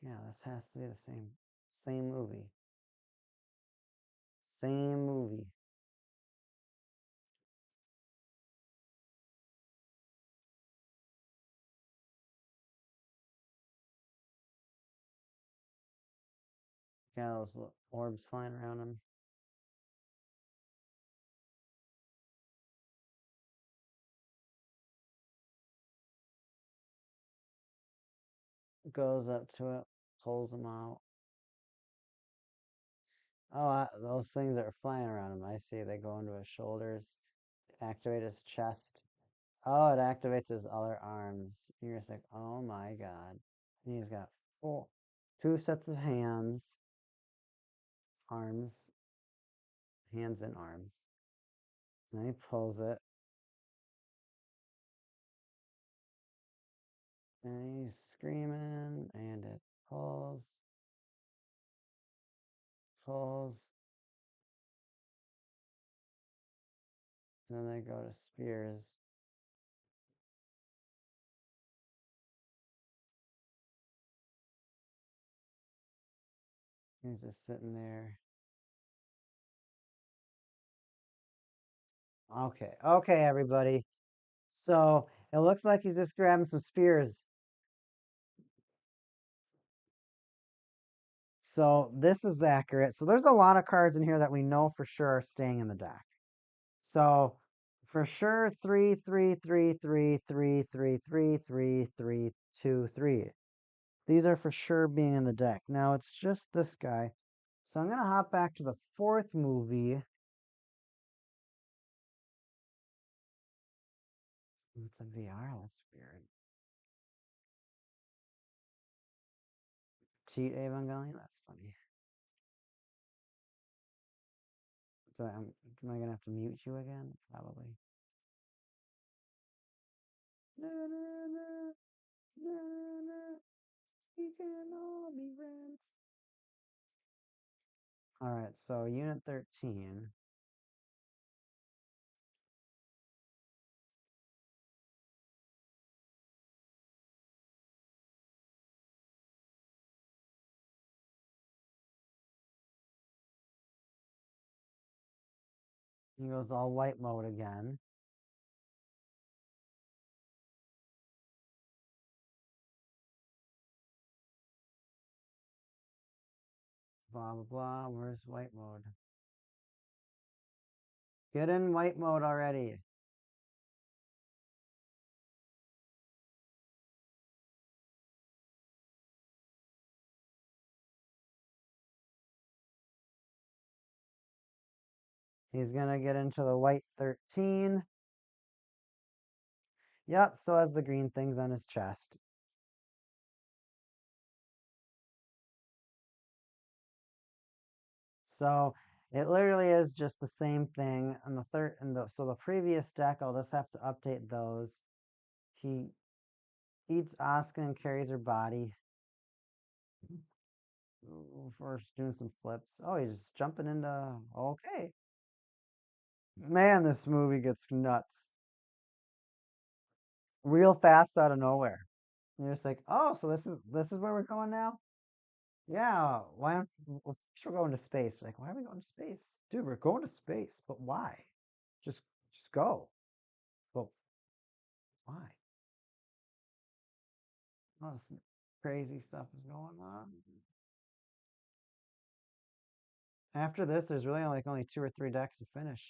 Yeah, this has to be the same movie. Same movie. Got those orbs flying around him. Goes up to it, pulls him out. Oh, those things that are flying around him. I see. They go into his shoulders, activate his chest. Oh, it activates his other arms. You're just like, oh my god. And he's got two sets of hands, arms, hands and arms. And then he pulls it, and he's screaming, and it pulls, and then they go to spears. He's just sitting there. Okay, everybody. So it looks like he's just grabbing some spears. So this is accurate. So there's a lot of cards in here that we know for sure are staying in the deck. So for sure, 3, 3, 3, 3, 3, 3, 3, 3, 2, 3. These are for sure being in the deck. Now it's just this guy. So I'm gonna hop back to the fourth movie. It's a VR. That's weird. Cheat Evangelion. That's funny. Am I gonna have to mute you again? Probably. Na, na, na, na, na. We can all be friends. All right, so Unit 13. He goes all white mode again. Blah, blah, blah. Where's white mode? Get in white mode already. He's going to get into the white 13. Yep, so has the green things on his chest. So it literally is just the same thing. And so the previous deck, I'll just have to update those. He eats Asuka and carries her body. First doing some flips. Oh, he's just jumping into. Okay. Man, this movie gets nuts. Real fast out of nowhere. You're just like, oh, so this is where we're going now? Yeah, why aren't well, first we're going to space? Like, why are we going to space? Dude, we're going to space, but why? Just just go. But why? Oh, some crazy stuff is going on. After this, there's really only 2 or 3 decks to finish.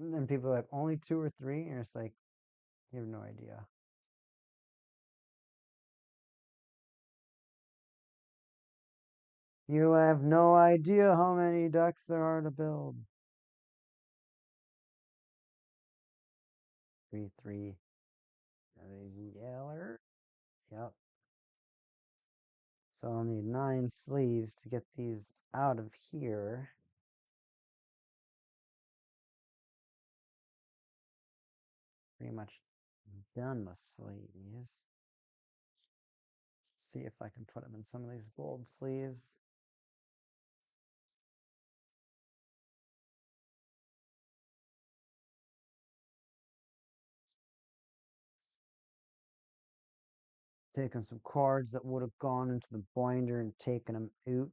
And then people are like, only 2 or 3? And it's like, you have no idea. You have no idea how many decks there are to build. 3, 3. These yeller. Yep. So I'll need 9 sleeves to get these out of here. Pretty much done with sleeves. See if I can put them in some of these gold sleeves. Taking some cards that would have gone into the binder and taken them out.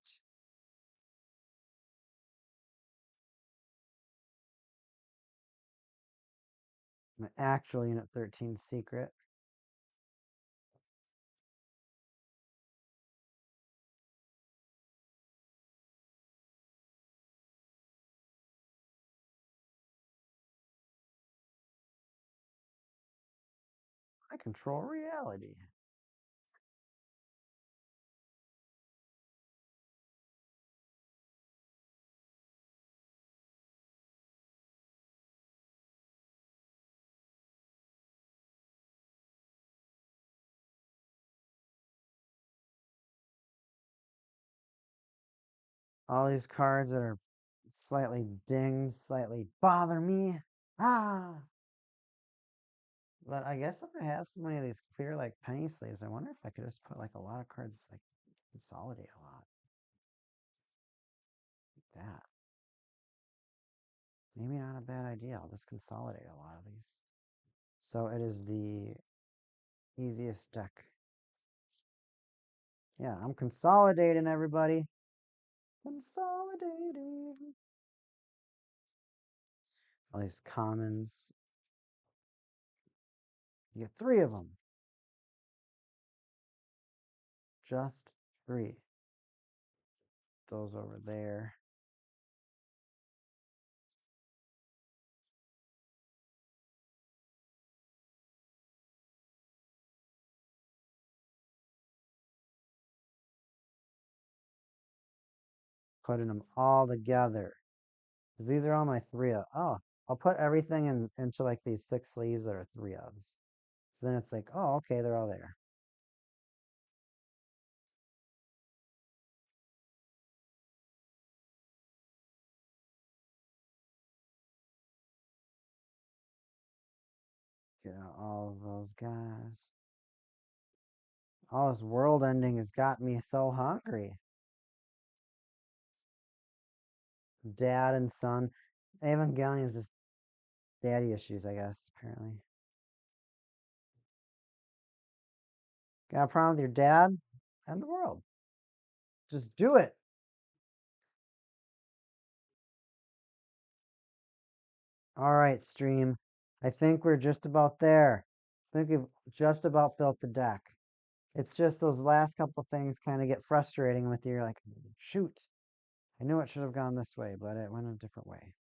My actual Unit 13 secret. I control reality. All these cards that are slightly dinged, slightly bother me. Ah! But I guess if I have so many of these clear, like, penny sleeves, I wonder if I could just put, like, a lot of cards, like, consolidate a lot. Like that. Maybe not a bad idea. I'll just consolidate a lot of these. So it is the easiest deck. Yeah, I'm consolidating, everybody. Consolidating. All these commons. You get 3 of them. Just 3. Those over there. Putting them all together. Because these are all my 3 of. Oh, I'll put everything into like these 6 sleeves that are 3 ofs. So then it's like, oh, okay, they're all there. Get out all of those guys. All this world ending has got me so hungry. Dad and son. Evangelion is just daddy issues, I guess, apparently. Got a problem with your dad and the world. Just do it. All right, stream. I think we're just about there. I think we've just about built the deck. It's just those last couple things kind of get frustrating with you. You're like, shoot, I knew it should have gone this way, but it went a different way.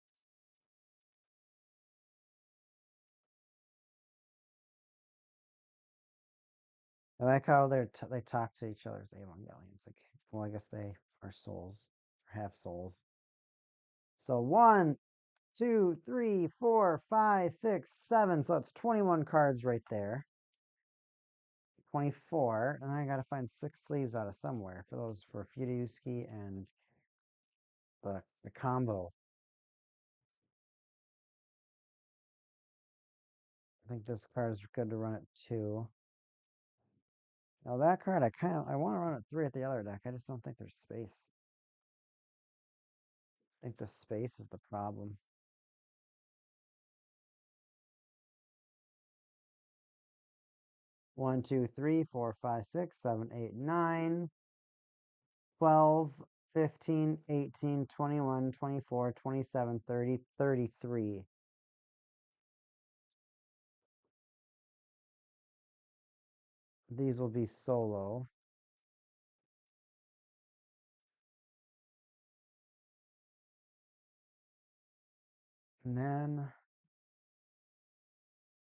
I like how they talk to each other as Evangelions. Like, well, I guess they are souls, or half souls. So 1, 2, 3, 4, 5, 6, 7. So that's 21 cards right there. 24. And I got to find 6 sleeves out of somewhere for those for Fudayuski and the combo. I think this card is good to run at 2. Now that card, I want to run at 3 at the other deck. I just don't think there's space. I think the space is the problem. 1, 2, 3, 4, 5, 6, 7, 8, 9, 12, 15, 18, 21, 24, 27, 30, 33. These will be solo. And then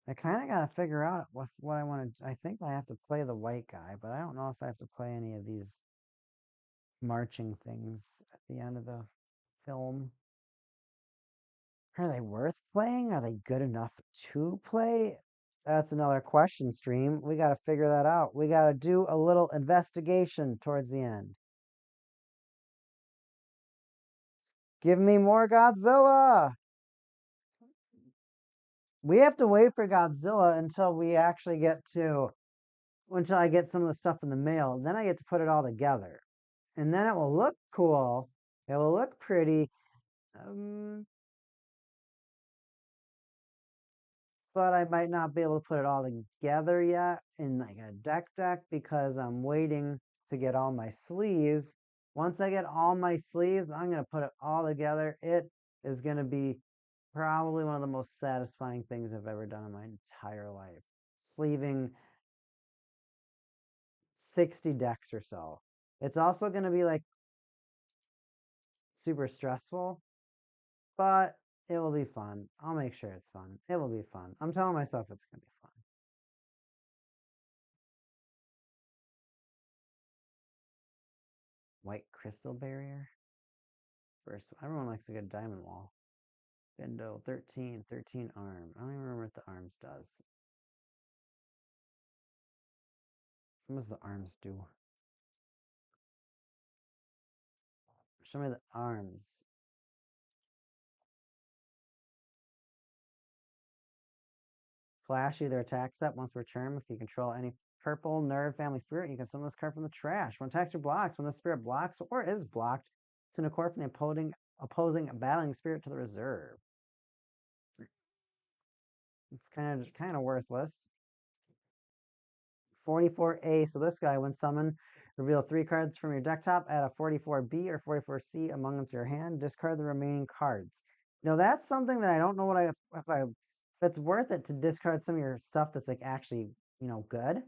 I kind of got to figure out what I want to. I think I have to play the white guy, but I don't know if I have to play any of these marching things at the end of the film. Are they worth playing? Are they good enough to play? That's another question, stream. We got to figure that out. We got to do a little investigation towards the end. Give me more Godzilla! We have to wait for Godzilla until we actually until I get some of the stuff in the mail. Then I get to put it all together. And then it will look cool. It will look pretty. But I might not be able to put it all together yet in like a deck because I'm waiting to get all my sleeves. Once I get all my sleeves, I'm going to put it all together. It is going to be probably one of the most satisfying things I've ever done in my entire life. Sleeving 60 decks or so. It's also going to be like super stressful, but it will be fun. I'll make sure it's fun. It will be fun. I'm telling myself it's going to be fun. White crystal barrier. First, everyone likes a good diamond wall. Bendo, 13, 13 arm. I don't even remember what the arms does. What does the arms do? Show me the arms. Flash either attack step once per turn. If you control any purple nerve family spirit, you can summon this card from the trash. When texture blocks, when the spirit blocks or is blocked, send a card from the opposing battling spirit to the reserve. It's kind of worthless. 44A. So this guy, when summoned, reveal 3 cards from your deck top, add a 44B or 44C among them to your hand, discard the remaining cards. Now that's something that I don't know what if it's worth it to discard some of your stuff that's like actually, good.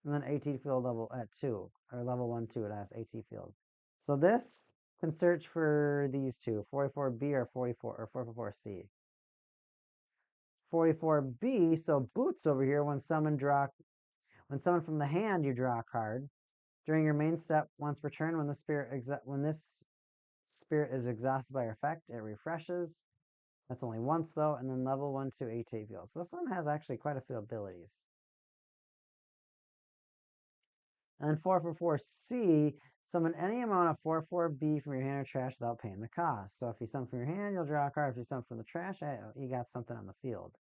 And then AT field level at 2, or level 1, 2, it has AT field. So this can search for these two, 44B or 44 or 44C. 44B, so Boots over here, when summoned from the hand, you draw a card. During your main step, once per turn, when this spirit is exhausted by your effect, it refreshes. That's only once though, and then level 1, 2, AT field. So this one has actually quite a few abilities. And 444C, summon any amount of 44B from your hand or trash without paying the cost. So if you summon from your hand, you'll draw a card. If you summon from the trash, you got something on the field.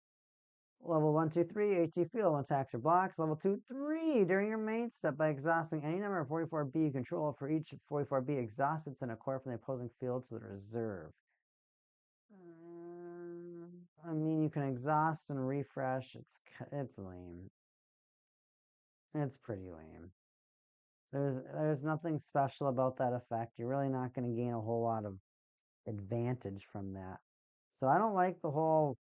Level 1, 2, 3, AT field, when attacks or blocks. Level 2, 3, during your main step, by exhausting any number of 44B you control, for each 44B exhausted, send a card from the opposing field to the reserve. I mean, you can exhaust and refresh. It's lame. It's pretty lame. There's nothing special about that effect. You're really not going to gain a whole lot of advantage from that. So I don't like the whole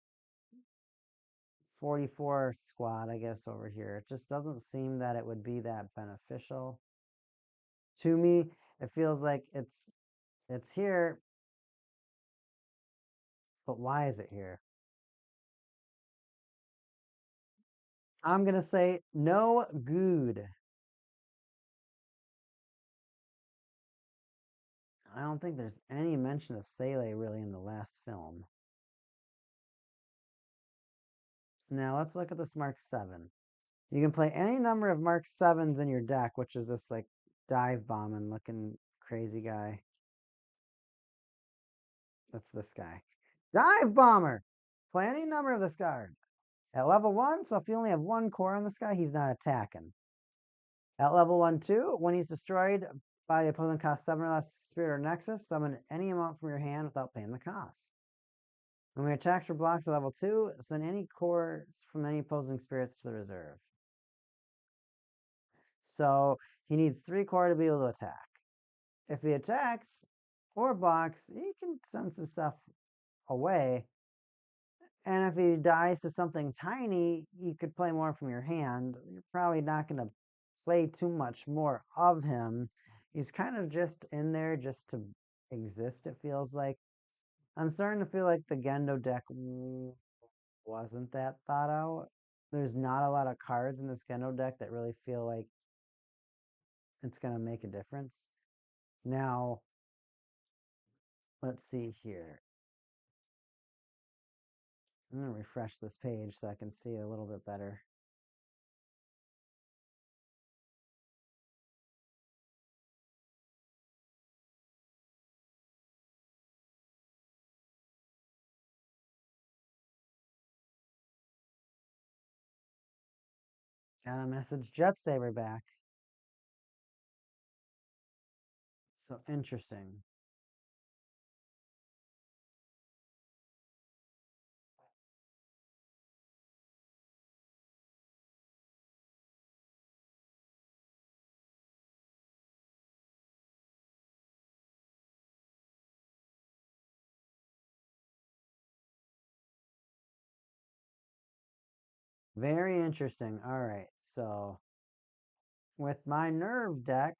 44 squad, I guess, over here. It just doesn't seem that it would be that beneficial. To me, it feels like it's here, but why is it here? I'm going to say no good. I don't think there's any mention of Sele really in the last film. Now let's look at this Mark 7. You can play any number of Mark 7s in your deck, which is this like dive bombing looking crazy guy. That's this guy. Dive bomber! Play any number of this card. At level 1, so if you only have 1 core on this guy, he's not attacking. At level 1, 2, when he's destroyed by the opponent, cost 7 or less spirit or nexus, summon any amount from your hand without paying the cost. When he attacks or blocks at level 2, send any cores from any opposing spirits to the reserve. So he needs 3 core to be able to attack. If he attacks or blocks, he can send some stuff away. And if he dies to something tiny, you could play more from your hand. You're probably not going to play too much more of him. He's kind of just in there just to exist, it feels like. I'm starting to feel like the Gendo deck wasn't that thought out. There's not a lot of cards in this Gendo deck that really feel like it's going to make a difference. Now, let's see here. I'm going to refresh this page so I can see it a little bit better. Got a message Jet Saber back. So interesting. Very interesting. All right. So with my nerve deck,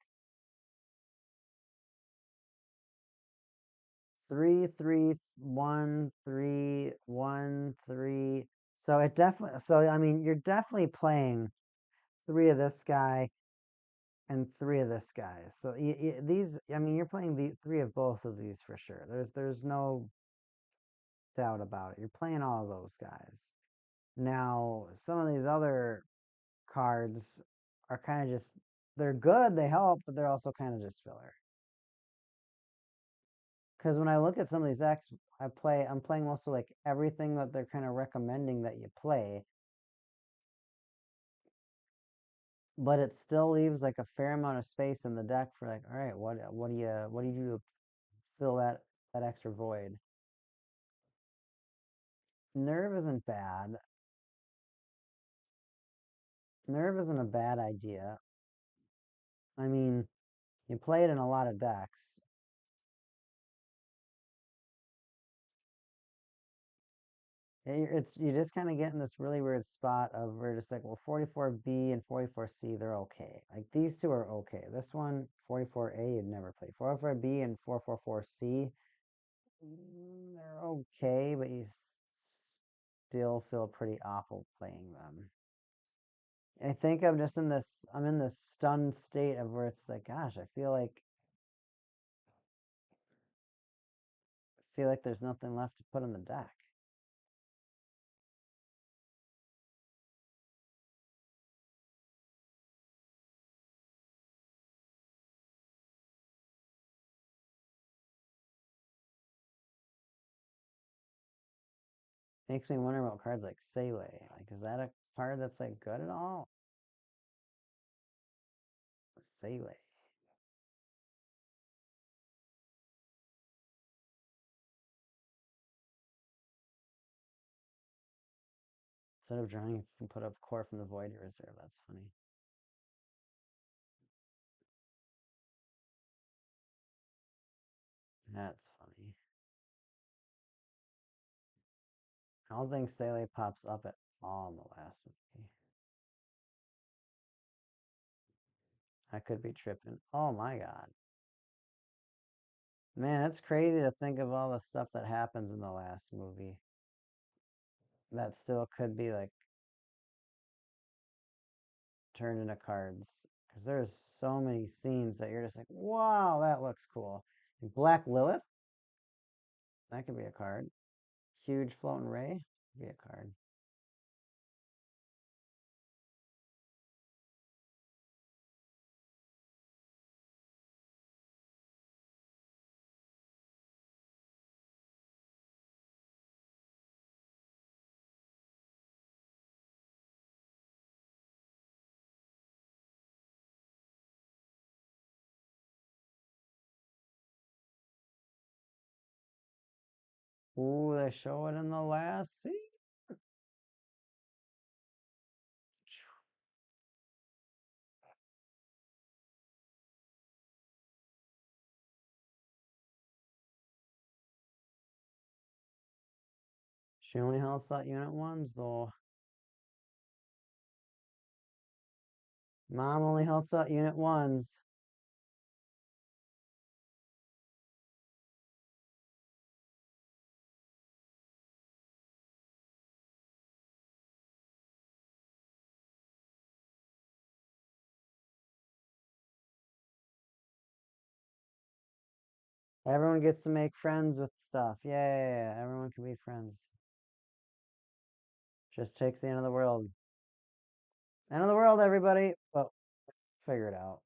3, 3, 1, 3, 1, 3. So it definitely, so I mean, you're definitely playing 3 of this guy and 3 of this guy. So these, I mean, you're playing the 3 of both of these for sure. There's no doubt about it. You're playing all of those guys. Now, some of these other cards are kind of just, they're good, they help, but they're also kind of just filler. Because when I look at some of these decks, I'm playing mostly like everything that they're kind of recommending that you play, but it still leaves like a fair amount of space in the deck for like, all right, what do you do to fill that extra void? Nerve isn't bad. Nerve isn't a bad idea. I mean, you play it in a lot of decks. You just kind of get in this really weird spot of where just like, well, 44B and 44C, they're okay. Like these two are okay. This one, 44A, you'd never play. 44B and 444C, they're okay, but you still feel pretty awful playing them. I think I'm in this stunned state of where it's like, gosh, I feel like there's nothing left to put in the deck. Makes me wonder about cards like Sele. Like, is that a card that's like good at all? Sele. Instead of drawing, you can put up core from the void reserve. That's funny. That's funny. I don't think Sele pops up at all in the last movie. I could be tripping. Oh my god. Man, it's crazy to think of all the stuff that happens in the last movie. That still could be like turned into cards. Because there's so many scenes that you're just like, wow, that looks cool. Like Black Lilith, that could be a card. Huge floating ray, could be a card. Ooh, they show it in the last scene. She only held slot unit ones though. Mom only held slot unit ones. Everyone gets to make friends with stuff. Yeah, everyone can be friends. Just takes the end of the world. End of the world, everybody. Well, figure it out.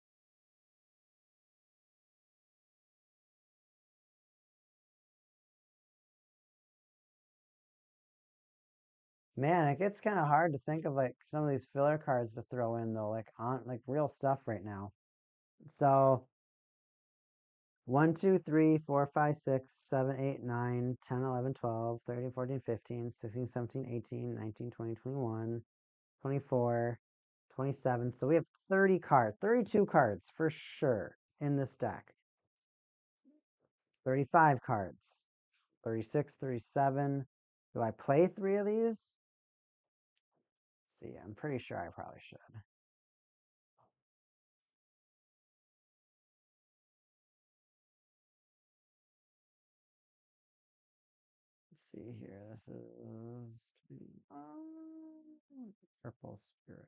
Man, it gets kind of hard to think of like some of these filler cards to throw in though, like on like real stuff right now. So 1, 2, 3, 4, 5, 6, 7, 8, 9, 10, 11, 12, 13, 14, 15, 16, 17, 18, 19, 20, 21, 24, 27. So we have 30 cards, 32 cards for sure in this deck. 35 cards, 36, 37. Do I play 3 of these? Let's see, I'm pretty sure I probably should. Let's see here. This is Purple Spirit.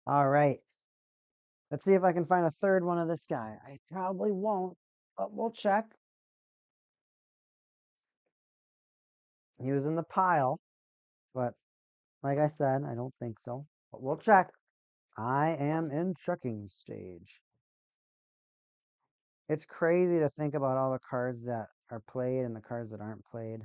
All right. Let's see if I can find a third one of this guy. I probably won't, but we'll check. He was in the pile, but like I said, I don't think so. But we'll check. I am in checking stage. It's crazy to think about all the cards that are played and the cards that aren't played.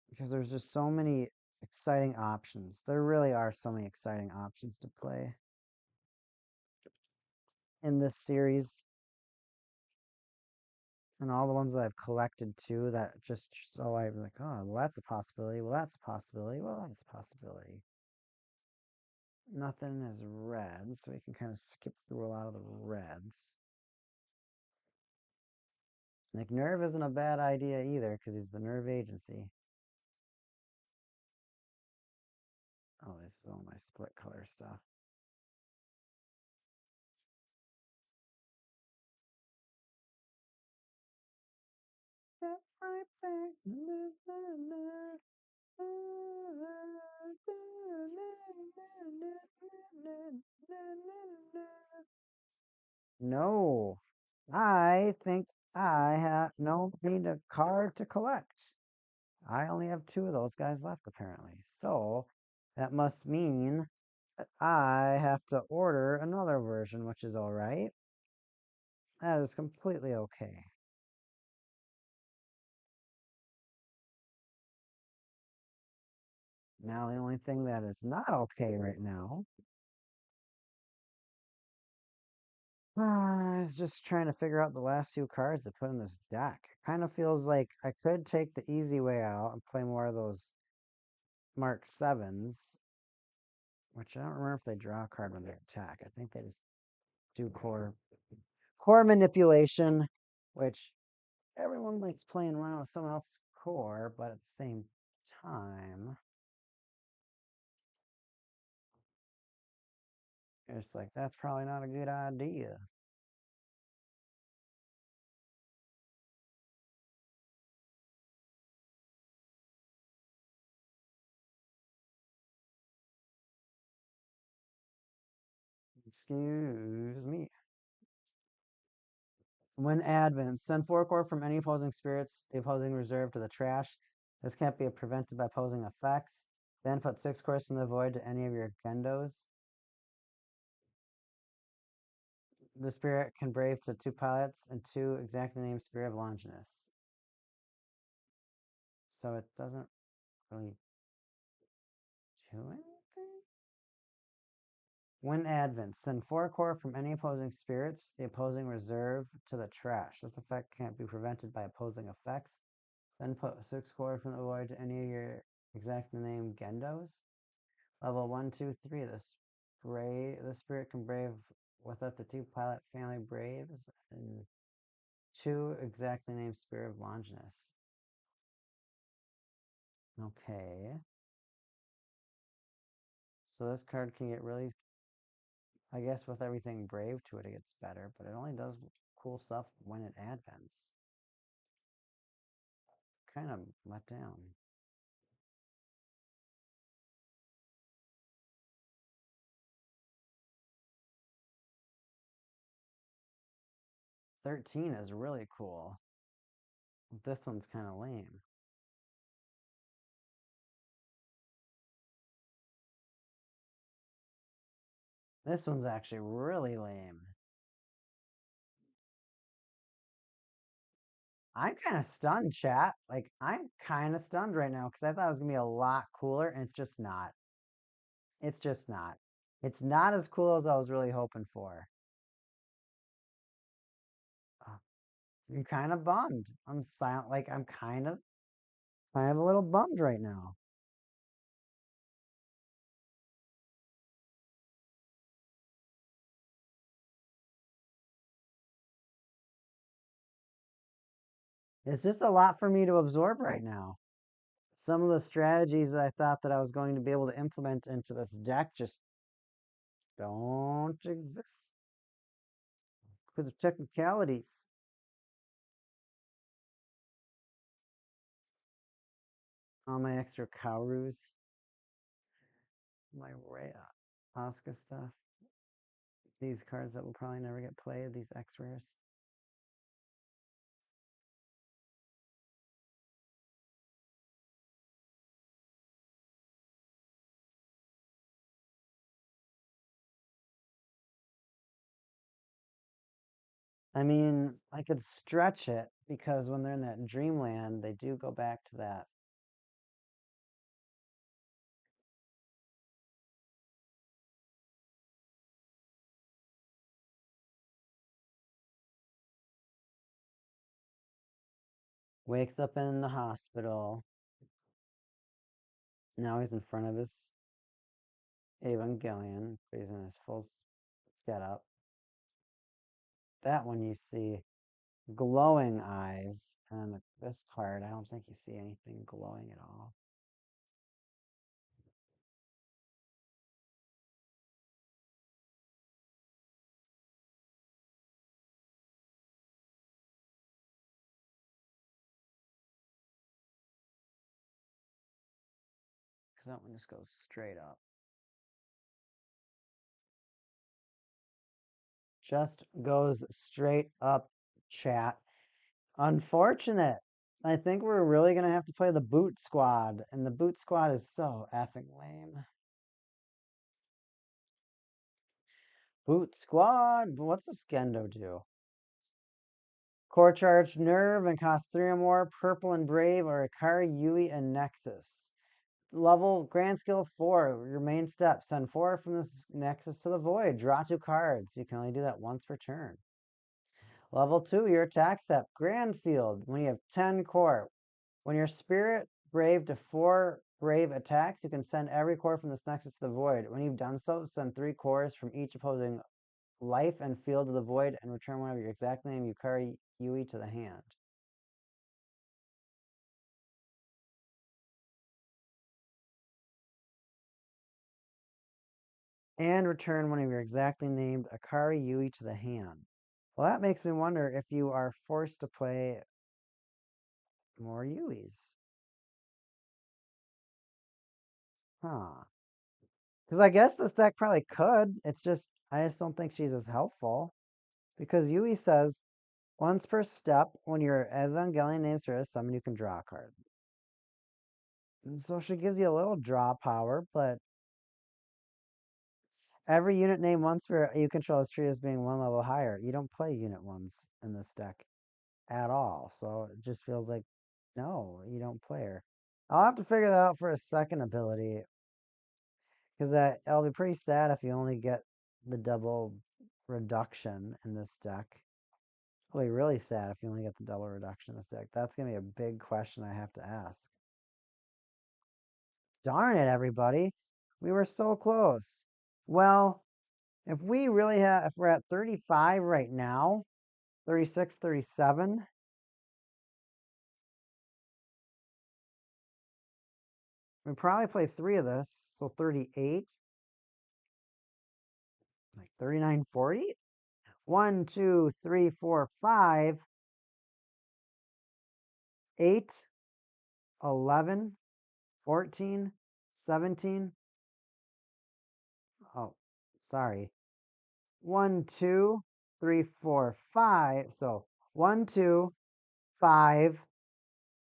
Because there's just so many exciting options. There really are so many exciting options to play in this series. And all the ones that I've collected too, that just so I'm like, oh, well, that's a possibility. Well, that's a possibility. Well, that's a possibility. Nothing is red, so we can kind of skip through a lot of the reds. Like, Nerve isn't a bad idea either, because he's the Nerve Agency. Oh, this is all my split color stuff. No, I think I no need a card to collect. I only have two of those guys left apparently. So that must mean that I have to order another version, which is all right. That is completely okay. Now the only thing that is not okay right now is just trying to figure out the last few cards to put in this deck. It kind of feels like I could take the easy way out and play more of those Mark 7s, which I don't remember if they draw a card when they attack. I think they just do core manipulation, which everyone likes playing around with someone else's core, but at the same time, it's like that's probably not a good idea. Excuse me. When Advent, send 4 core from any opposing spirits, the opposing reserve to the trash. This can't be prevented by opposing effects. Then put 6 cores in the void to any of your Gendos. The spirit can brave to 2 pilots and 2 exactly named Spirit of Longinus. So it doesn't really do anything? When Advent, send 4 core from any opposing spirits, the opposing reserve to the trash. This effect can't be prevented by opposing effects. Then put 6 core from the void to any of your exactly named Gendos. Level 1, 2, 3. The spirit can brave with up to 2 pilot family braves and 2 exactly named Spirit of Longinus. Okay. So this card can get really, I guess with everything brave to it, it gets better, but it only does cool stuff when it advents. Kind of let down. 13 is really cool. This one's kind of lame. This one's actually really lame. I'm kind of stunned, chat. Like, I'm kind of stunned right now because I thought it was going to be a lot cooler, and it's just not. It's just not. It's not as cool as I was really hoping for. I'm kind of bummed. I'm silent. Like, I'm kind of a little bummed right now. It's just a lot for me to absorb right now. Some of the strategies that I thought that I was going to be able to implement into this deck just don't exist because of technicalities. All my extra Kaurus, my Oscar stuff, these cards that will probably never get played, these X rares. I mean, I could stretch it because when they're in that dreamland, they do go back to that. Wakes up in the hospital. Now he's in front of his Evangelion. He's in his full get up. That one you see glowing eyes. And this card, I don't think you see anything glowing at all. Because that one just goes straight up. Just goes straight up, chat. Unfortunate. I think we're really going to have to play the Boot Squad, and the Boot Squad is so effing lame. Boot Squad? What's a Skendo do? Core Charge Nerve and cost 3 or more, Purple and Brave, or Akari, Yui, and Nexus. Level Grand Skill 4, your main step. Send 4 from this Nexus to the Void. Draw 2 cards. You can only do that once per turn. Level 2, your attack step. Grand Field, when you have 10 core. When your Spirit Brave to 4 Brave attacks, you can send every core from this Nexus to the Void. When you've done so, send 3 cores from each opposing life and field to the Void and return one of your exact name Yukari Yui to the hand. And return one of your exactly named Akari Yui to the hand. Well, that makes me wonder if you are forced to play more Yuis. Huh. Because I guess this deck probably could. It's just, I just don't think she's as helpful. Because Yui says, once per step, when your Evangelion names her as summon, you can draw a card. And so she gives you a little draw power, but every unit named once per you control is treated as being one level higher. You don't play unit ones in this deck at all. So it just feels like, no, you don't play her. I'll have to figure that out for a second ability. Because it'll be pretty sad if you only get the double reduction in this deck. It'll be really sad if you only get the double reduction in this deck. That's going to be a big question I have to ask. Darn it, everybody. We were so close. Well, if we really have, if we're at 35 right now, 36, 37, we probably play 3 of this, so 38, like 39, 40. 1, 2, 3, 4, 5, 8, 11, 14, 17. Oh, sorry. 1, 2, 3, 4, 5. So 1, 2, 5,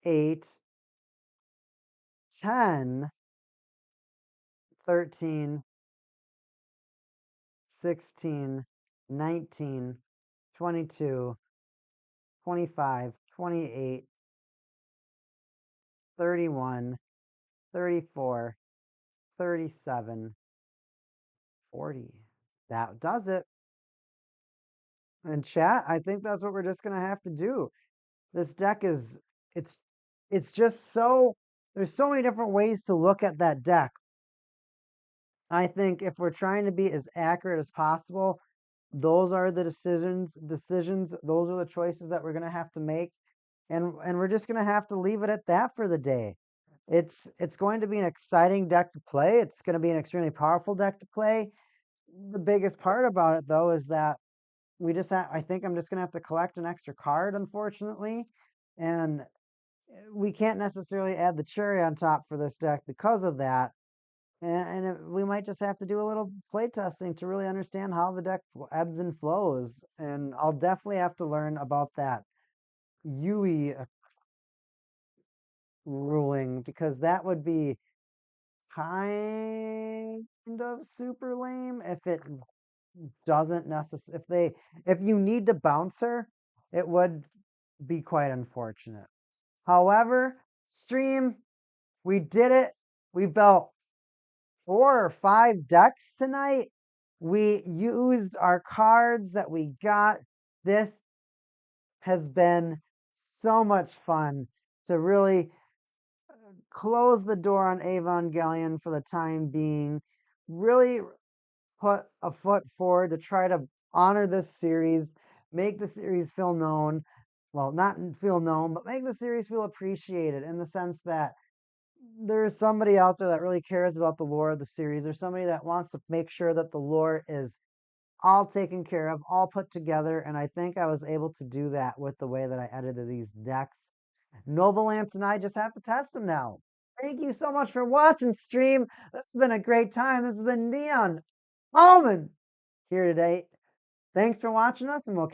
8, 10, 13, 16, 19, 22, 25, 28, 31, 34, 37, 40. That does it. And chat, I think that's what we're just going to have to do. This deck is, it's it's just so, there's so many different ways to look at that deck. I think if we're trying to be as accurate as possible, those are the decisions, those are the choices that we're going to have to make. And we're just going to have to leave it at that for the day. It's going to be an exciting deck to play. It's going to be an extremely powerful deck to play. The biggest part about it though is that we just have, I think I'm just going to have to collect an extra card, unfortunately. And we can't necessarily add the cherry on top for this deck because of that. We might just have to do a little play testing to really understand how the deck ebbs and flows. And I'll definitely have to learn about that Yui ruling because that would be kind of super lame if it doesn't necessarily, if you need to bounce her, it would be quite unfortunate. However, stream, we did it. We built 4 or 5 decks tonight. We used our cards that we got. This has been so much fun to really close the door on Evangelion for the time being. Really put a foot forward to try to honor this series, make the series feel known. Well, not feel known, but make the series feel appreciated in the sense that there's somebody out there that really cares about the lore of the series. There's somebody that wants to make sure that the lore is all taken care of, all put together. And I think I was able to do that with the way that I edited these decks. Novolance and I just have to test them now. Thank you so much for watching, stream. This has been a great time. This has been Neon Almond here today. Thanks for watching us, and we'll catch